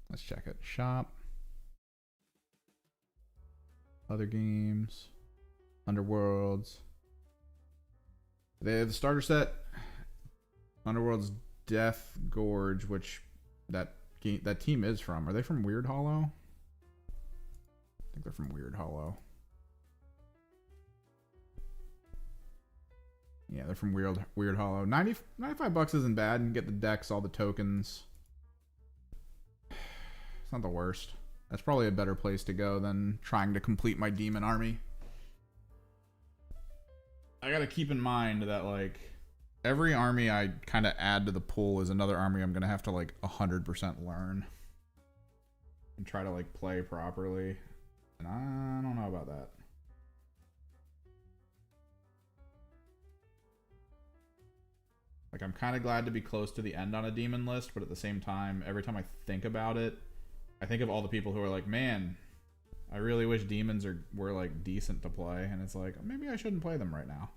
Let's check it. Shop. Other games. Underworlds. They have the starter set. Underworld's Death Gorge, which that team is from. Are they from Weird Hollow? I think they're from Weird Hollow. Yeah, they're from Weird Hollow. 95 bucks isn't bad. And get the decks, all the tokens. It's not the worst. That's probably a better place to go than trying to complete my demon army. I gotta keep in mind that, like, every army I kind of add to the pool is another army I'm gonna have to, like, 100% learn. And try to, like, play properly. And I don't know about that. Like, I'm kind of glad to be close to the end on a demon list, but at the same time, every time I think about it, I think of all the people who are like, man, I really wish demons were like decent to play, and it's like, maybe I shouldn't play them right now.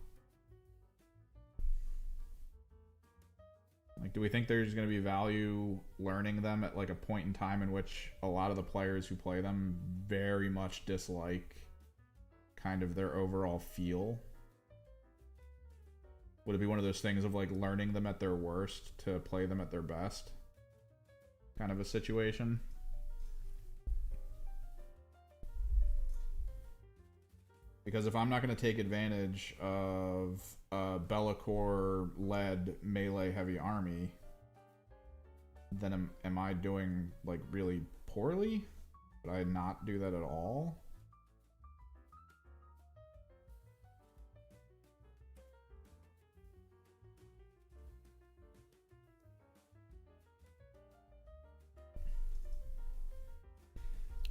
Like, do we think there's going to be value learning them at like a point in time in which a lot of the players who play them very much dislike kind of their overall feel? Would it be one of those things of like learning them at their worst to play them at their best? Kind of a situation. Because if I'm not going to take advantage of a Be'lakor-led melee heavy army, then am I doing like really poorly? Would I not do that at all?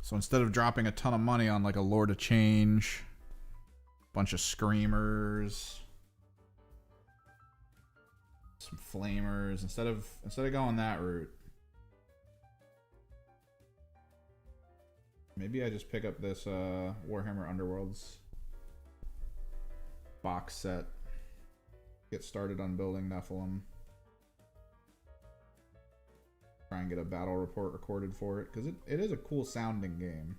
So instead of dropping a ton of money on like a Lord of Change, bunch of Screamers, some Flamers, instead of going that route, maybe I just pick up this Warhammer Underworlds box set, get started on building Nephilim, try and get a battle report recorded for it, because it is a cool sounding game.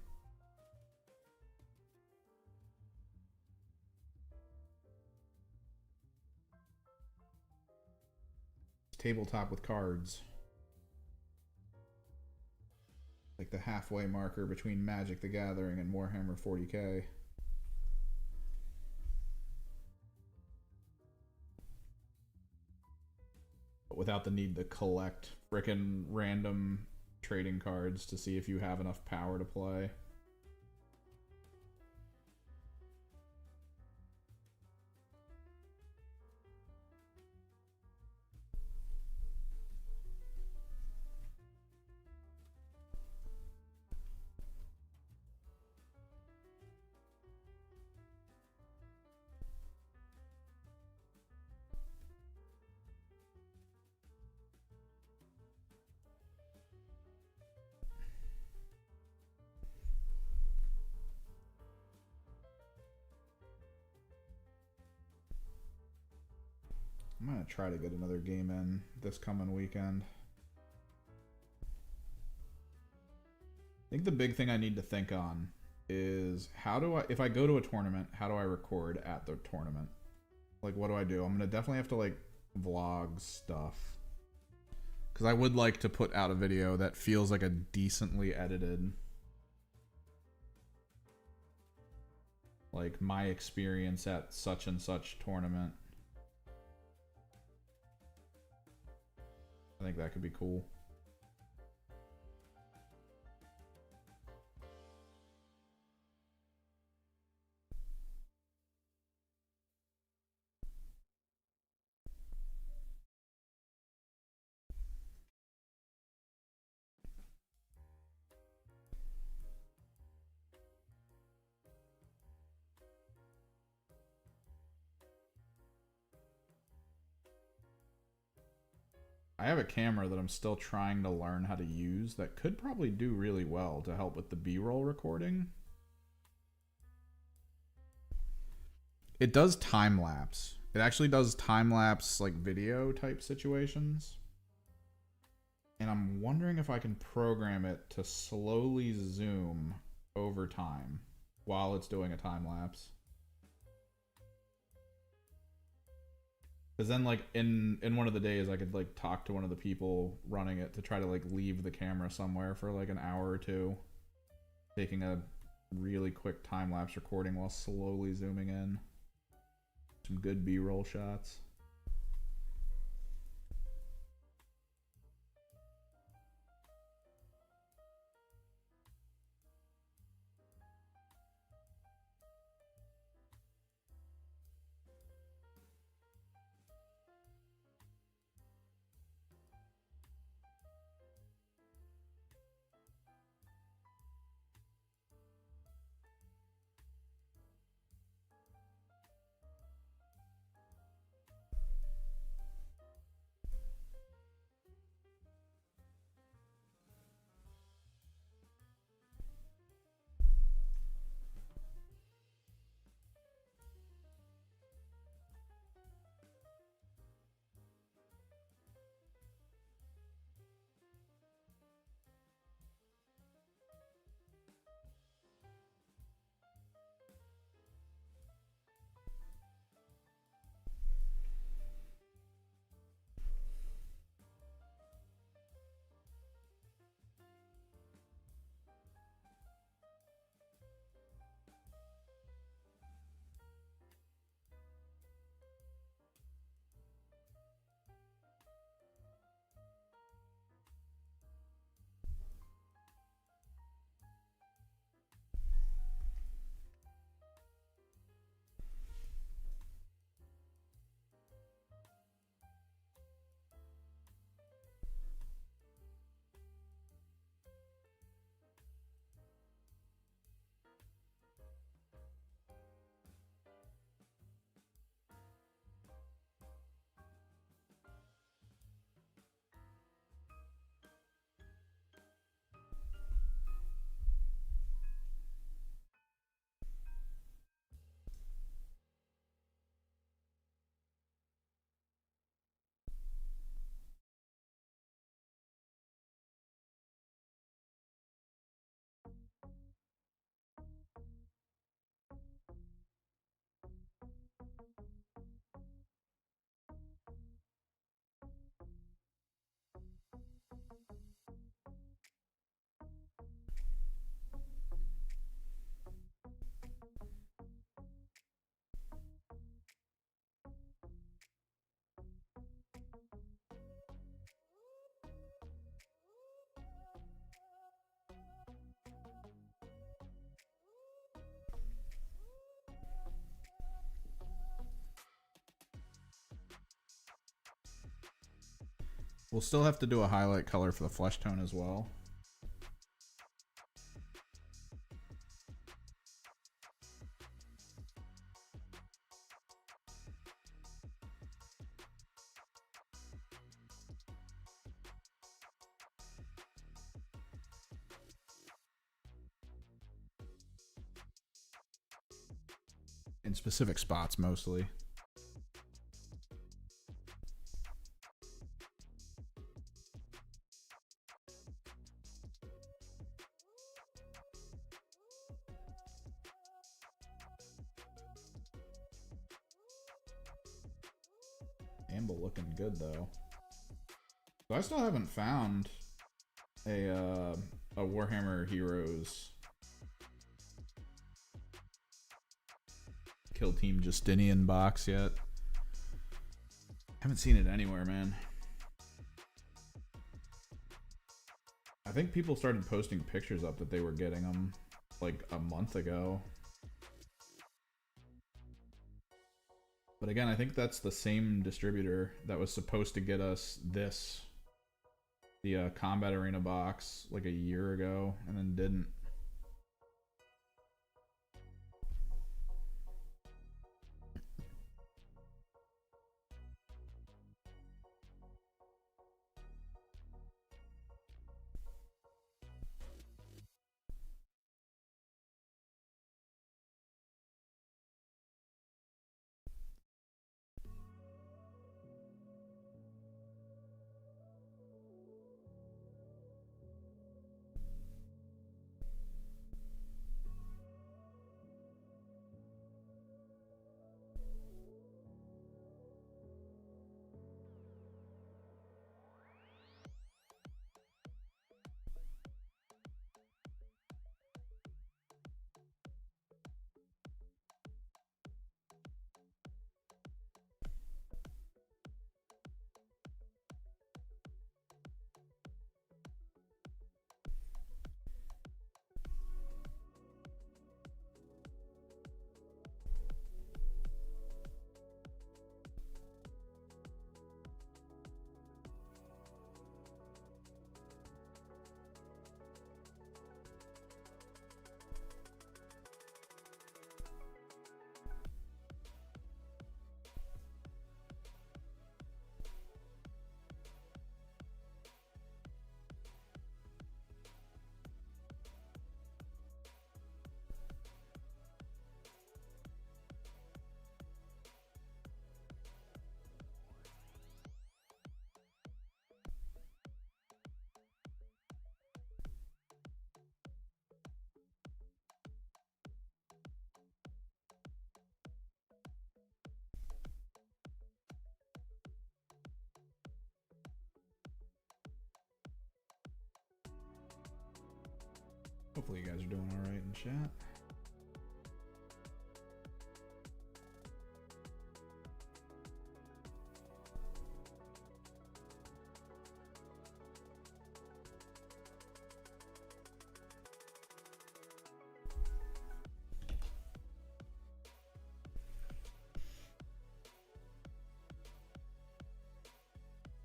Tabletop with cards. Like the halfway marker between Magic the Gathering and Warhammer 40k. But without the need to collect frickin' random trading cards to see if you have enough power to play. I'm gonna try to get another game in this coming weekend. I think the big thing I need to think on is if I go to a tournament, how do I record at the tournament? Like, what do I do? I'm gonna definitely have to like vlog stuff. Because I would like to put out a video that feels like a decently edited, like my experience at such and such tournament. I think that could be cool. I have a camera that I'm still trying to learn how to use that could probably do really well to help with the B-roll recording. It does time lapse. It actually does time lapse like video type situations. And I'm wondering if I can program it to slowly zoom over time while it's doing a time lapse. Because then, like, in one of the days, I could, like, talk to one of the people running it to try to, like, leave the camera somewhere for, like, an hour or two. Taking a really quick time-lapse recording while slowly zooming in. Some good B-roll shots. We'll still have to do a highlight color for the flesh tone as well. In specific spots, mostly. Amble looking good, though. So I still haven't found a Warhammer Heroes Kill Team Justinian box yet. Haven't seen it anywhere, man. I think people started posting pictures up that they were getting them like a month ago. But again, I think that's the same distributor that was supposed to get us this, the Combat Arena box, like a year ago, and then didn't. Hopefully you guys are doing alright in chat.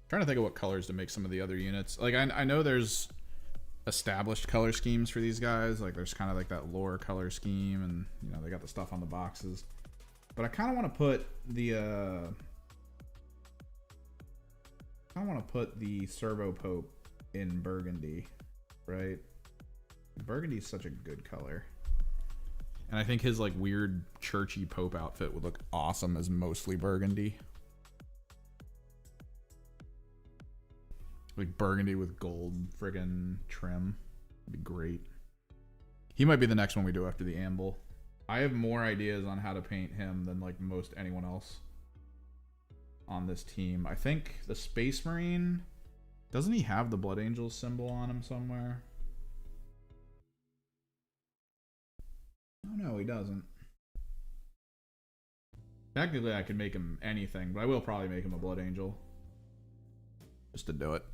Trying to think of what colors to make some of the other units. Like I know there's established color schemes for these guys. Like there's kind of like that lore color scheme, and you know they got the stuff on the boxes. But I kind of want to put the Servo Pope in burgundy, right? Burgundy is such a good color, and I think his like weird churchy Pope outfit would look awesome as mostly burgundy. Like burgundy with gold friggin' trim. Would be great. He might be the next one we do after the Amble. I have more ideas on how to paint him than like most anyone else on this team. I think the Space Marine, doesn't he have the Blood Angels symbol on him somewhere? Oh no, he doesn't. Technically I could make him anything, but I will probably make him a Blood Angel. Just to do it.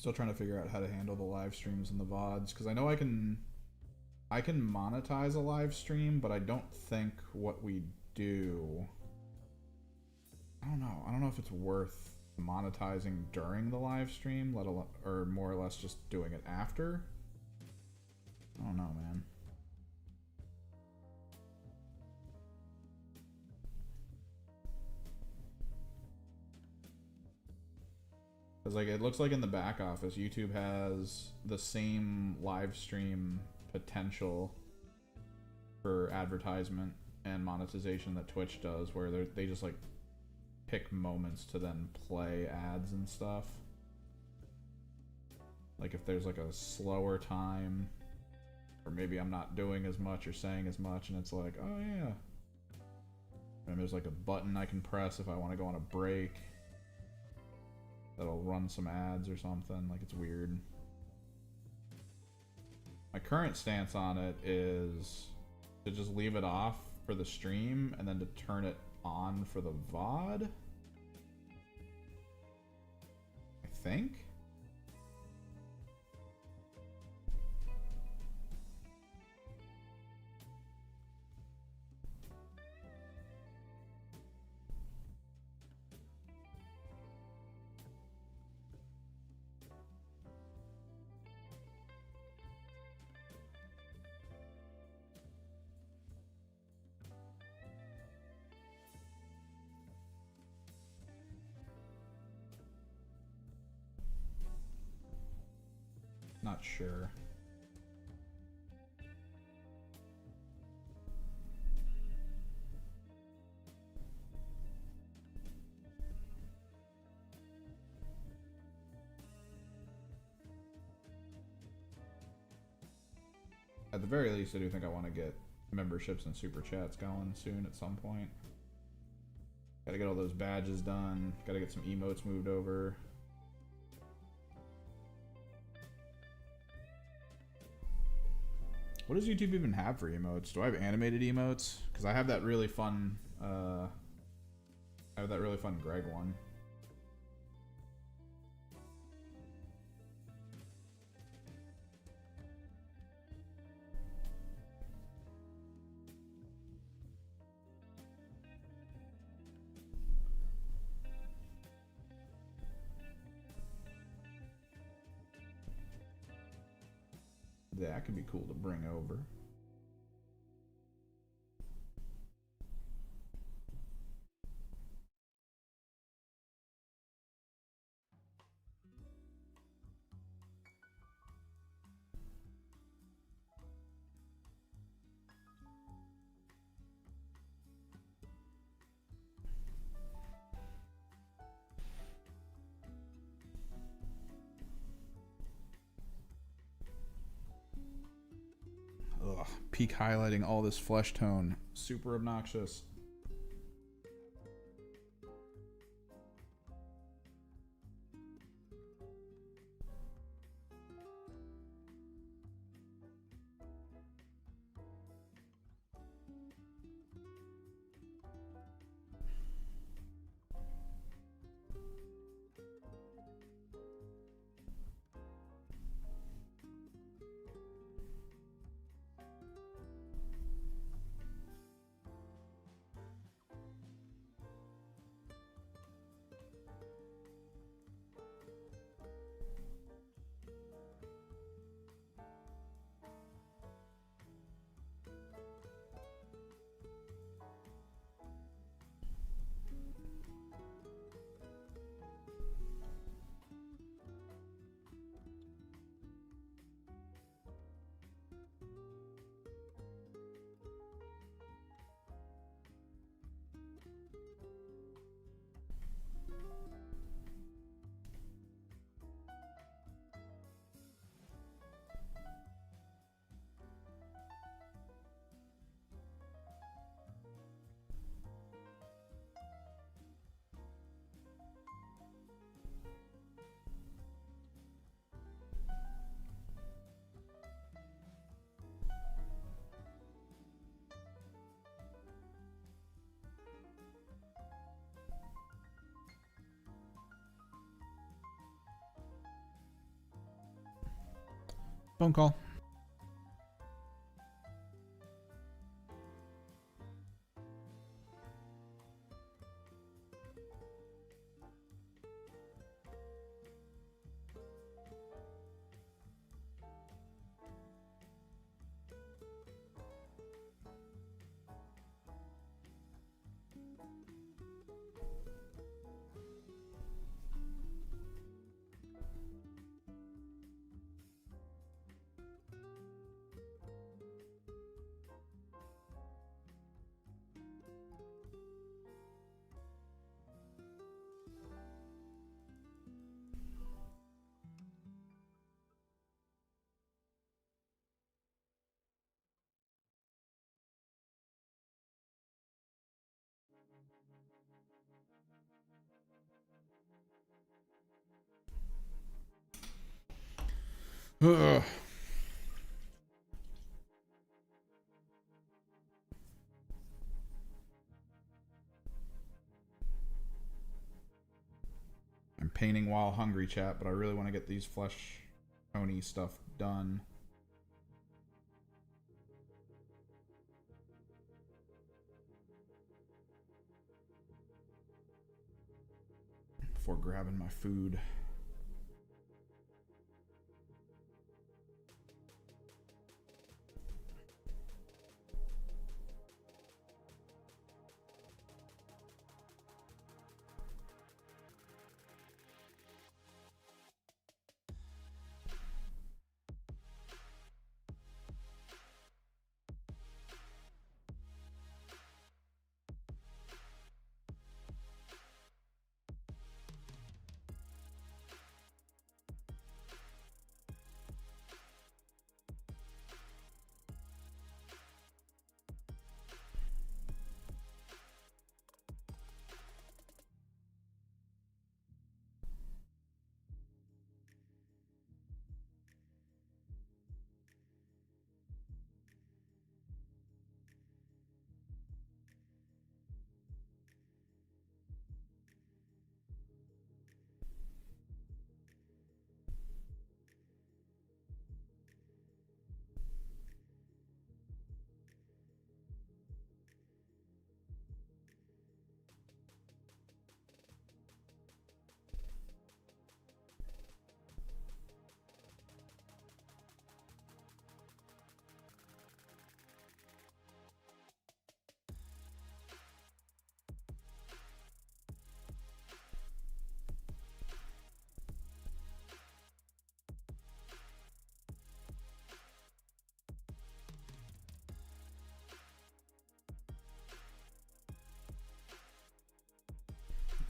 Still trying to figure out how to handle the live streams and the VODs, because I know I can monetize a live stream, but I don't think what we do. I don't know. I don't know if it's worth monetizing during the live stream, let alone, or more or less just doing it after. I don't know, man. Because like it looks like in the back office, YouTube has the same live stream potential for advertisement and monetization that Twitch does, where they just like pick moments to then play ads and stuff. Like if there's like a slower time, or maybe I'm not doing as much or saying as much, and it's like, oh yeah. And there's like a button I can press if I want to go on a break. That'll run some ads or something. Like, it's weird. My current stance on it is to just leave it off for the stream and then to turn it on for the VOD. I think. Not sure. At the very least, I do think I want to get memberships and super chats going soon at some point. Gotta get all those badges done. Gotta get some emotes moved over. What does YouTube even have for emotes? Do I have animated emotes? Because I have that really fun, Greg one. That could be cool to bring over. Ugh, peak highlighting all this flesh tone. Super obnoxious. Phone call. Ugh. I'm painting while hungry, chat, but I really want to get these flesh pony stuff done. Before grabbing my food.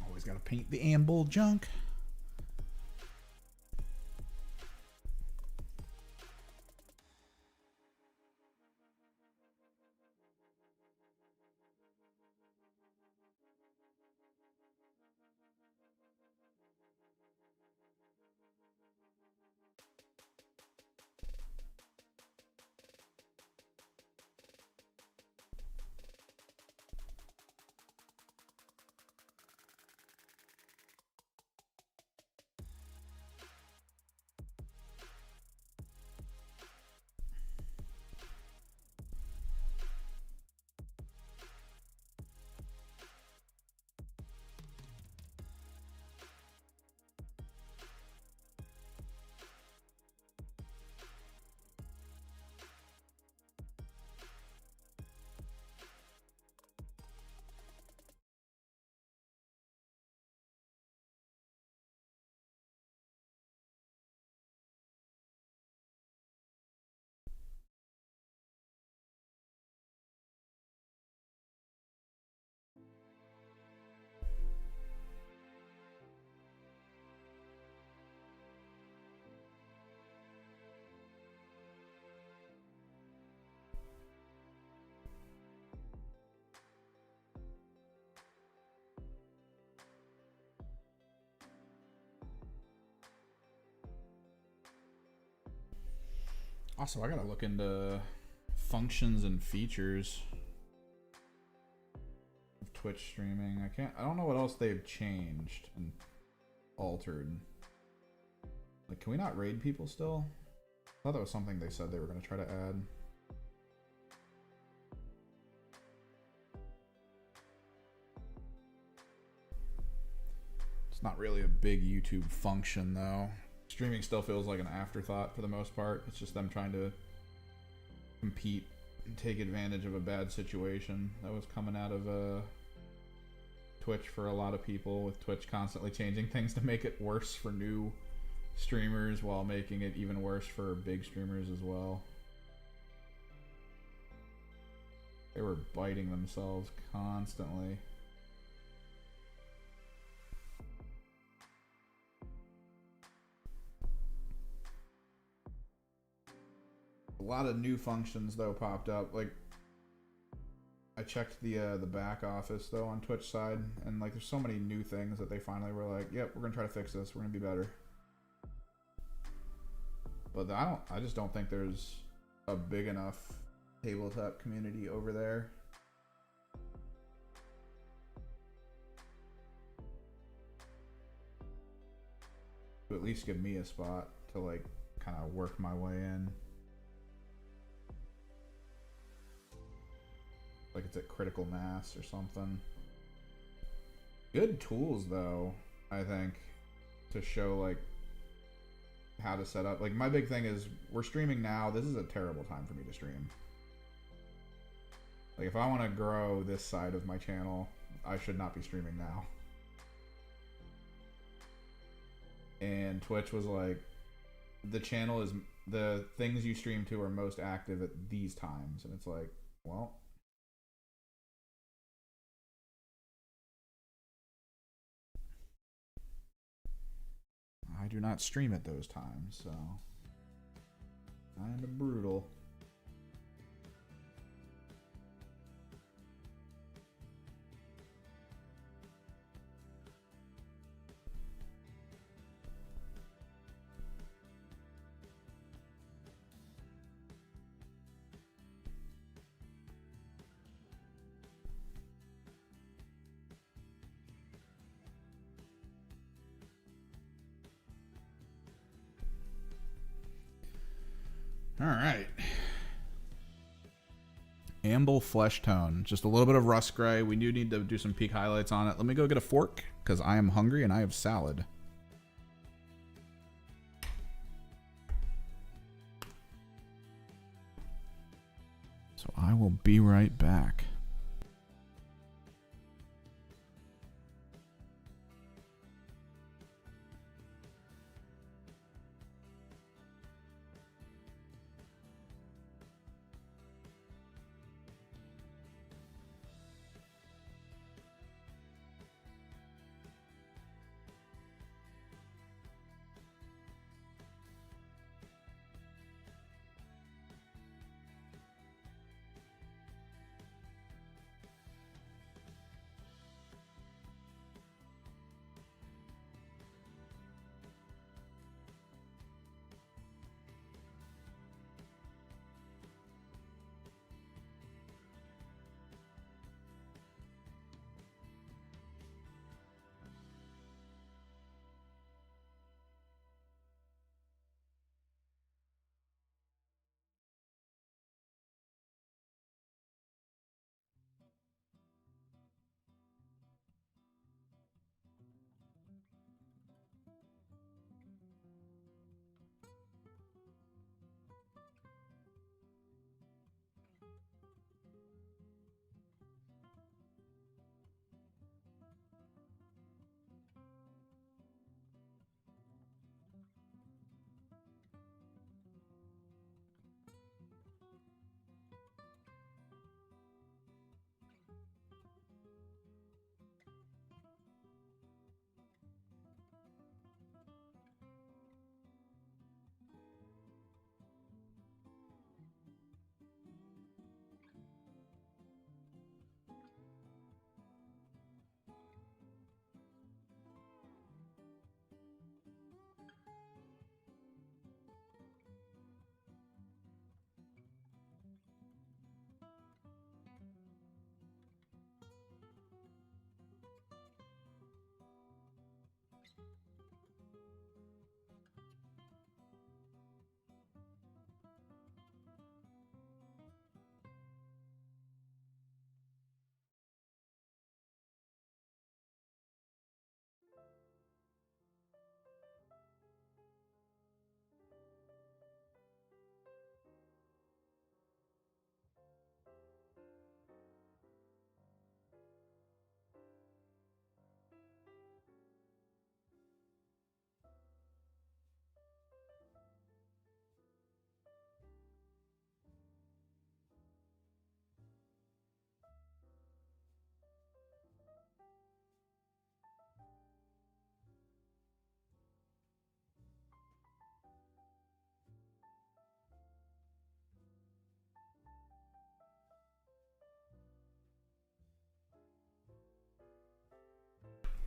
Always gotta paint the amble junk. Also, I gotta look into functions and features of Twitch streaming. I don't know what else they've changed and altered. Like, can we not raid people still? thought that was something they said they were going to try to add. It's not really a big YouTube function, though. Streaming still feels like an afterthought for the most part. It's just them trying to compete and take advantage of a bad situation that was coming out of Twitch for a lot of people, with Twitch constantly changing things to make it worse for new streamers while making it even worse for big streamers as well. They were biting themselves constantly. A lot of new functions though popped up. Like, I checked the back office though on Twitch side, and like there's so many new things that they finally were like, "Yep, we're gonna try to fix this. We're gonna be better." But I just don't think there's a big enough tabletop community over there. To at least give me a spot to like kind of work my way in. Like it's at critical mass or something. Good tools though, I think, to show like how to set up. Like my big thing is we're streaming now. This is a terrible time for me to stream. Like if I want to grow this side of my channel, I should not be streaming now. And Twitch was like, the channel is, the things you stream to are most active at these times. And it's like, well, I do not stream at those times, so kind of brutal. All right. Amble flesh tone. Just a little bit of rust gray. We do need to do some peak highlights on it. Let me go get a fork because I am hungry and I have salad. So I will be right back.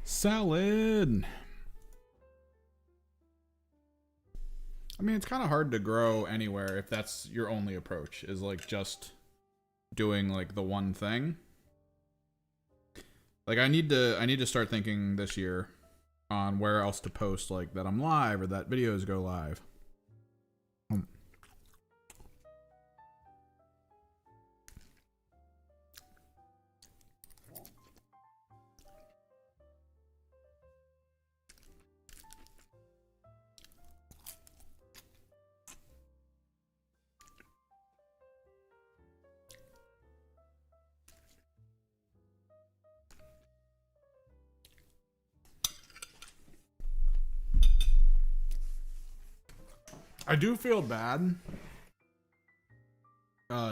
Salad. I mean, it's kind of hard to grow anywhere if that's your only approach, is like just doing like the one thing. Like I need to start thinking this year on where else to post, like that I'm live or that videos go live. I do feel bad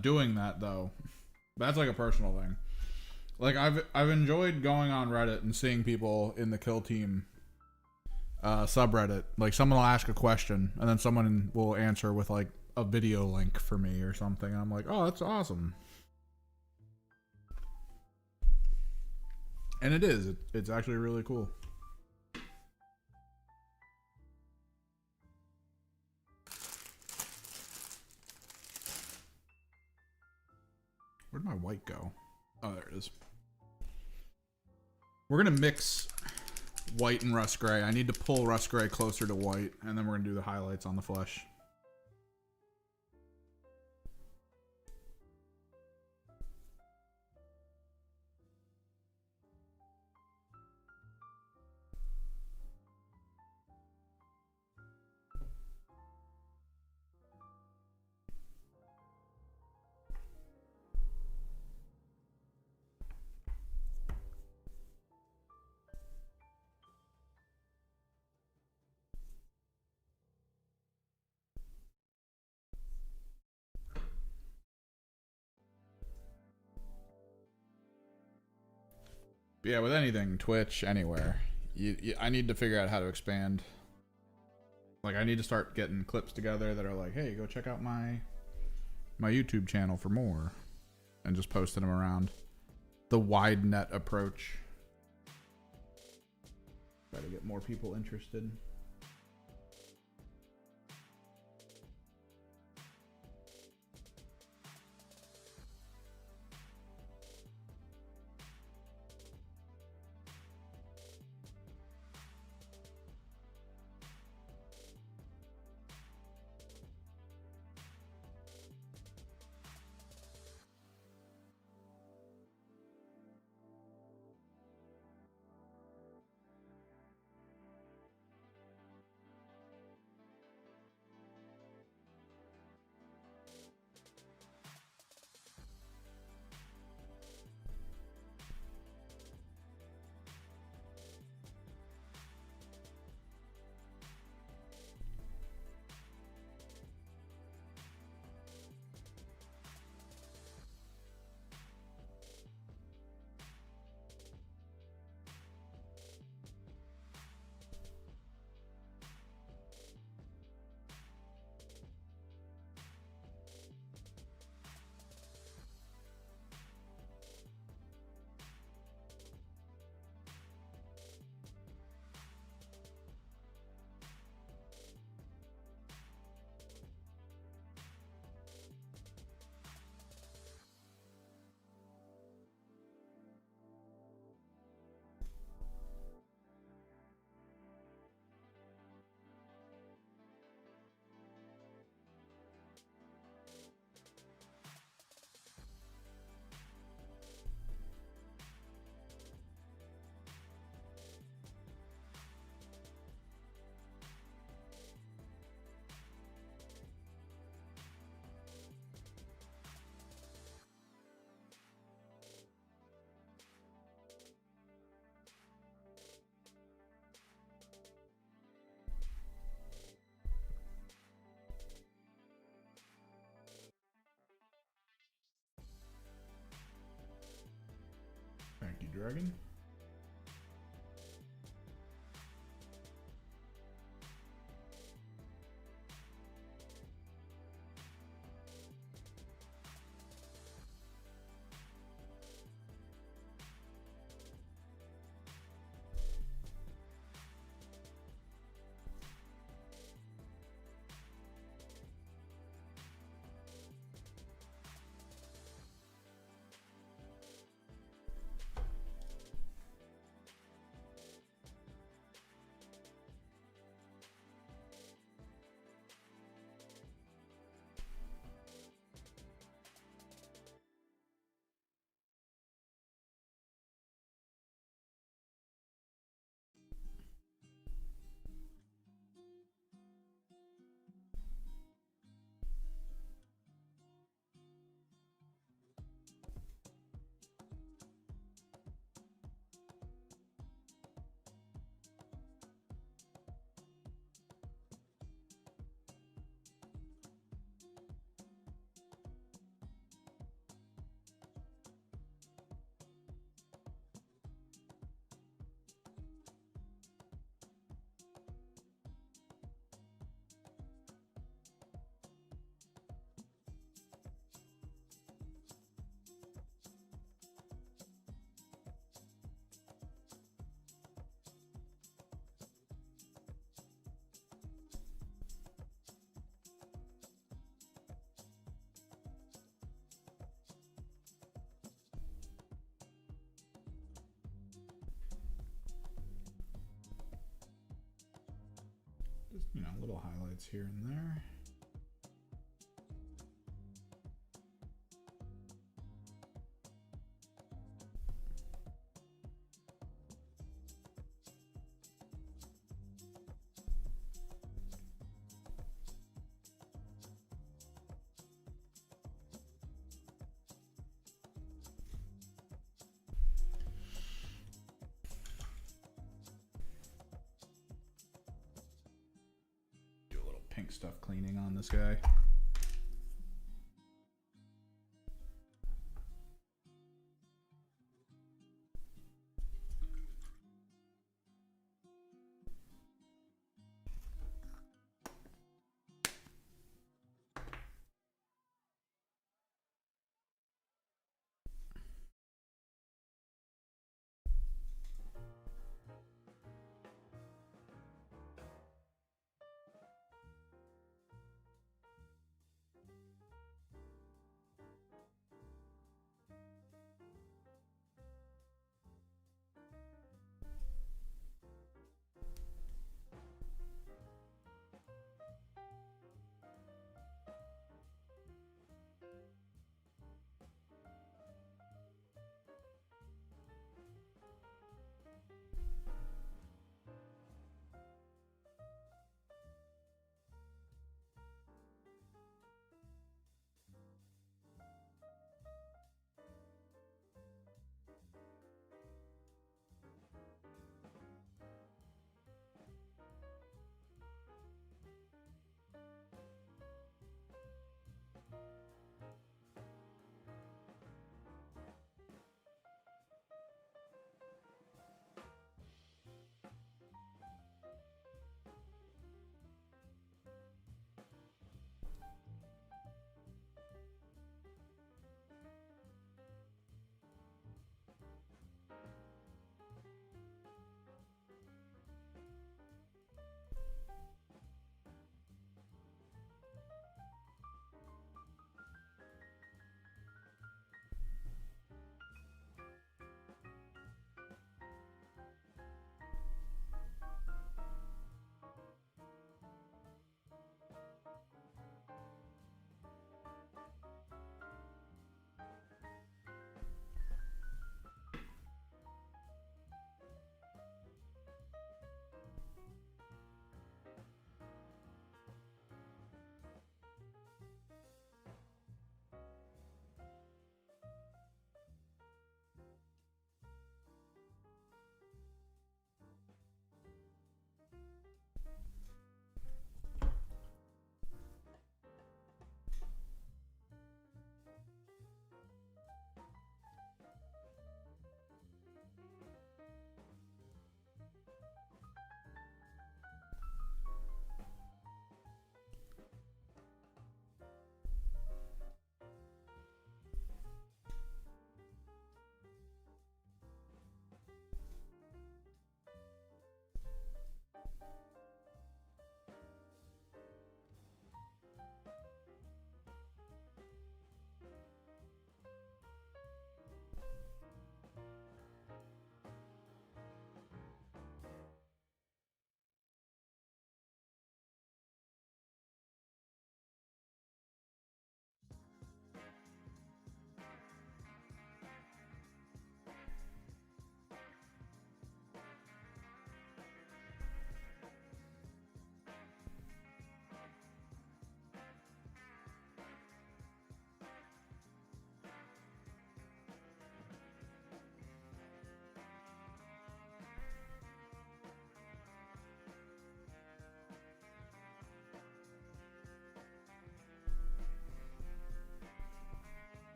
doing that though. That's like a personal thing. Like I've enjoyed going on Reddit and seeing people in the Kill Team subreddit. Like someone will ask a question and then someone will answer with like a video link for me or something. And I'm like, oh, that's awesome. And it is. It's actually really cool. Where'd my white go? Oh, there it is. We're going to mix white and rust gray. I need to pull rust gray closer to white, and then we're going to do the highlights on the flesh. Yeah, with anything, Twitch, anywhere, I need to figure out how to expand. Like, I need to start getting clips together that are like, hey, go check out my YouTube channel for more, and just posting them around. The wide net approach. Try to get more people interested. Thank you, Dragon. you know, little highlights here and there. Pink stuff cleaning on this guy.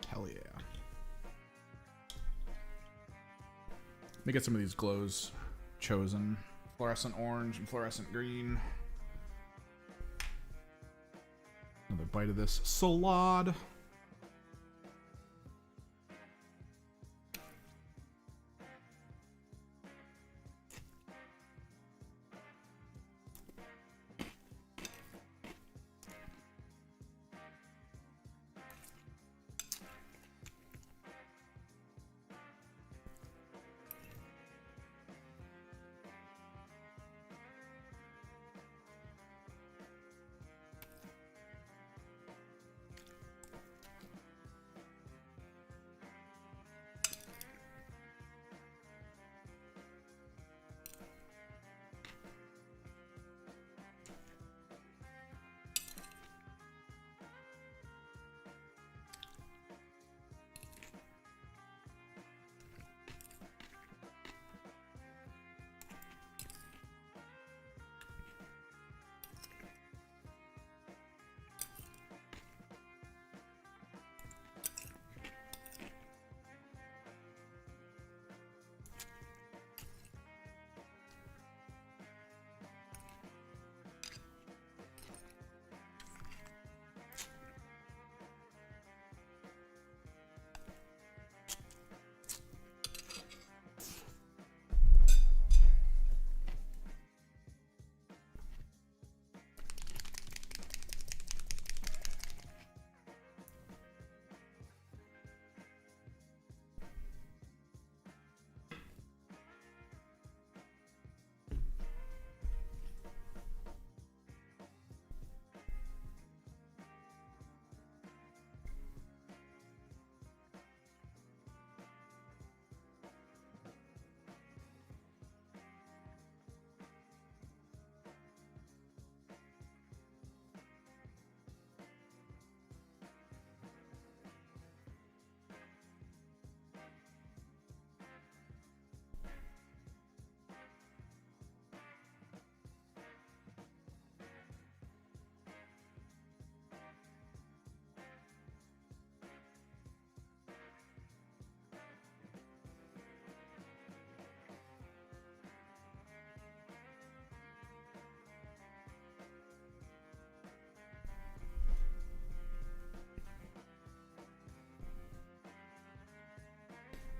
Hell yeah. Let me get some of these glows chosen. Fluorescent orange and fluorescent green. Another bite of this salad.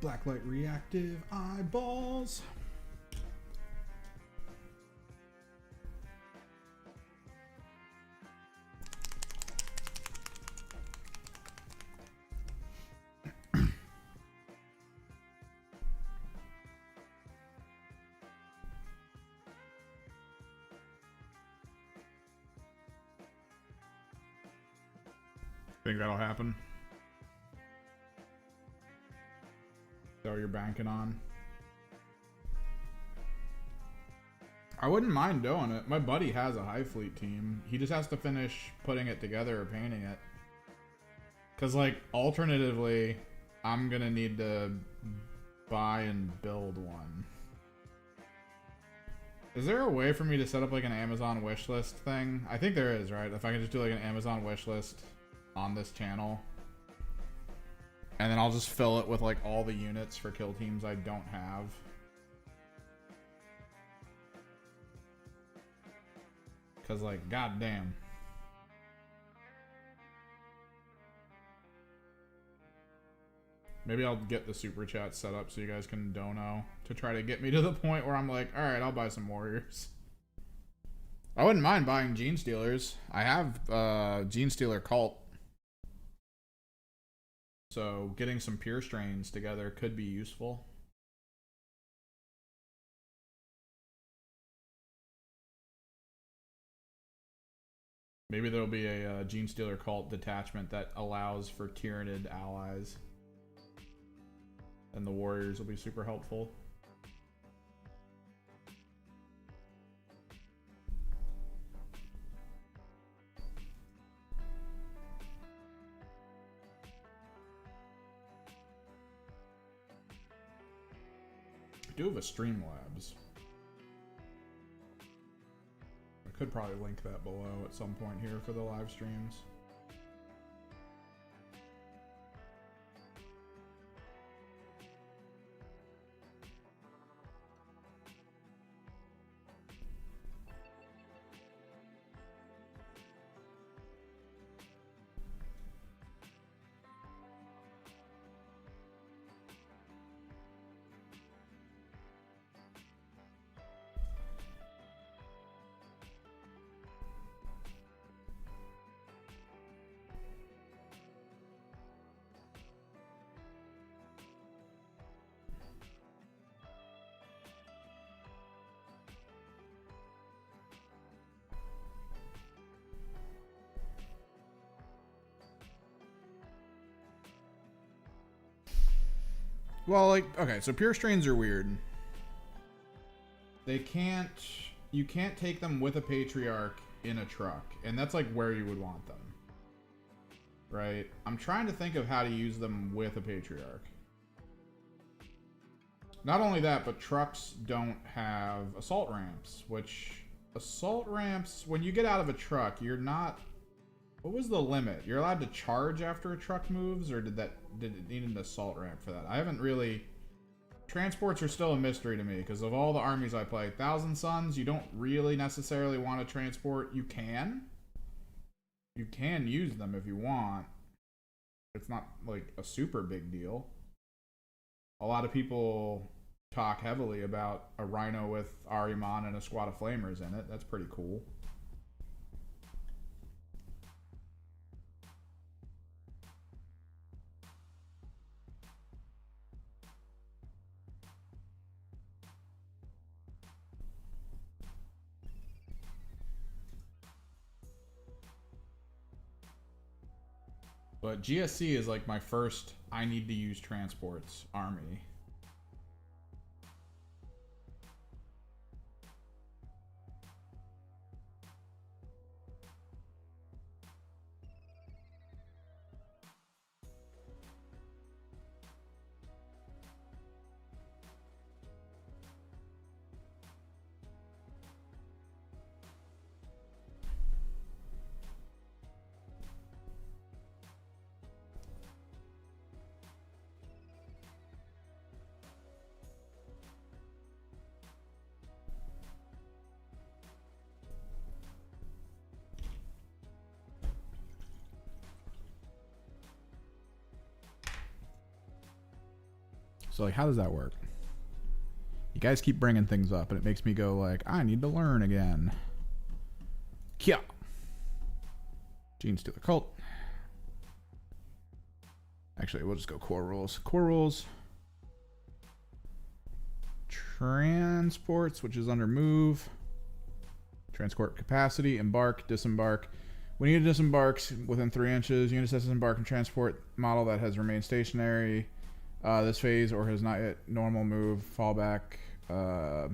Blacklight reactive eyeballs. Think that'll happen? So you're banking on? I wouldn't mind doing it. My buddy has a High Fleet team. He just has to finish putting it together or painting it. Because, like, alternatively, I'm going to need to buy and build one. Is there a way for me to set up, like, an Amazon wishlist thing? I think there is, right? If I can just do, like, an Amazon wishlist on this channel. And then I'll just fill it with, like, all the units for kill teams I don't have. Because, like, goddamn. Maybe I'll get the super chat set up so you guys can dono to try to get me to the point where I'm like, alright, I'll buy some warriors. I wouldn't mind buying Gene Stealers. I have Gene Stealer Cult. So getting some pure strains together could be useful. Maybe there'll be a Gene Stealer Cult detachment that allows for Tyrannid allies. And the warriors will be super helpful. I do have a Streamlabs. I could probably link that below at some point here for the live streams. Well, like, okay, so pure strains are weird. You can't take them with a Patriarch in a truck, and that's like where you would want them. Right? I'm trying to think of how to use them with a Patriarch. Not only that, but trucks don't have assault ramps, which assault ramps, when you get out of a truck, you're not... What was the limit? You're allowed to charge after a truck moves, or did it need an assault ramp for that? I haven't really... Transports are still a mystery to me, because of all the armies I play, Thousand Suns, you don't really necessarily want to transport. You can. You can use them if you want. It's not, like, a super big deal. A lot of people talk heavily about a Rhino with Ahriman and a squad of Flamers in it. That's pretty cool. But GSC is like my first I need to use transports army. So, like, how does that work? You guys keep bringing things up, and it makes me go, like, I need to learn again. Kia. Gene Stealer Cult. Actually, we'll just go core rules. Core rules. Transports, which is under move. Transport capacity. Embark. Disembark. When you disembark within 3 inches, units that disembark and transport model that has remained stationary this phase or has not yet normal move, fallback, normal.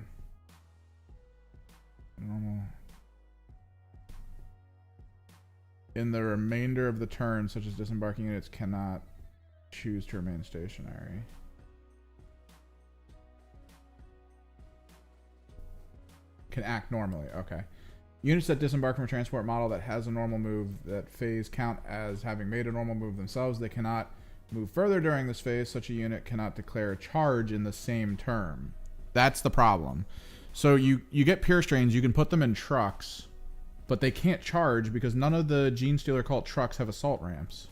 In the remainder of the turn, such as disembarking units cannot choose to remain stationary. Can act normally, okay. Units that disembark from a transport model that has a normal move that phase count as having made a normal move themselves. They cannot move further during this phase. Such a unit cannot declare a charge in the same term. That's the problem. So you get pure strains, you can put them in trucks, but they can't charge because none of the Gene Stealer Cult trucks have assault ramps.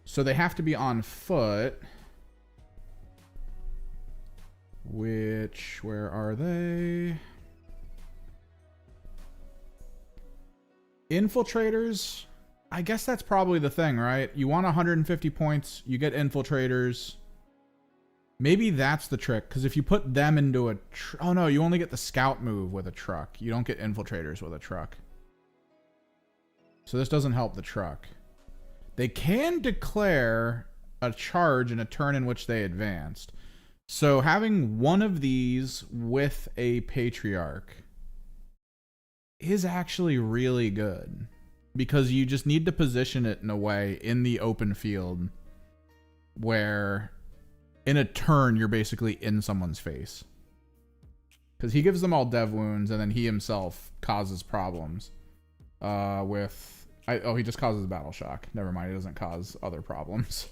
So they have to be on foot. Which, where are they? Infiltrators, I guess that's probably the thing, right? You want 150 points, you get infiltrators. Maybe that's the trick, because if you put them into a... oh no, you only get the scout move with a truck. You don't get infiltrators with a truck. So this doesn't help the truck. They can declare a charge in a turn in which they advanced. So having one of these with a Patriarch is actually really good, because you just need to position it in a way in the open field where in a turn you're basically in someone's face, because he gives them all dev wounds and then he himself causes problems he just causes battle shock. Never mind, he doesn't cause other problems.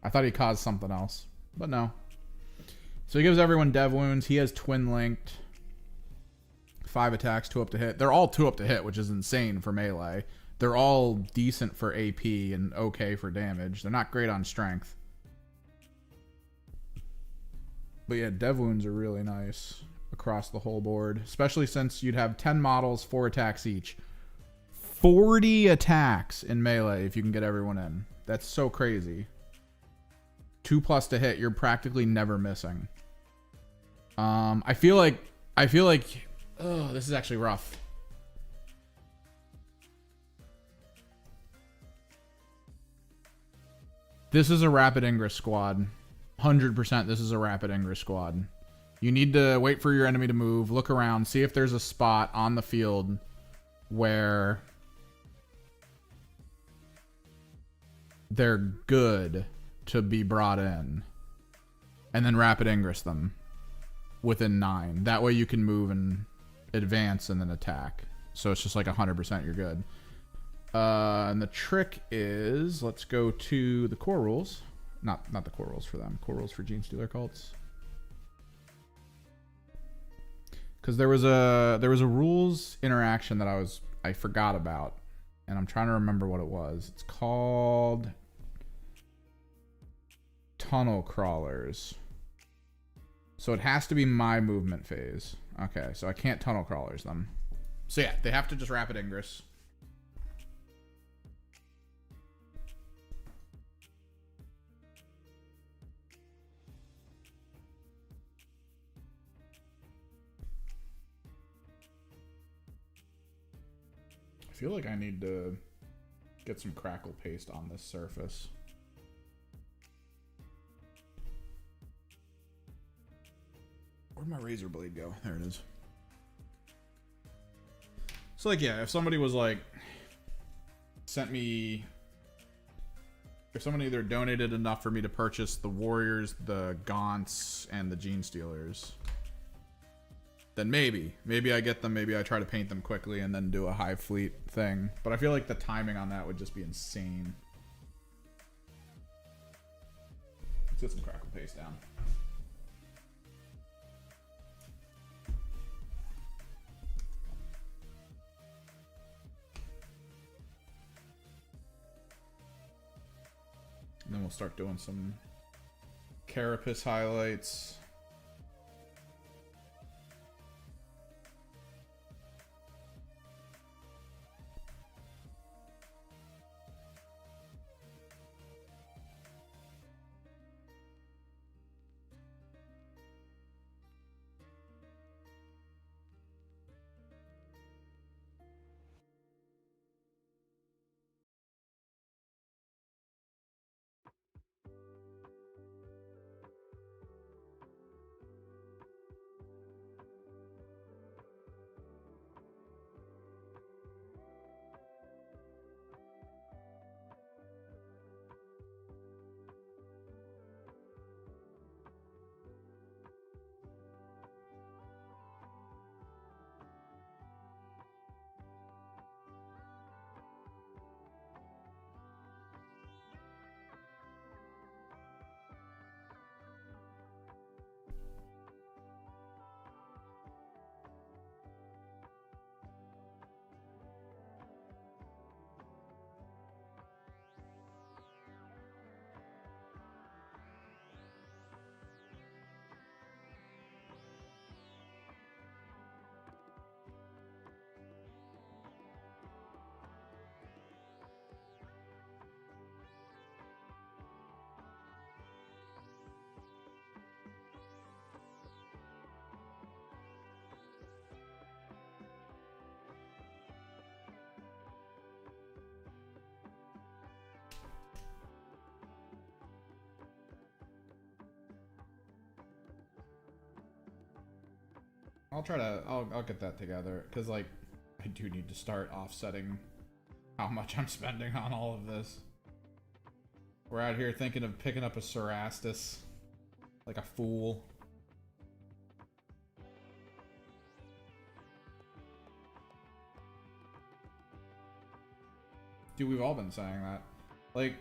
I thought he caused something else, but no. So he gives everyone dev wounds. He has twin linked. 5 attacks, 2 up to hit. They're all 2 up to hit, which is insane for melee. They're all decent for AP and okay for damage. They're not great on strength. But yeah, dev wounds are really nice across the whole board, especially since you'd have 10 models, 4 attacks each. 40 attacks in melee if you can get everyone in. That's so crazy. 2+ to hit, you're practically never missing. I feel like oh, this is actually rough. This is a rapid ingress squad. 100% this is a rapid ingress squad. You need to wait for your enemy to move, look around, see if there's a spot on the field where they're good to be brought in, and then rapid ingress them within 9. That way you can move and advance and then attack. So it's just like 100% you're good. And the trick is, let's go to the core rules. Not the core rules for them. Core rules for Gene Stealer cults. Because there was a rules interaction that I forgot about, and I'm trying to remember what it was. It's called tunnel crawlers. So it has to be my movement phase. Okay, so I can't tunnel crawlers them. So yeah, they have to just rapid ingress. I feel like I need to get some crackle paste on this surface. Where'd my razor blade go? There it is. So like, yeah, if somebody was like, sent me, if someone either donated enough for me to purchase the Warriors, the Gaunts, and the Gene Stealers, then maybe I get them, maybe I try to paint them quickly and then do a Hive Fleet thing. But I feel like the timing on that would just be insane. Let's get some crackle paste down. And then we'll start doing some carapace highlights. I'll get that together, because like I do need to start offsetting how much I'm spending on all of this. We're out here thinking of picking up a Cerastus like a fool. Dude, we've all been saying that. Like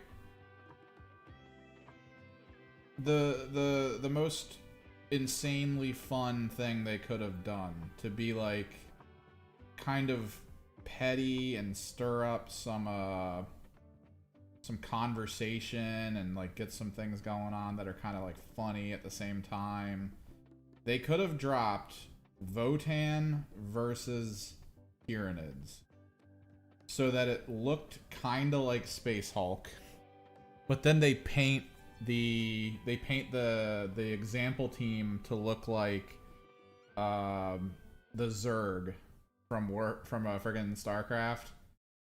the most insanely fun thing they could have done to be like kind of petty and stir up some conversation and like get some things going on that are kind of like funny at the same time. They could have dropped Votann versus Tyranids so that it looked kind of like Space Hulk, but then they paint the example team to look like the Zerg from a friggin' StarCraft,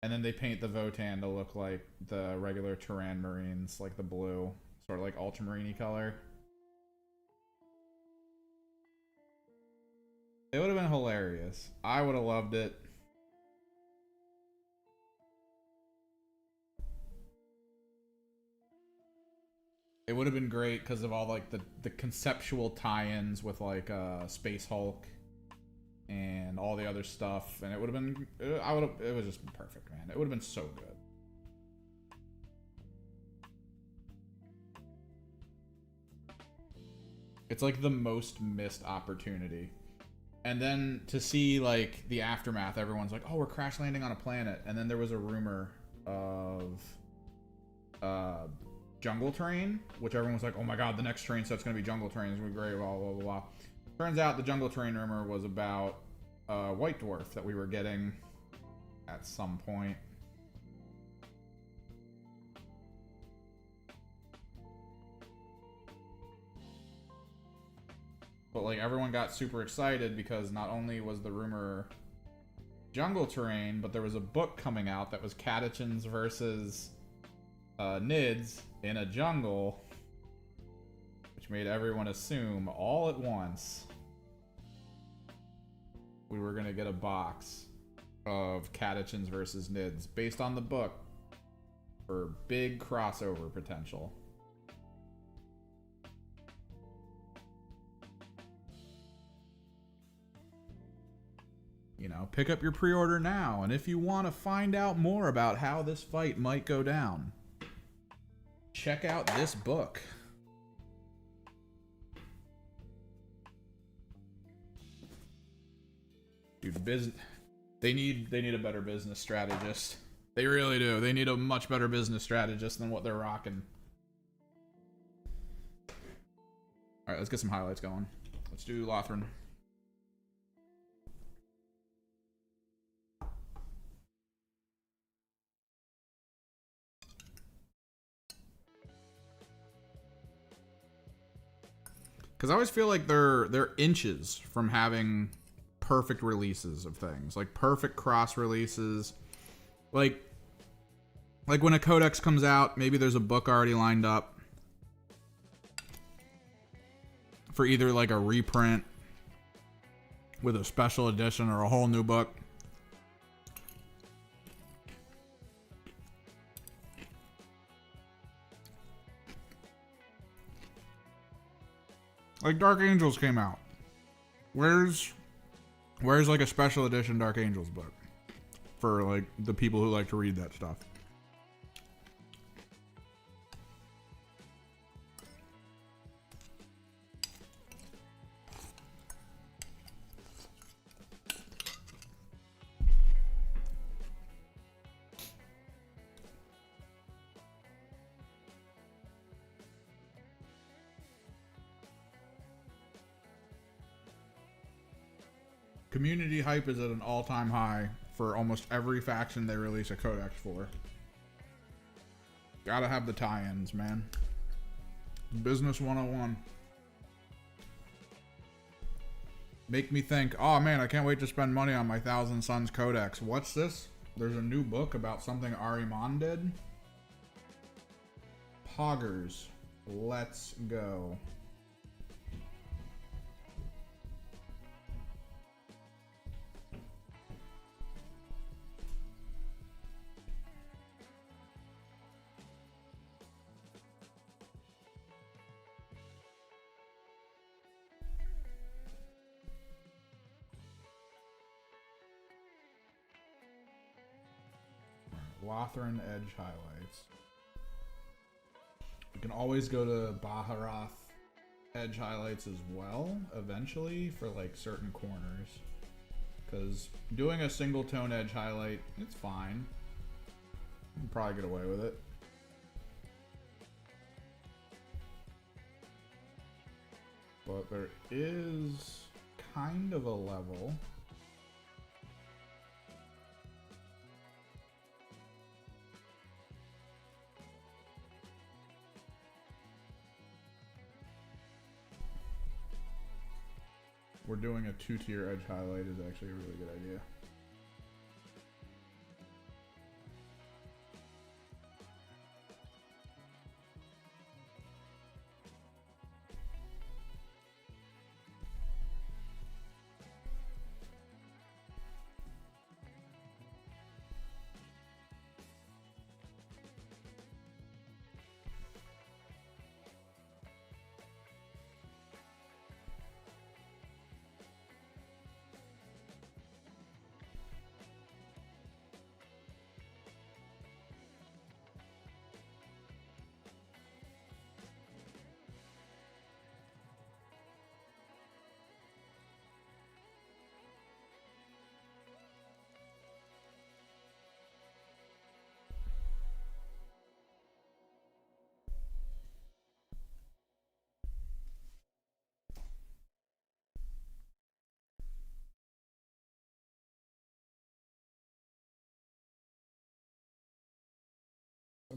And then they paint the Votan to look like the regular Terran Marines, like the blue, sort of like ultramarine color. It would have been hilarious. I would have loved it. It would have been great because of all like the conceptual tie-ins with like Space Hulk and all the other stuff, and it would have been it was just perfect, man. It would have been so good. It's like the most missed opportunity. And then to see like the aftermath, everyone's like, oh, we're crash landing on a planet. And then there was a rumor of Jungle Train, which everyone was like, oh my god, the next train set's gonna be Jungle Train, it's gonna be great, blah blah blah blah. Turns out the Jungle Train rumor was about White Dwarf that we were getting at some point. But like everyone got super excited because not only was the rumor Jungle Terrain, but there was a book coming out that was Catechins versus Nids in a jungle, which made everyone assume all at once we were gonna get a box of Catechins versus Nids based on the book for big crossover potential. You know, pick up your pre-order now, and if you want to find out more about how this fight might go down, check out this book. Dude, they need a better business strategist. They really do. They need a much better business strategist than what they're rocking. All right, let's get some highlights going. Let's do Lothran. Because I always feel like they're inches from having perfect releases of things, like perfect cross releases. Like when a codex comes out, maybe there's a book already lined up for either like a reprint with a special edition or a whole new book. Like Dark Angels came out. Where's like a special edition Dark Angels book for like the people who like to read that stuff? Community hype is at an all-time high for almost every faction they release a codex for. Gotta have the tie-ins, man. Business 101. Make me think, oh man, I can't wait to spend money on my Thousand Sons codex. What's this? There's a new book about something Ahriman did? Poggers. Let's go. Lothran Edge highlights. You can always go to Baharoth Edge highlights as well, eventually, for like certain corners. Because doing a single tone edge highlight, it's fine. You can probably get away with it. But there is kind of a level. We're doing a 2-tier edge highlight is actually a really good idea.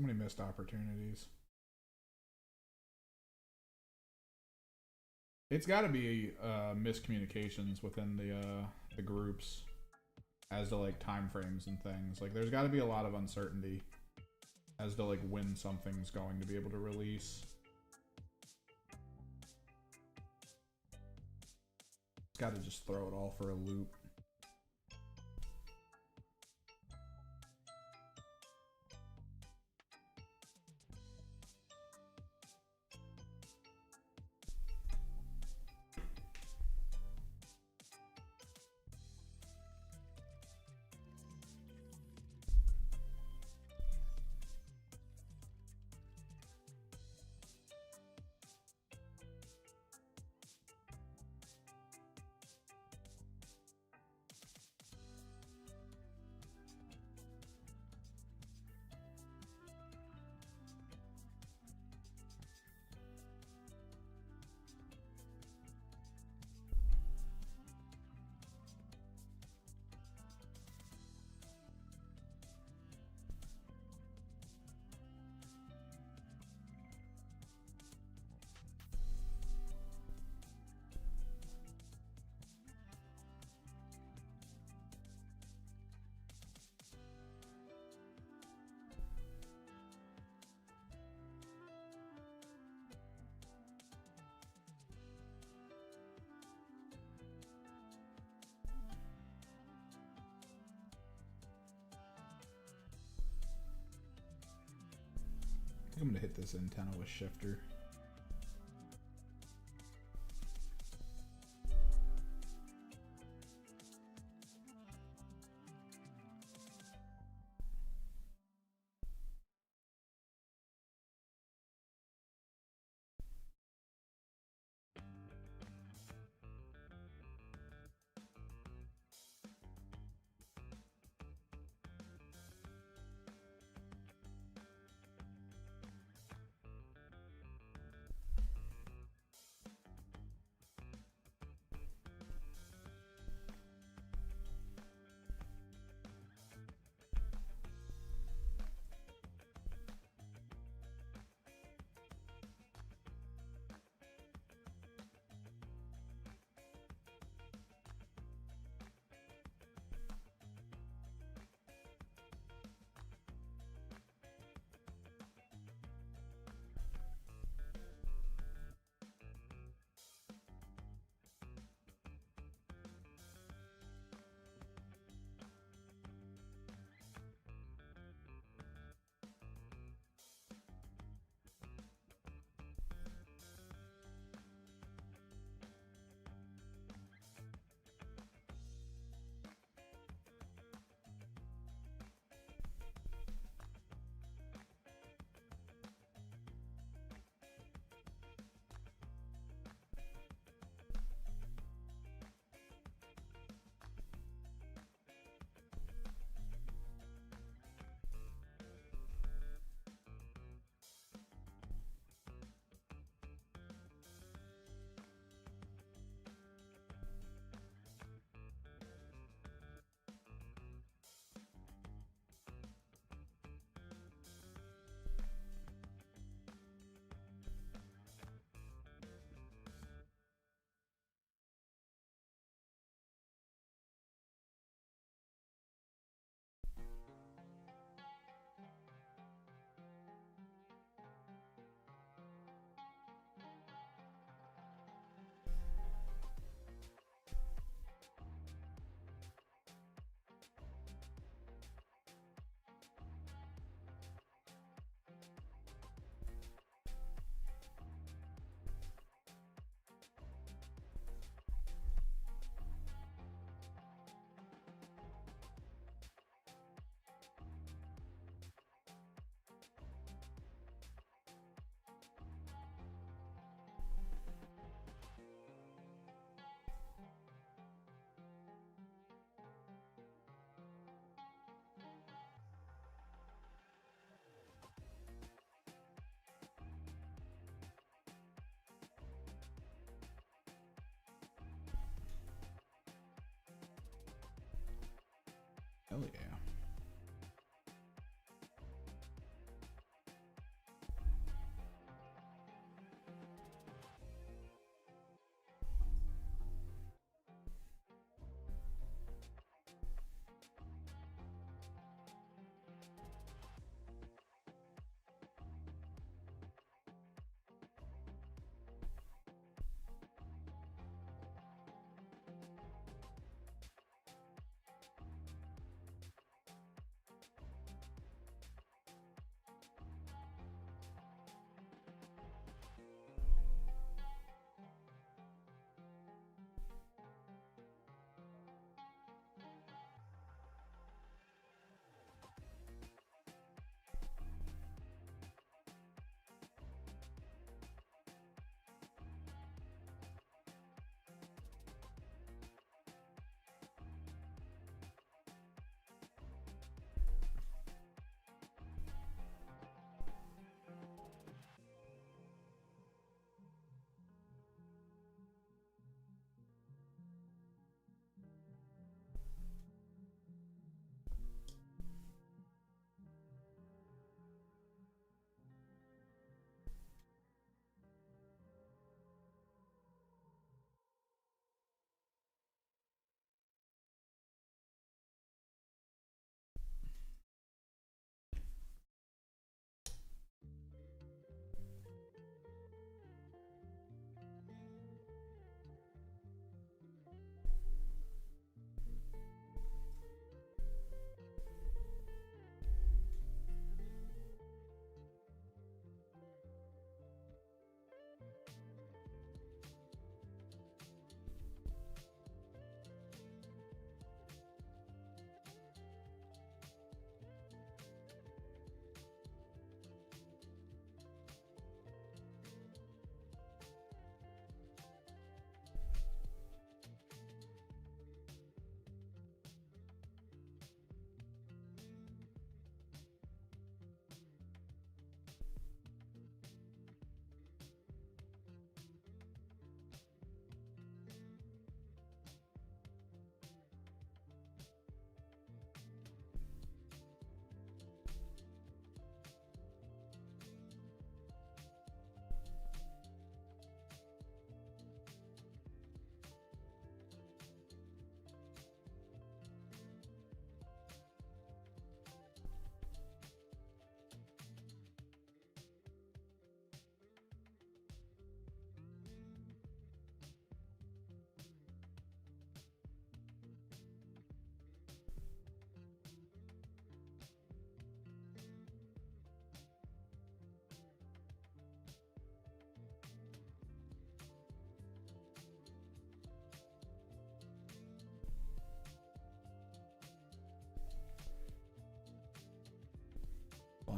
many missed opportunities. It's got to be miscommunications within the groups as to like time frames and things. Like, there's got to be a lot of uncertainty as to like when something's going to be able to release. It's got to just throw it all for a loop. I'm gonna hit this antenna with shifter. Hell yeah.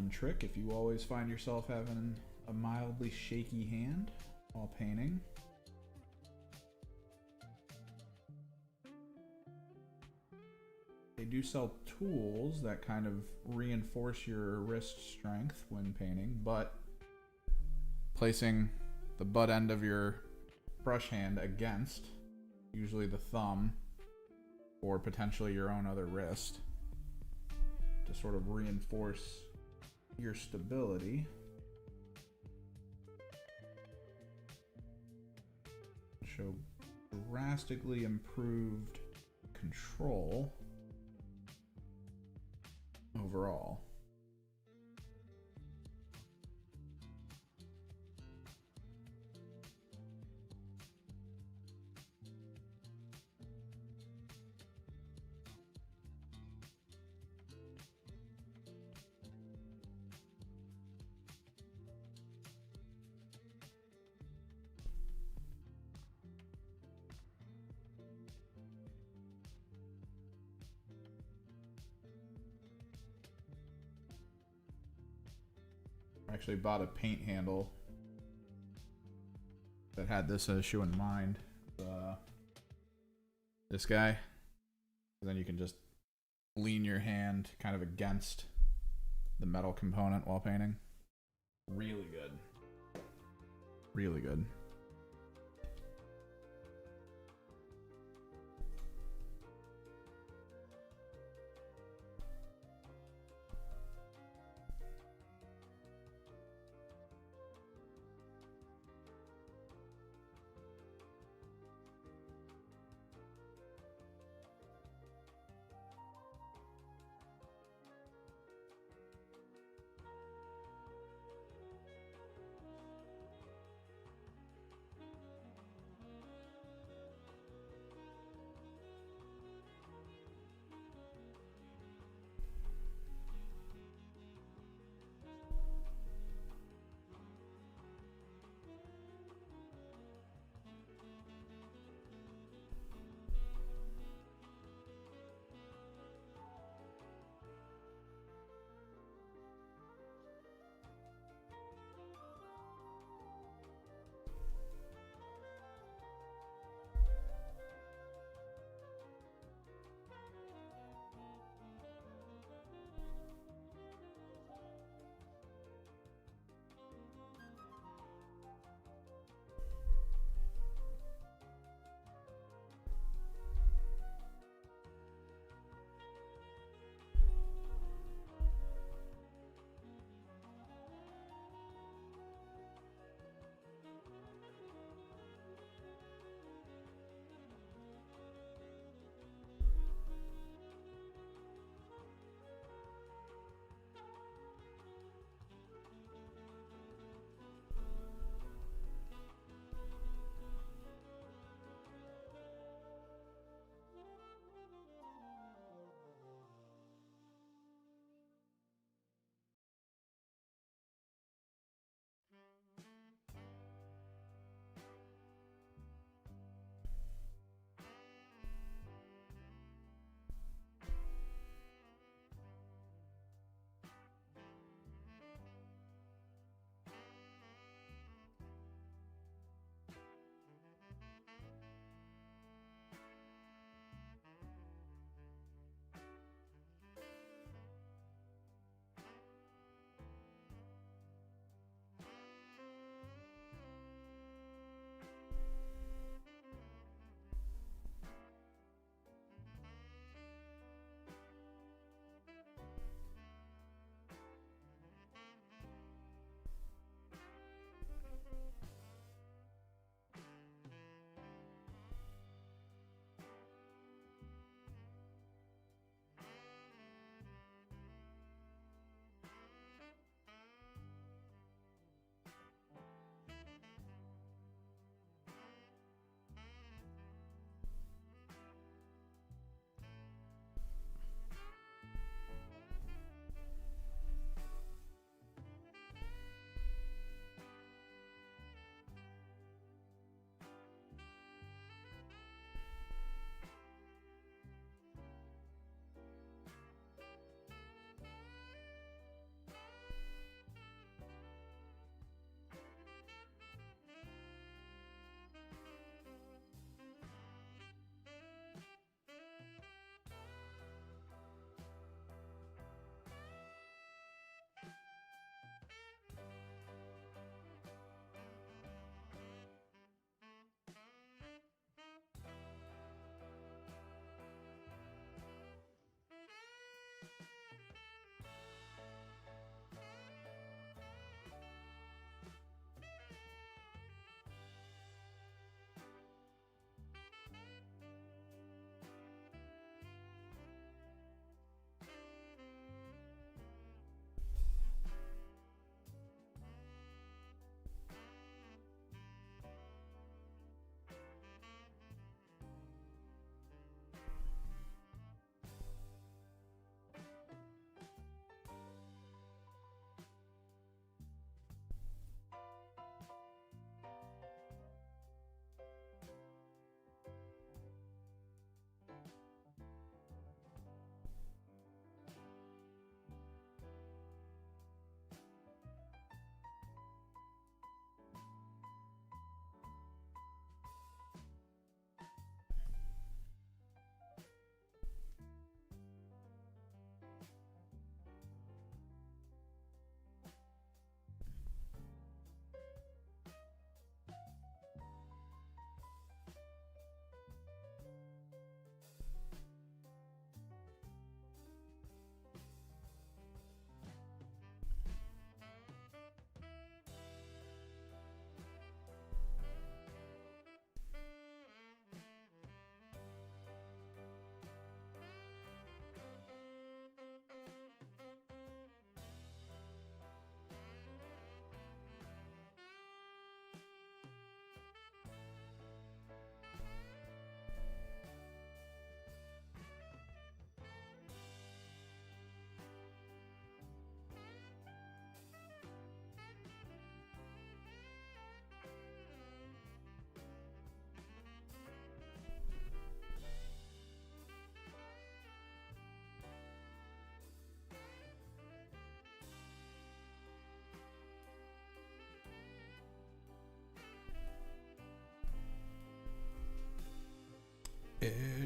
fun trick if you always find yourself having a mildly shaky hand while painting. They do sell tools that kind of reinforce your wrist strength when painting, but placing the butt end of your brush hand against usually the thumb or potentially your own other wrist to sort of reinforce your stability show drastically improved control overall. I actually bought a paint handle that had this issue in mind. This guy. And then you can just lean your hand kind of against the metal component while painting. Really good. Really good.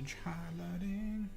image highlighting.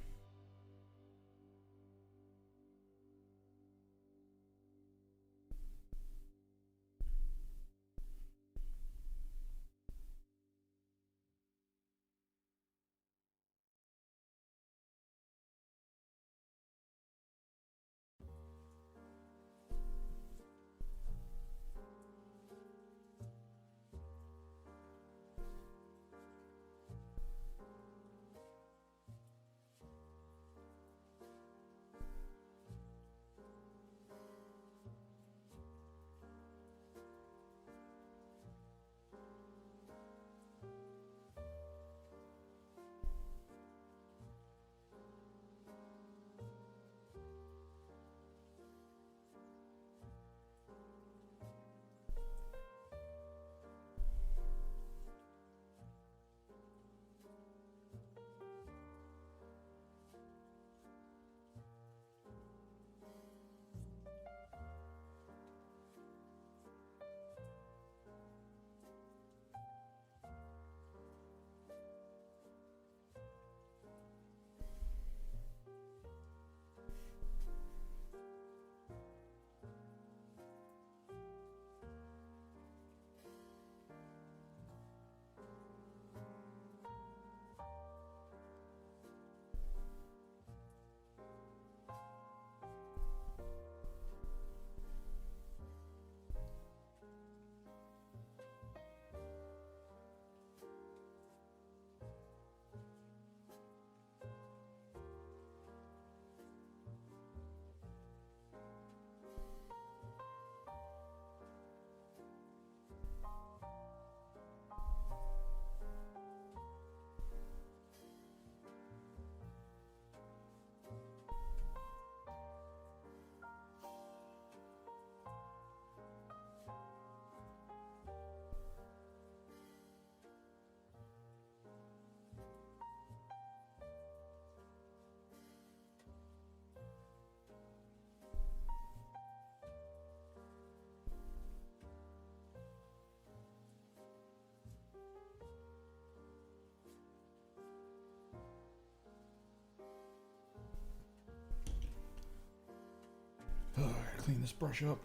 Oh, I gotta clean this brush up.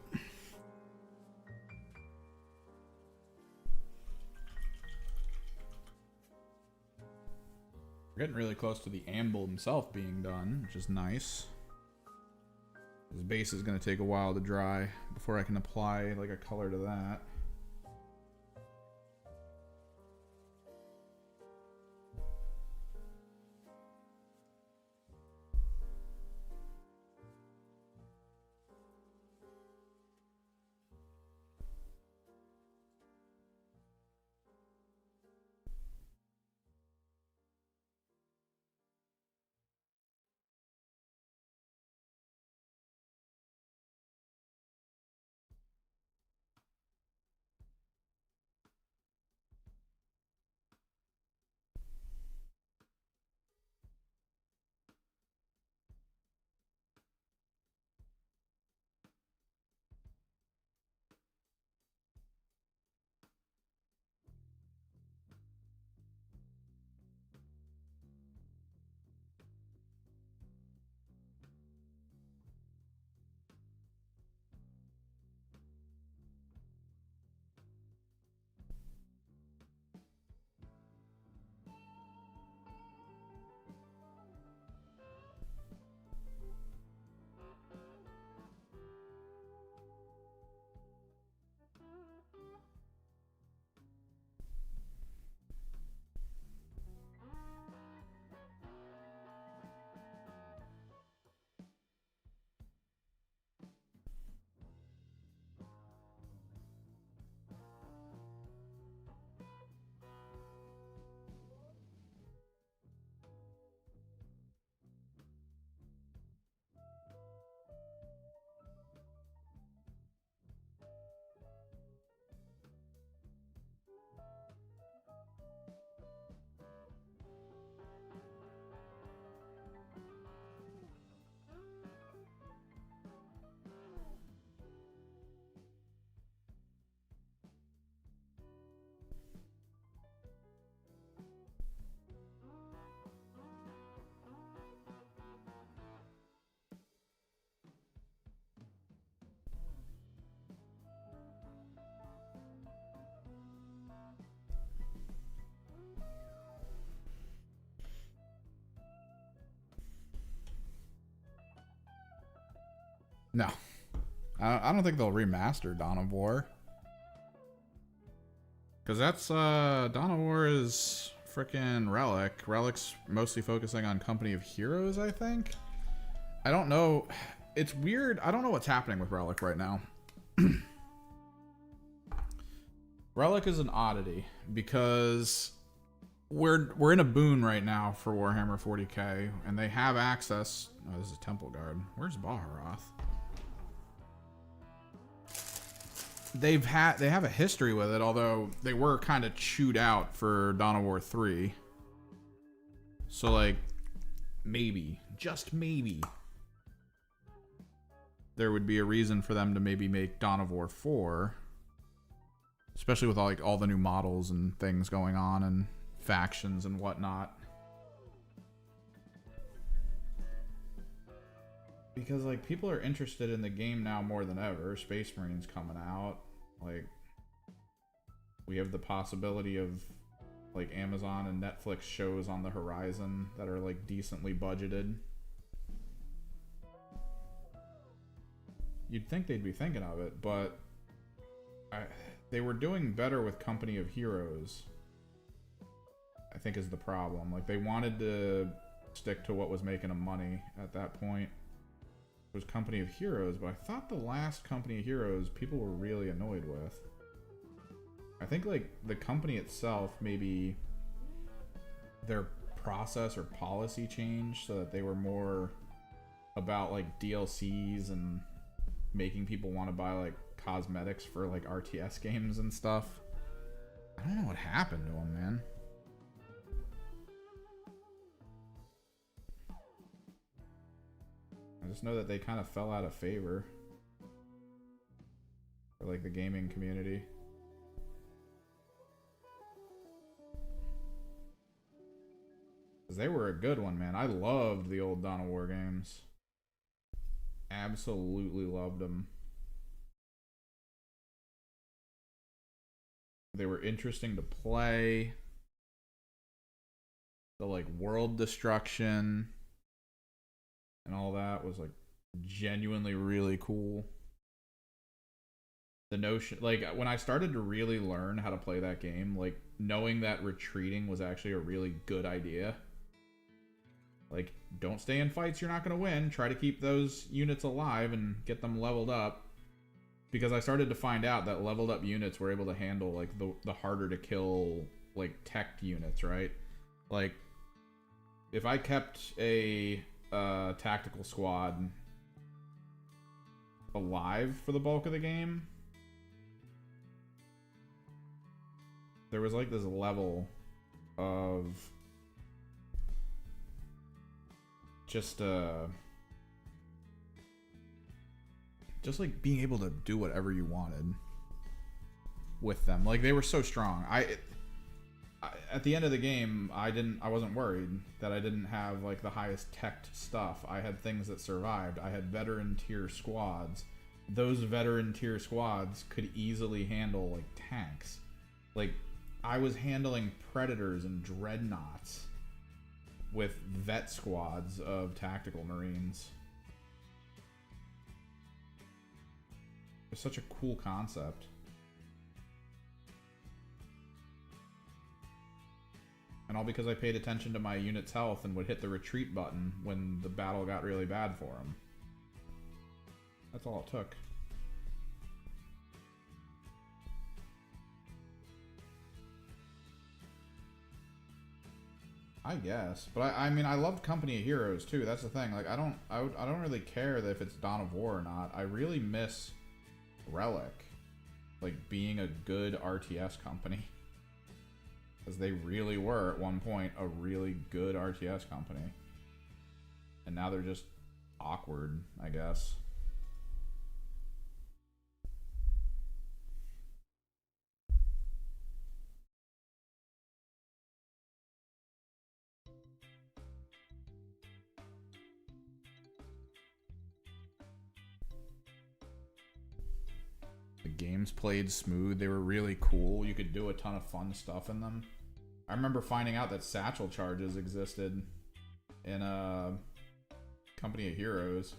We're getting really close to the amble himself being done, which is nice. His base is going to take a while to dry before I can apply like a color to that. No. I don't think they'll remaster Dawn of War. Because that's, Dawn of War is frickin' Relic. Relic's mostly focusing on Company of Heroes, I think. I don't know. It's weird. I don't know what's happening with Relic right now. Relic is an oddity because we're in a boon right now for Warhammer 40k, and they have access. Oh, this is Temple Guard. Where's Baharoth? They have a history with it, although they were kind of chewed out for Dawn of War 3. So like, maybe, just maybe, there would be a reason for them to maybe make Dawn of War 4, especially with all the new models and things going on and factions and whatnot. Because like people are interested in the game now more than ever. Space Marine's coming out. Like, we have the possibility of like Amazon and Netflix shows on the horizon that are like decently budgeted. You'd think they'd be thinking of it, but they were doing better with Company of Heroes, I think, is the problem. Like, they wanted to stick to what was making them money at that point. It was Company of Heroes, but I thought the last Company of Heroes people were really annoyed with. I think, like, the company itself, maybe their process or policy changed so that they were more about, like, DLCs and making people want to buy, like, cosmetics for, like, RTS games and stuff. I don't know what happened to them, man. I just know that they kind of fell out of favor for, like, the gaming community. Because they were a good one, man. I loved the old Dawn of War games. Absolutely loved them. They were interesting to play. The, like, world destruction and all that was, like, genuinely really cool. The notion, like, when I started to really learn how to play that game, like, knowing that retreating was actually a really good idea. Like, don't stay in fights you're not going to win. Try to keep those units alive and get them leveled up. Because I started to find out that leveled up units were able to handle, like, the harder to kill, like, tech units, right? Like, if I kept a tactical squad alive for the bulk of the game, there was, like, this level of just like being able to do whatever you wanted with them. Like, they were so strong. At the end of the game, I wasn't worried that I didn't have, like, the highest teched stuff. I had things that survived. I had veteran tier squads. Those veteran tier squads could easily handle, like, tanks. Like, I was handling predators and dreadnoughts with vet squads of tactical marines. It's such a cool concept. And all because I paid attention to my unit's health and would hit the retreat button when the battle got really bad for them. That's all it took. I guess, but I mean, I loved Company of Heroes too. That's the thing. Like, I don't really care that if it's Dawn of War or not. I really miss Relic, like, being a good RTS company, because they really were at one point a really good RTS company, and now they're just awkward, I guess. The games played smooth. They were really cool. You could do a ton of fun stuff in them. I remember finding out that satchel charges existed in Company of Heroes.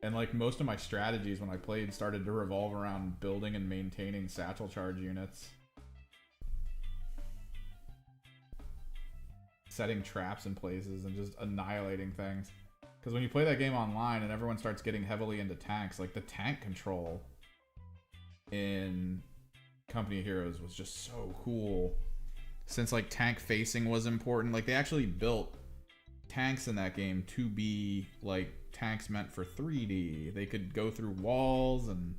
And like most of my strategies when I played started to revolve around building and maintaining satchel charge units. Setting traps in places and just annihilating things. Because when you play that game online and everyone starts getting heavily into tanks, like the tank control in Company of Heroes was just so cool. Since like tank facing was important, like they actually built tanks in that game to be like tanks meant for 3D. They could go through walls and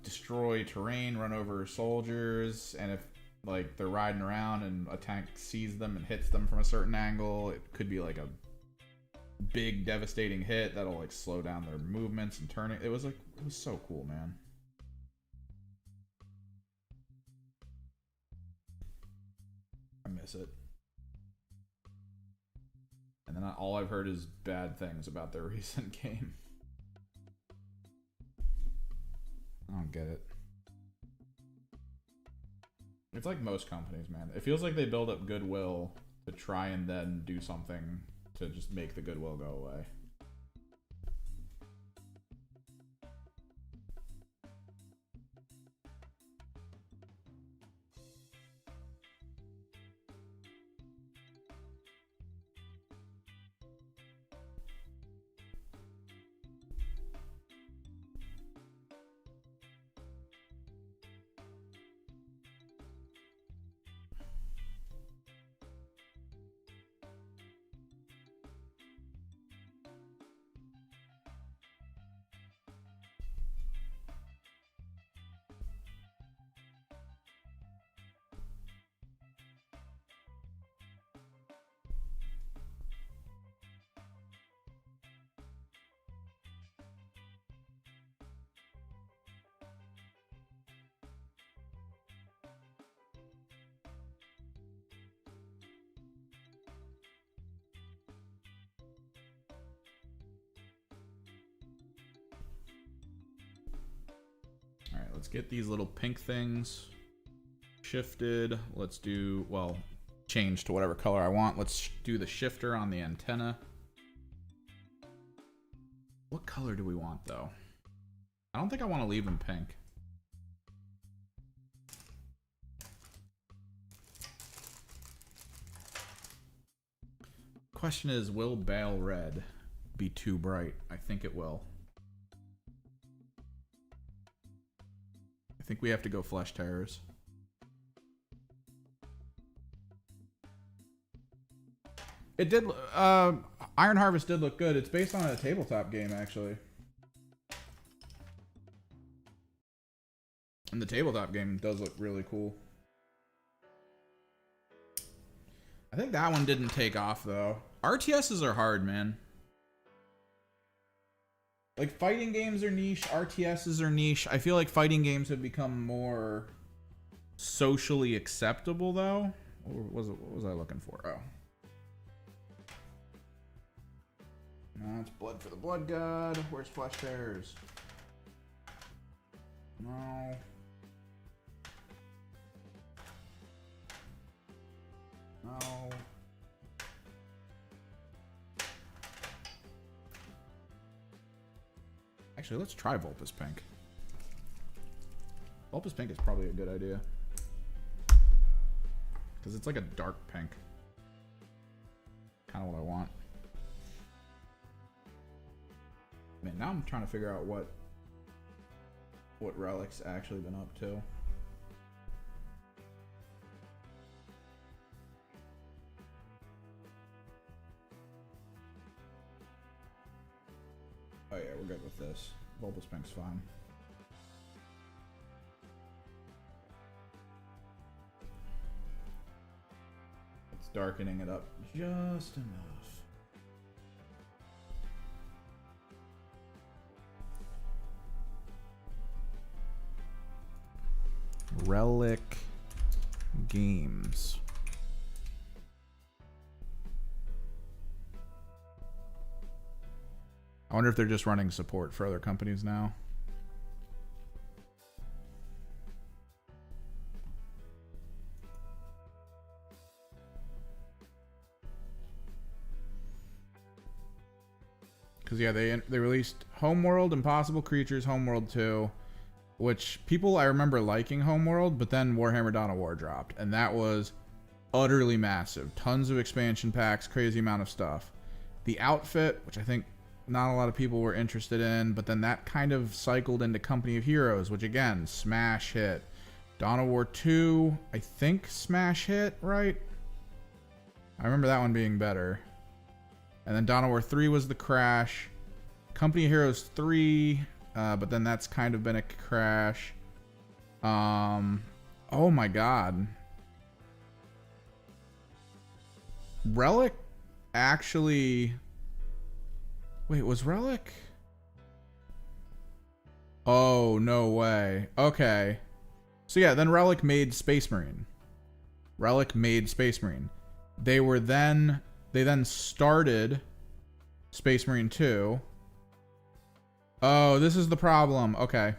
destroy terrain, run over soldiers, and if like they're riding around and a tank sees them and hits them from a certain angle, it could be like a big devastating hit that'll like slow down their movements and turning. It was so cool, man. I miss it. And then all I've heard is bad things about their recent game. I don't get it. It's like most companies, man. It feels like they build up goodwill to try and then do something to just make the goodwill go away. Alright, let's get these little pink things shifted. Let's do, well, change to whatever color I want. Let's do the shifter on the antenna. What color do we want, though? I don't think I want to leave them pink. Question is, will Bale Red be too bright? I think it will. I think we have to go Flesh Terrors. It did, Iron Harvest did look good. It's based on a tabletop game, actually. And the tabletop game does look really cool. I think that one didn't take off, though. RTSs are hard, man. Like, fighting games are niche, RTSs are niche. I feel like fighting games have become more socially acceptable, though. What was I looking for? Oh. No, it's Blood for the Blood God. Where's Flesh Terrors? No. No. Actually, let's try Vulpus Pink. Vulpus Pink is probably a good idea. Because it's like a dark pink. Kind of what I want. Man, now I'm trying to figure out what Relic's actually been up to. Oh yeah, we're good with this. Bulbous Pink's fine. It's darkening it up just enough. Relic Games. I wonder if they're just running support for other companies now. because yeah, they released Homeworld, Impossible Creatures, Homeworld 2, which people I remember liking Homeworld, but then Warhammer Dawn of War dropped, and that was utterly massive. Tons of expansion packs, crazy amount of stuff. The outfit, which I think not a lot of people were interested in, but then that kind of cycled into Company of Heroes, which again, smash hit. Dawn of War 2, I think smash hit, right? I remember that one being better. And then Dawn of War 3 was the crash. Company of Heroes 3, but then that's kind of been a crash. Oh my god. Relic actually... Wait, was Relic? Oh, no way. Okay. So yeah, then Relic made Space Marine. Relic made Space Marine. They then started Space Marine 2. Oh, this is the problem. Okay.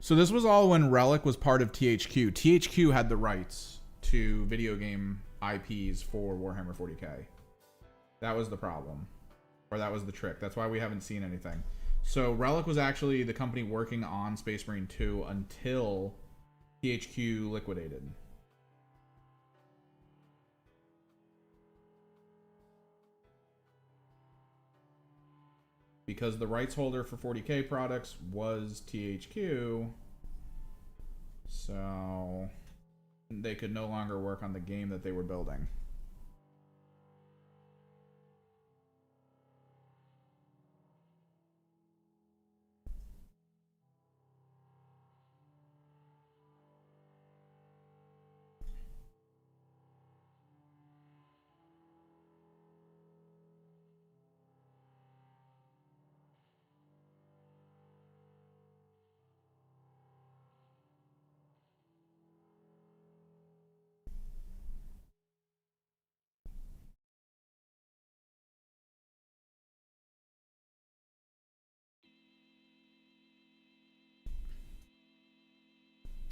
So this was all when Relic was part of THQ. THQ had the rights to video game IPs for Warhammer 40k. That was the problem. Or that was the trick. That's why we haven't seen anything. So Relic was actually the company working on Space Marine 2 until THQ liquidated. Because the rights holder for 40k products was THQ, so they could no longer work on the game that they were building.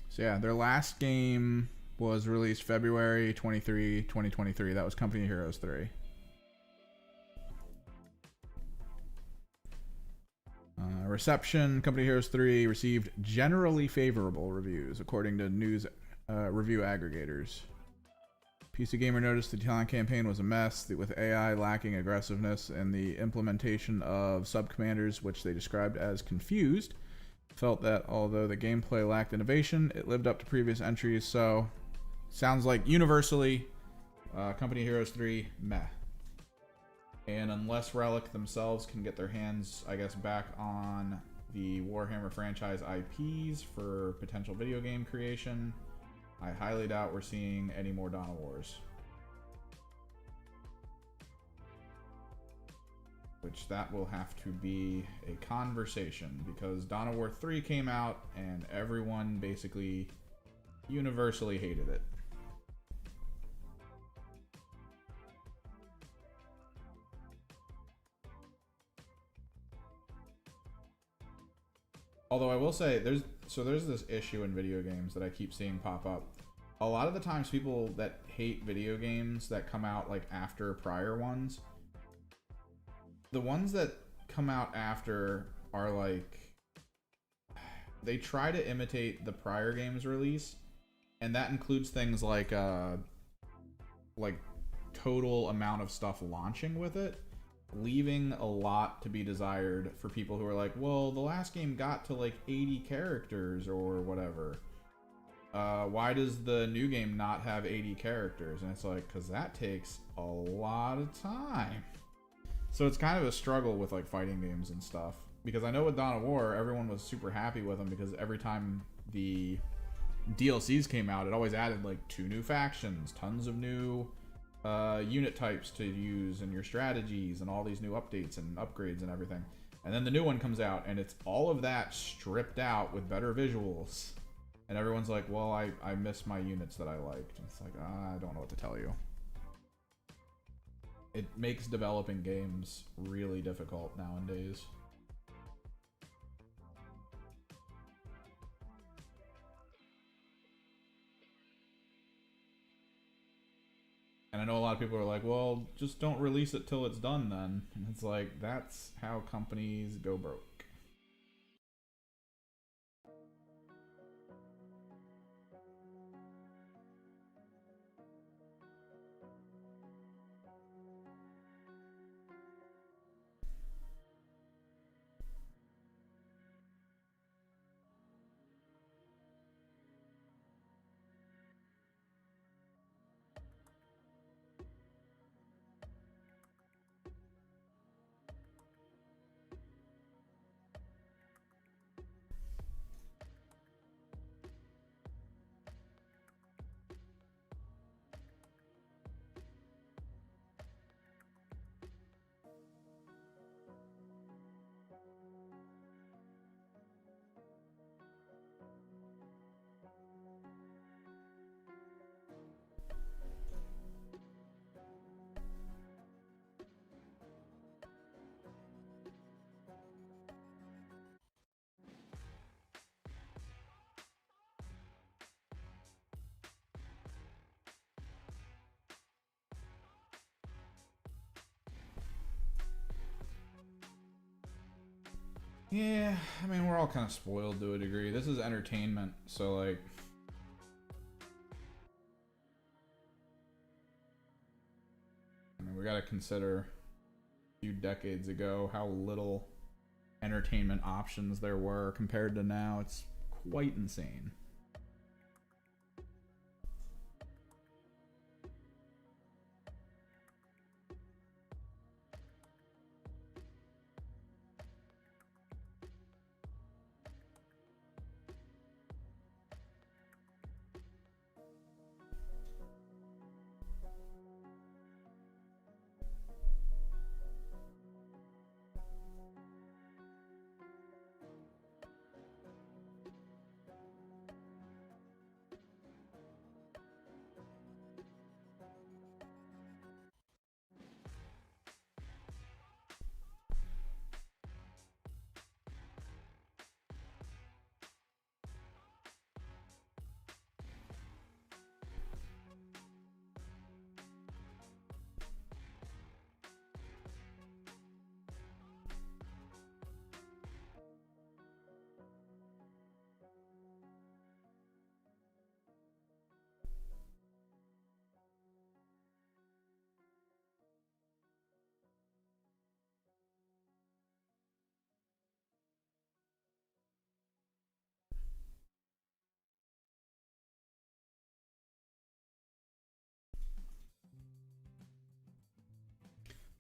So yeah, their last game was released February 23, 2023. That was Company of Heroes 3. Reception, Company of Heroes 3 received generally favorable reviews, according to news review aggregators. PC Gamer noticed the talent campaign was a mess, with AI lacking aggressiveness, and the implementation of sub-commanders, which they described as confused. Felt that although the gameplay lacked innovation, it lived up to previous entries. So, sounds like universally, Company of Heroes 3, meh. And unless Relic themselves can get their hands, I guess, back on the Warhammer franchise IPs for potential video game creation, I highly doubt we're seeing any more Dawn of Wars. Which that will have to be a conversation, because Dawn of War 3 came out and everyone basically universally hated it. Although I will say, there's this issue in video games that I keep seeing pop up. A lot of the times people that hate video games that come out like after prior ones, the ones that come out after are like, they try to imitate the prior game's release, and that includes things like total amount of stuff launching with it, leaving a lot to be desired for people who are like, well, the last game got to like 80 characters or whatever. Why does the new game not have 80 characters? And it's like, because that takes a lot of time. So it's kind of a struggle with like fighting games and stuff. Because I know with Dawn of War, everyone was super happy with them because every time the DLCs came out, it always added like 2 new factions, tons of new unit types to use and your strategies and all these new updates and upgrades and everything. And then the new one comes out and it's all of that stripped out with better visuals. And everyone's like, well, I miss my units that I liked. It's like, I don't know what to tell you. It makes developing games really difficult nowadays. And I know a lot of people are like, well, just don't release it till it's done then. And it's like, that's how companies go broke. Yeah, I mean, we're all kind of spoiled to a degree. This is entertainment, so like, I mean, we got to consider a few decades ago how little entertainment options there were compared to now. It's quite insane.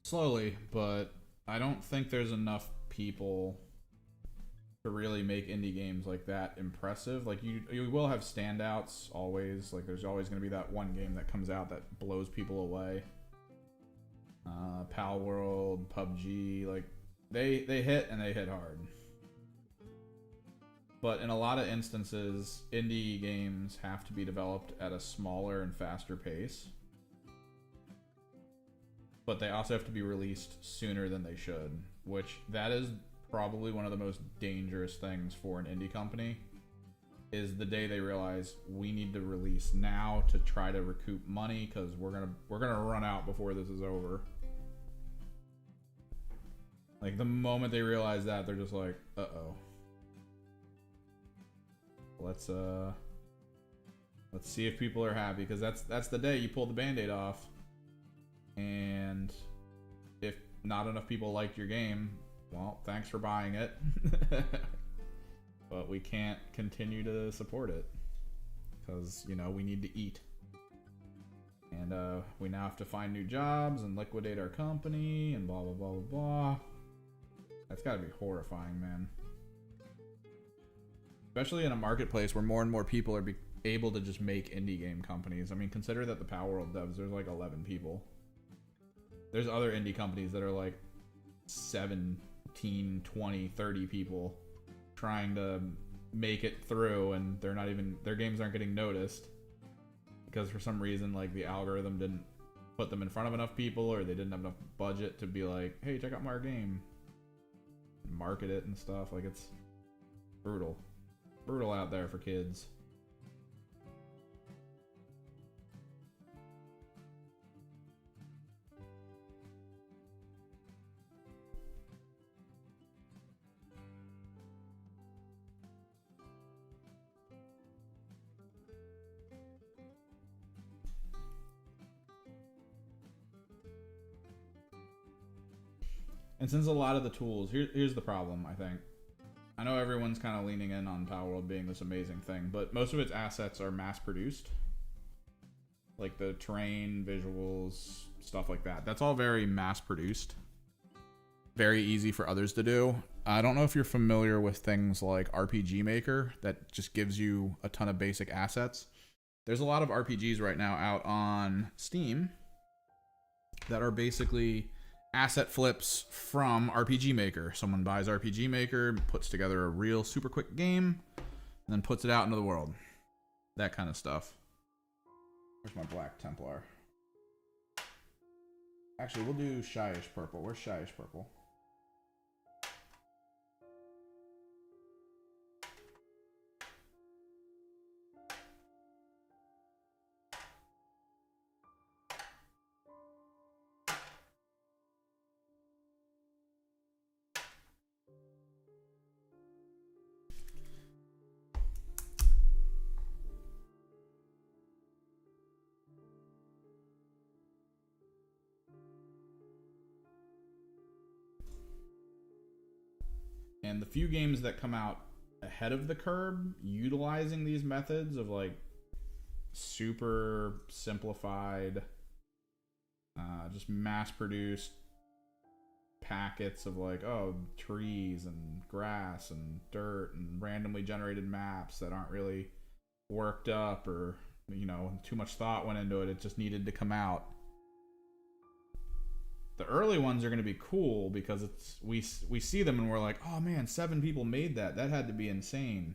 Slowly, but I don't think there's enough people to really make indie games like that impressive. Like you will have standouts always. Like there's always going to be that one game that comes out that blows people away. Pal World, PUBG, like they hit and they hit hard. But in a lot of instances, indie games have to be developed at a smaller and faster pace. But they also have to be released sooner than they should, which that is probably one of the most dangerous things for an indie company, is the day they realize we need to release now to try to recoup money because we're gonna run out before this is over. Like the moment they realize that, they're just like, uh-oh. Let's see if people are happy, because that's the day you pull the band-aid off. And if not enough people liked your game, well, thanks for buying it. But we can't continue to support it because, you know, we need to eat. And we now have to find new jobs and liquidate our company and blah, blah, blah, blah, blah. That's got to be horrifying, man. Especially in a marketplace where more and more people are able to just make indie game companies. I mean, consider that the Power World devs, there's like 11 people. There's other indie companies that are like 17, 20, 30 people trying to make it through, and they're not even, their games aren't getting noticed because for some reason like the algorithm didn't put them in front of enough people, or they didn't have enough budget to be like, hey, check out my game, market it and stuff. Like, it's brutal out there for kids. And since a lot of the tools, here's the problem, I think. I know everyone's kind of leaning in on Palworld being this amazing thing, but most of its assets are mass-produced. Like the terrain, visuals, stuff like that. That's all very mass-produced. Very easy for others to do. I don't know if you're familiar with things like RPG Maker that just gives you a ton of basic assets. There's a lot of RPGs right now out on Steam that are basically asset flips from RPG Maker. Someone buys RPG Maker, puts together a real super quick game, and then puts it out into the world. That kind of stuff. Where's my Black Templar? Actually, we'll do Shyish Purple. Where's Shyish Purple? And the few games that come out ahead of the curve utilizing these methods of like super simplified, just mass produced packets of like, oh, trees and grass and dirt and randomly generated maps that aren't really worked up, or, you know, too much thought went into it. It just needed to come out. The early ones are going to be cool because it's we see them and we're like, oh man, 7 people made that. That had to be insane.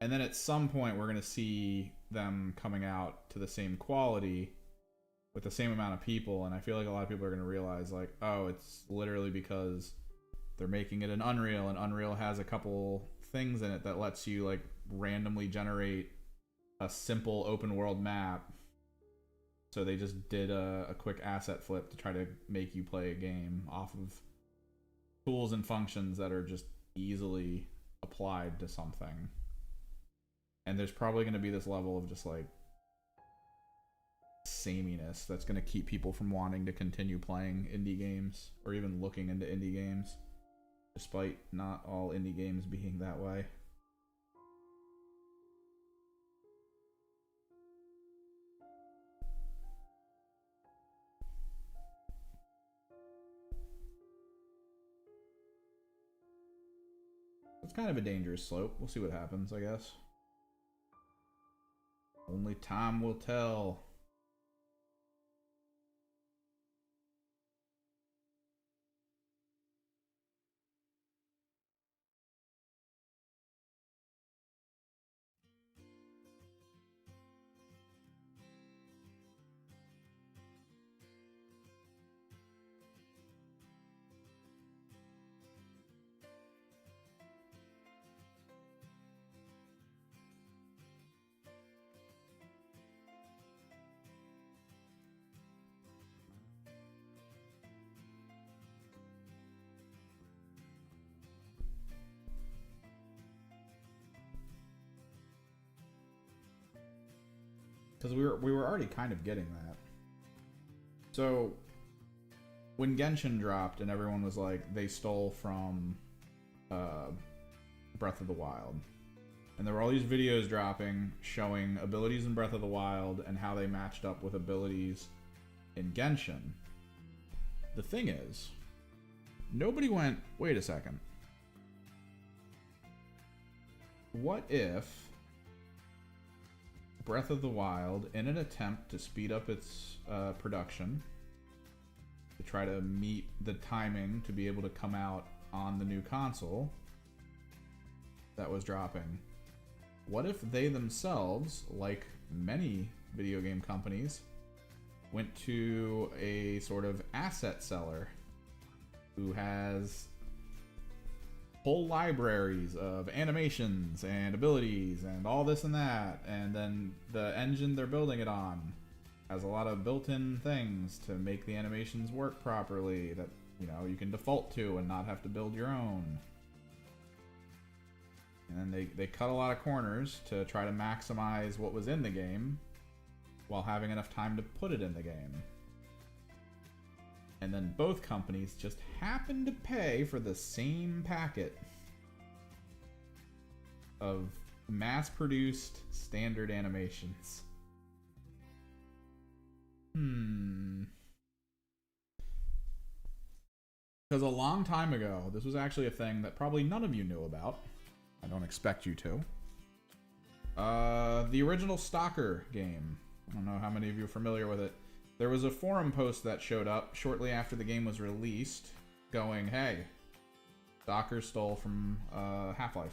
And then at some point we're going to see them coming out to the same quality with the same amount of people. And I feel like a lot of people are going to realize like, oh, it's literally because they're making it in Unreal, and Unreal has a couple things in it that lets you like randomly generate a simple open world map. So they just did a quick asset flip to try to make you play a game off of tools and functions that are just easily applied to something. And there's probably going to be this level of just like sameness that's going to keep people from wanting to continue playing indie games or even looking into indie games, despite not all indie games being that way. It's kind of a dangerous slope. We'll see what happens, I guess. Only time will tell. Because we were already kind of getting that. So when Genshin dropped and everyone was like, they stole from Breath of the Wild, and there were all these videos dropping showing abilities in Breath of the Wild and how they matched up with abilities in Genshin. The thing is, nobody went, wait a second. What if Breath of the Wild, in an attempt to speed up its production, to try to meet the timing to be able to come out on the new console that was dropping, what if they themselves, like many video game companies, went to a sort of asset seller who has whole libraries of animations and abilities and all this and that, and then the engine they're building it on has a lot of built-in things to make the animations work properly that, you know, you can default to and not have to build your own. And then they cut a lot of corners to try to maximize what was in the game while having enough time to put it in the game. And then both companies just happened to pay for the same packet of mass-produced standard animations. Because a long time ago, this was actually a thing that probably none of you knew about. I don't expect you to. The original Stalker game. I don't know how many of you are familiar with it. There was a forum post that showed up shortly after the game was released going, hey, Stalker stole from Half-Life.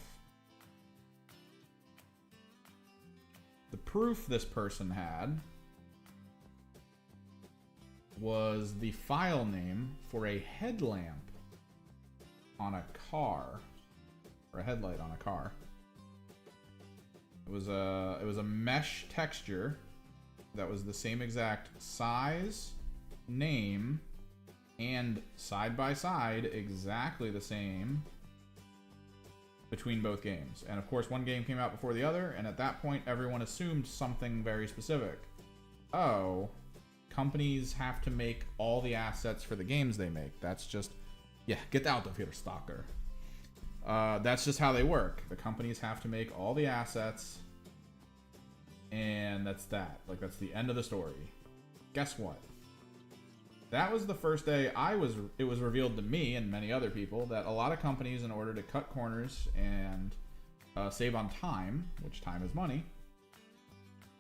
The proof this person had was the file name for a headlamp on a car, or a headlight on a car. It was a mesh texture that was the same exact size, name, and side by side exactly the same between both games. And of course, one game came out before the other, and at that point, everyone assumed something very specific. Oh, companies have to make all the assets for the games they make. That's just, yeah, get out of here, Stalker. That's just how they work. The companies have to make all the assets, and that's that. Like, that's the end of the story. Guess what? That was the first day it was revealed to me and many other people that a lot of companies, in order to cut corners and save on time, which time is money,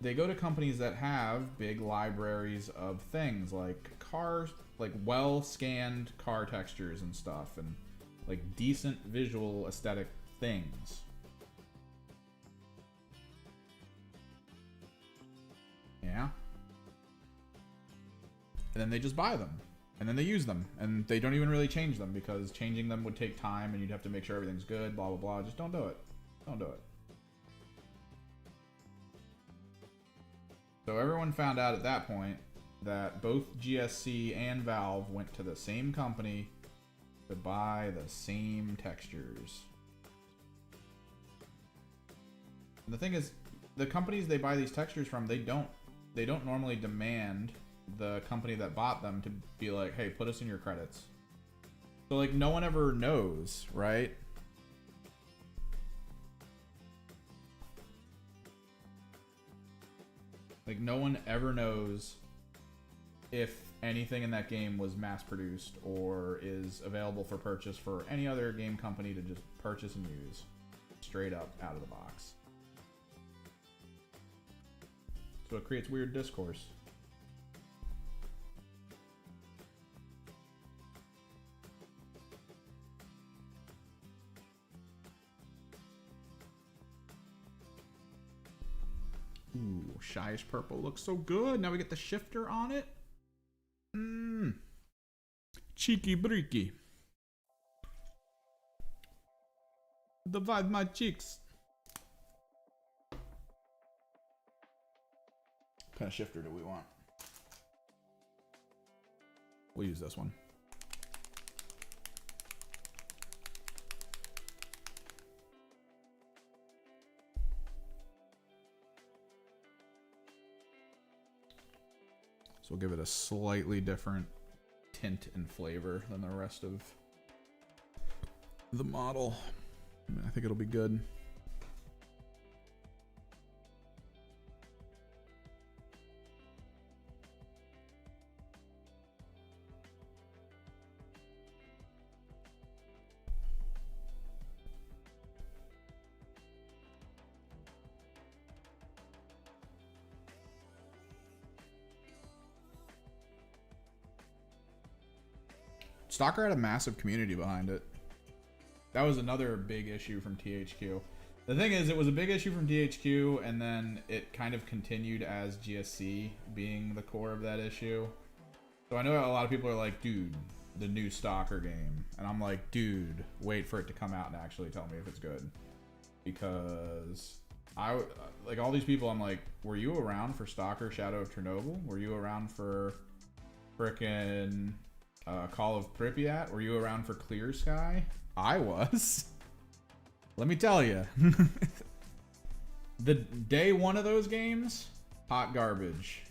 they go to companies that have big libraries of things like cars, like well-scanned car textures and stuff, and like decent visual aesthetic things. Yeah. And then they just buy them. And then they use them. And they don't even really change them, because changing them would take time and you'd have to make sure everything's good, blah, blah, blah. Just don't do it. Don't do it. So everyone found out at that point that both GSC and Valve went to the same company to buy the same textures. And the thing is, the companies they buy these textures from, they don't normally demand the company that bought them to be like, hey, put us in your credits. So like, no one ever knows, right? Like, no one ever knows if anything in that game was mass produced or is available for purchase for any other game company to just purchase and use straight up out of the box. So it creates weird discourse. Ooh, Shyish Purple looks so good. Now we get the shifter on it. Cheeky breaky. Divide my cheeks. What kind of shifter do we want? We'll use this one. So we'll give it a slightly different tint and flavor than the rest of the model. I think it'll be good. Stalker had a massive community behind it. That was another big issue from THQ. The thing is, it was a big issue from THQ, and then it kind of continued as GSC being the core of that issue. So I know a lot of people are like, dude, the new Stalker game. And I'm like, dude, wait for it to come out and actually tell me if it's good. Because like all these people, I'm like, were you around for Stalker Shadow of Chernobyl? Were you around for frickin' Call of Pripyat? Were you around for Clear Sky? I was. Let me tell you. The day one of those games, hot garbage.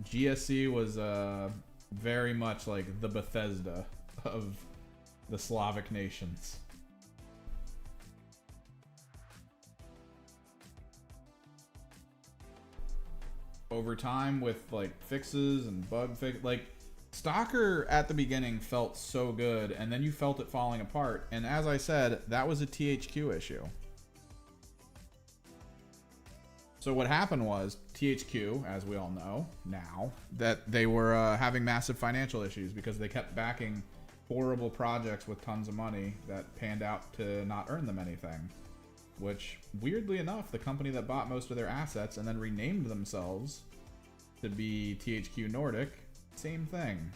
GSC was very much like the Bethesda of the Slavic nations. Over time, with like fixes and like Stalker at the beginning felt so good, and then you felt it falling apart. And as I said, that was a THQ issue. So what happened was THQ, as we all know now, that they were having massive financial issues because they kept backing horrible projects with tons of money that panned out to not earn them anything. Which, weirdly enough, the company that bought most of their assets and then renamed themselves to be THQ Nordic, same thing.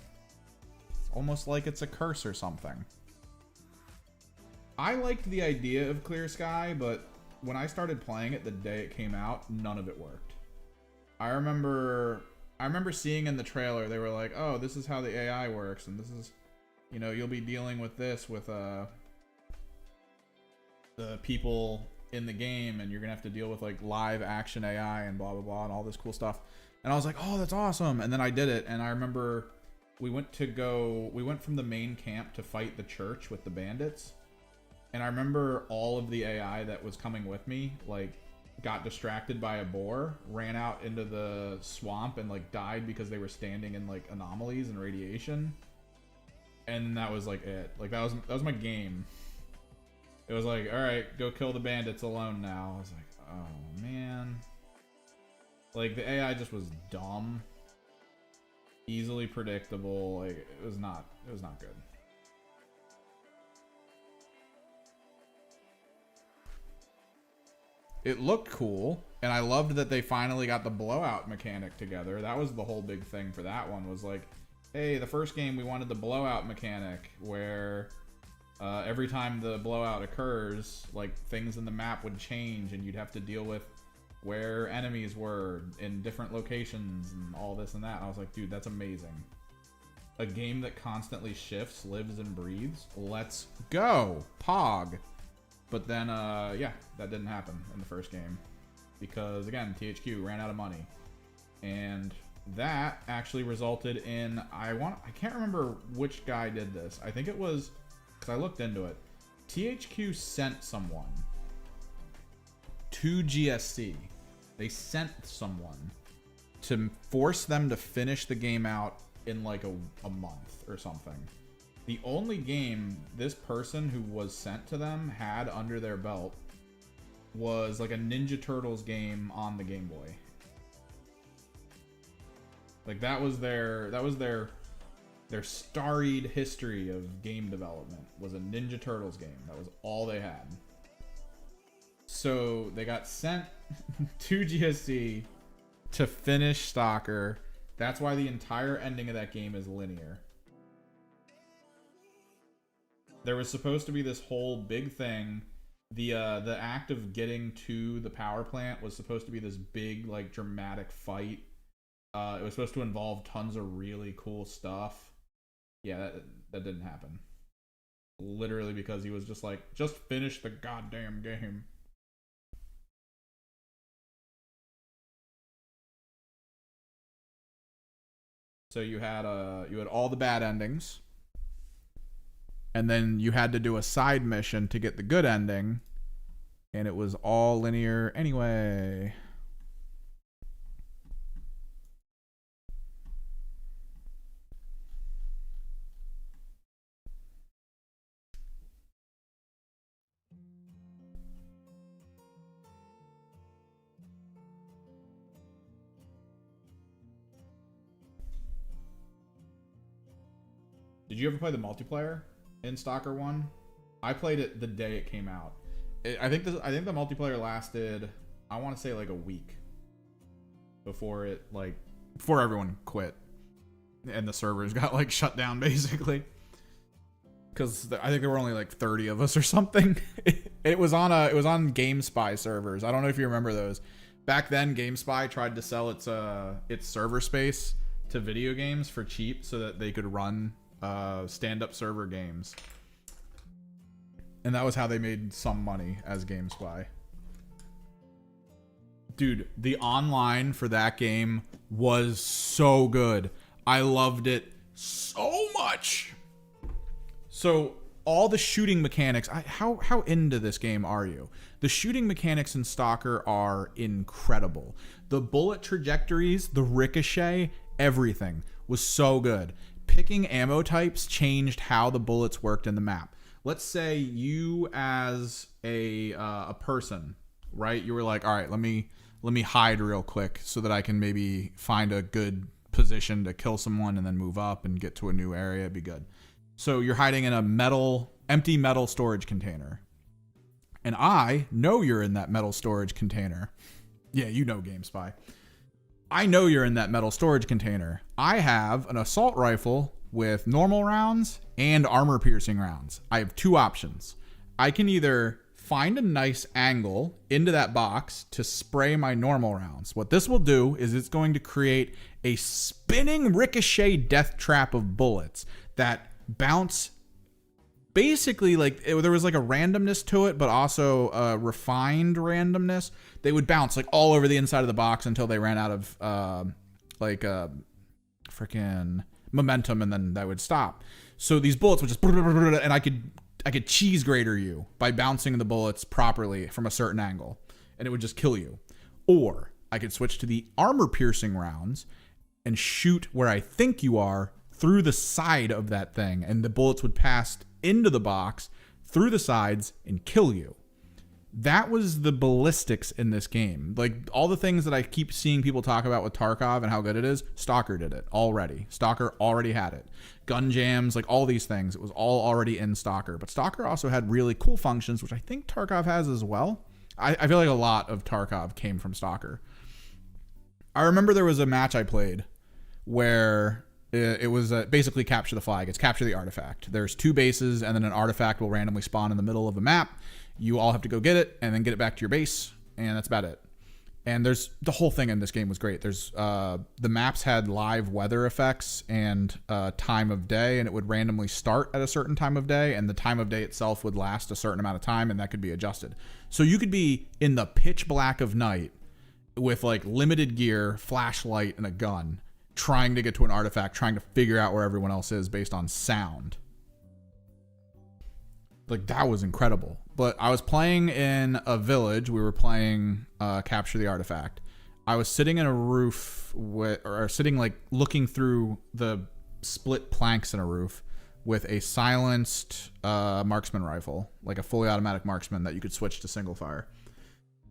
It's almost like it's a curse or something. I liked the idea of Clear Sky, but when I started playing it the day it came out, none of it worked. I remember seeing in the trailer, they were like, oh, this is how the AI works, and this is, you know, you'll be dealing with this with the people in the game, and you're gonna have to deal with like live action AI and blah blah blah and all this cool stuff. And I was like, oh, that's awesome. And then I did it, and I remember we went from the main camp to fight the church with the bandits. And I remember all of the AI that was coming with me, like, got distracted by a boar, ran out into the swamp, and like died because they were standing in like anomalies and radiation. And that was like it. Like that was my game. It was like, all right, go kill the bandits alone now. I was like, oh man. Like the AI just was dumb, easily predictable. Like it was not good. It looked cool, and I loved that they finally got the blowout mechanic together. That was the whole big thing for that one, was like, hey, the first game we wanted the blowout mechanic where every time the blowout occurs, like things in the map would change and you'd have to deal with where enemies were in different locations and all this and that. And I was like, dude, that's amazing. A game that constantly shifts, lives, and breathes. Let's go. Pog. But then, yeah, that didn't happen in the first game. Because, again, THQ ran out of money. And that actually resulted in, I can't remember which guy did this. I think it was, because I looked into it. THQ sent someone to GSC. They sent someone to force them to finish the game out in like a month or something. The only game this person who was sent to them had under their belt was like a Ninja Turtles game on the Game Boy. Like that was their storied history of game development, was a Ninja Turtles game. That was all they had. So they got sent to GSC to finish Stalker. That's why the entire ending of that game is linear. There was supposed to be this whole big thing. The act of getting to the power plant was supposed to be this big, like, dramatic fight. It was supposed to involve tons of really cool stuff. Yeah, that didn't happen. Literally because he was just like, just finish the goddamn game. So you had all the bad endings. And then you had to do a side mission to get the good ending. And it was all linear anyway. Did you ever play the multiplayer in Stalker 1? I played it the day it came out. I think the multiplayer lasted, I want to say, like a week before everyone quit and the servers got like shut down basically. Because I think there were only like 30 of us or something. It was on GameSpy servers. I don't know if you remember those. Back then, GameSpy tried to sell its server space to video games for cheap so that they could run stand-up server games. And that was how they made some money as GameSpy. Dude, the online for that game was so good. I loved it so much. So all the shooting mechanics, how into this game are you? The shooting mechanics in Stalker are incredible. The bullet trajectories, the ricochet, everything was so good. Picking ammo types changed how the bullets worked in the map. Let's say you as a person, right? You were like, all right, let me hide real quick so that I can maybe find a good position to kill someone and then move up and get to a new area. It'd be good. So you're hiding in a empty metal storage container. And I know you're in that metal storage container. Yeah, you know GameSpy. I know you're in that metal storage container. I have an assault rifle with normal rounds and armor-piercing rounds. I have two options. I can either find a nice angle into that box to spray my normal rounds. What this will do is it's going to create a spinning ricochet death trap of bullets that bounce basically like there was like a randomness to it, but also a refined randomness. They would bounce like all over the inside of the box until they ran out of freaking momentum, and then that would stop. So these bullets would just, and I could cheese grater you by bouncing the bullets properly from a certain angle, and it would just kill you. Or I could switch to the armor piercing rounds and shoot where I think you are through the side of that thing, and the bullets would pass into the box through the sides and kill you. That was the ballistics in this game. Like all the things that I keep seeing people talk about with Tarkov and how good it is, Stalker did it already. Stalker already had it. Gun jams, like all these things, it was all already in Stalker. But Stalker also had really cool functions, which I think Tarkov has as well. I feel like a lot of Tarkov came from Stalker. I remember there was a match I played where it was basically capture the flag. It's capture the artifact. There's two bases, and then an artifact will randomly spawn in the middle of the map. You all have to go get it and then get it back to your base, and that's about it. And there's the whole thing in this game was great. There's the maps had live weather effects and time of day, and it would randomly start at a certain time of day, and the time of day itself would last a certain amount of time, and that could be adjusted. So you could be in the pitch black of night with like limited gear, flashlight, and a gun, trying to get to an artifact, trying to figure out where everyone else is based on sound. Like that was incredible. But I was playing in a village. We were playing Capture the Artifact. I was sitting in a roof sitting like looking through the split planks in a roof with a silenced marksman rifle, like a fully automatic marksman that you could switch to single fire.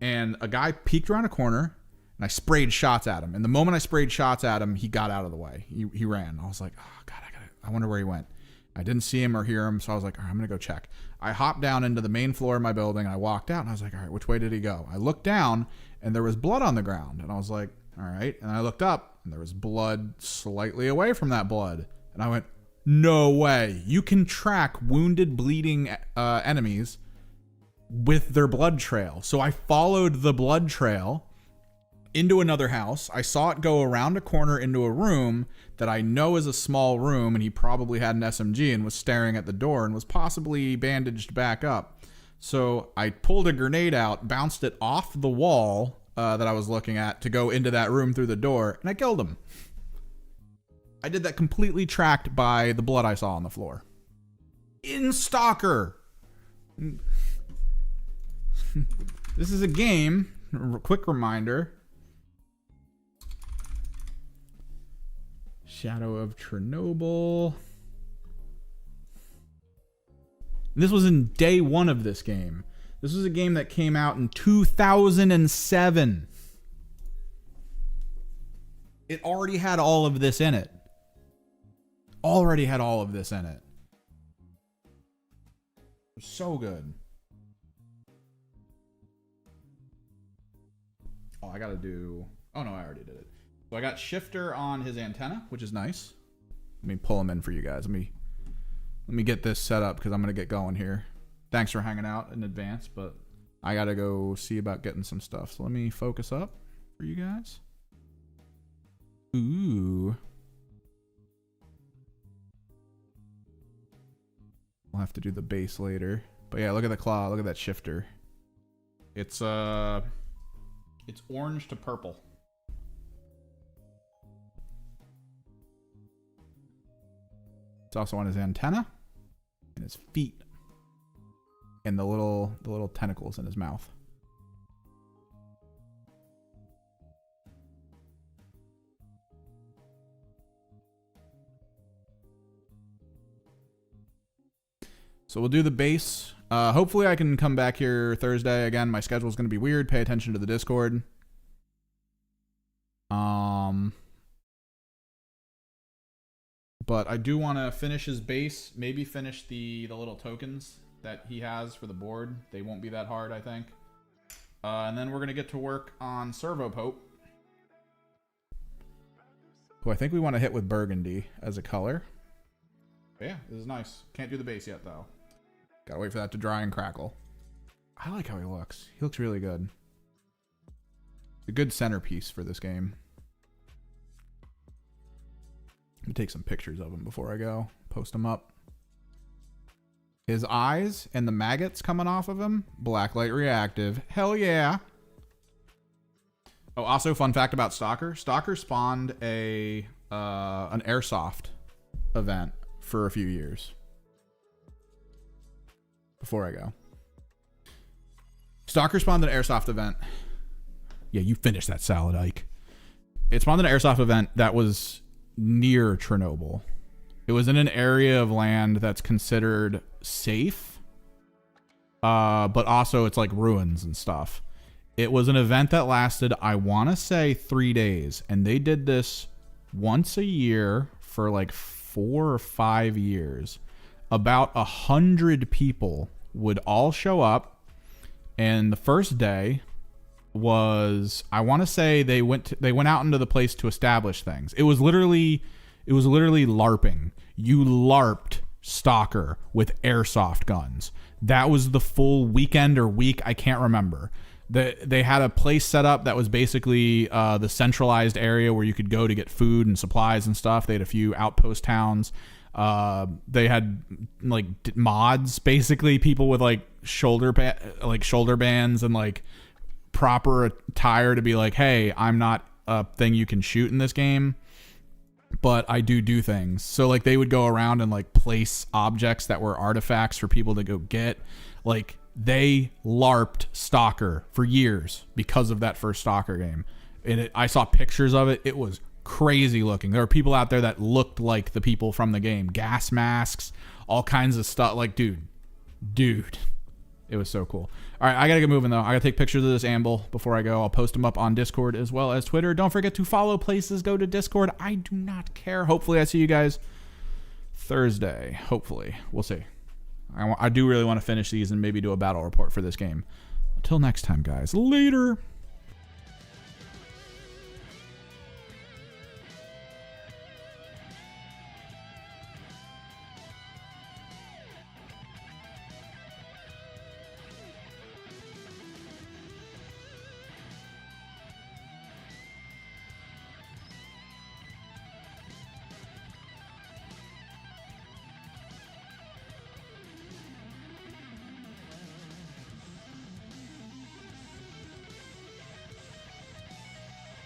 And a guy peeked around a corner, and I sprayed shots at him. And the moment I sprayed shots at him, he got out of the way. He ran. I was like, oh God, I wonder where he went. I didn't see him or hear him, so I was like, all right, I'm going to go check. I hopped down into the main floor of my building, and I walked out, and I was like, all right, which way did he go? I looked down, and there was blood on the ground, and I was like, all right. And I looked up, and there was blood slightly away from that blood. And I went, no way. You can track wounded, bleeding enemies with their blood trail. So I followed the blood trail into another house. I saw it go around a corner into a room that I know is a small room, and he probably had an SMG and was staring at the door and was possibly bandaged back up. So I pulled a grenade out, bounced it off the wall that I was looking at to go into that room through the door, and I killed him. I did that completely tracked by the blood I saw on the floor. In Stalker. This is a game, quick reminder. Shadow of Chernobyl. And this was in day one of this game. This was a game that came out in 2007. It already had all of this in it. Already had all of this in it. It was so good. Oh, I gotta do... Oh no, I already did it. So I got shifter on his antenna, which is nice. Let me pull him in for you guys. Let me get this set up because I'm going to get going here. Thanks for hanging out in advance, but I got to go see about getting some stuff. So let me focus up for you guys. Ooh. We'll have to do the base later. But yeah, look at the claw. Look at that shifter. It's orange to purple. It's also on his antenna and his feet and the little tentacles in his mouth. So we'll do the base. Hopefully I can come back here Thursday. Again, my schedule is going to be weird. Pay attention to the Discord. But I do want to finish his base. Maybe finish the little tokens that he has for the board. They won't be that hard, I think. And then we're going to get to work on Servo Pope, who I think we want to hit with Burgundy as a color. But yeah, this is nice. Can't do the base yet, though. Gotta wait for that to dry and crackle. I like how he looks. He looks really good. A good centerpiece for this game. Let me take some pictures of him before I go. Post them up. His eyes and the maggots coming off of him. Blacklight reactive. Hell yeah. Oh, also fun fact about Stalker. Stalker spawned an airsoft event for a few years. Before I go. Stalker spawned an airsoft event. Yeah, you finished that salad, Ike. It spawned an airsoft event that was near Chernobyl. It was in an area of land that's considered safe, but also it's like ruins and stuff. It was an event that lasted, I want to say, 3 days, and they did this once a year for like 4 or 5 years. About 100 people would all show up, and the first day was, I want to say, they went out into the place to establish things. It was literally LARPing. You LARPed Stalker with airsoft guns. That was the full weekend or week. I can't remember. They had a place set up that was basically the centralized area where you could go to get food and supplies and stuff. They had a few outpost towns. They had like mods, basically people with like shoulder bands and like proper attire to be like, hey, I'm not a thing you can shoot in this game, but I do things. So like they would go around and like place objects that were artifacts for people to go get. Like they LARPed Stalker for years because of that first Stalker game. And I saw pictures of it. It was crazy looking. There were people out there that looked like the people from the game. Gas masks, all kinds of stuff. Like, dude. It was so cool. All right, I got to get moving, though. I got to take pictures of this amble before I go. I'll post them up on Discord as well as Twitter. Don't forget to follow places. Go to Discord. I do not care. Hopefully, I see you guys Thursday. Hopefully. We'll see. I do really want to finish these and maybe do a battle report for this game. Until next time, guys. Later.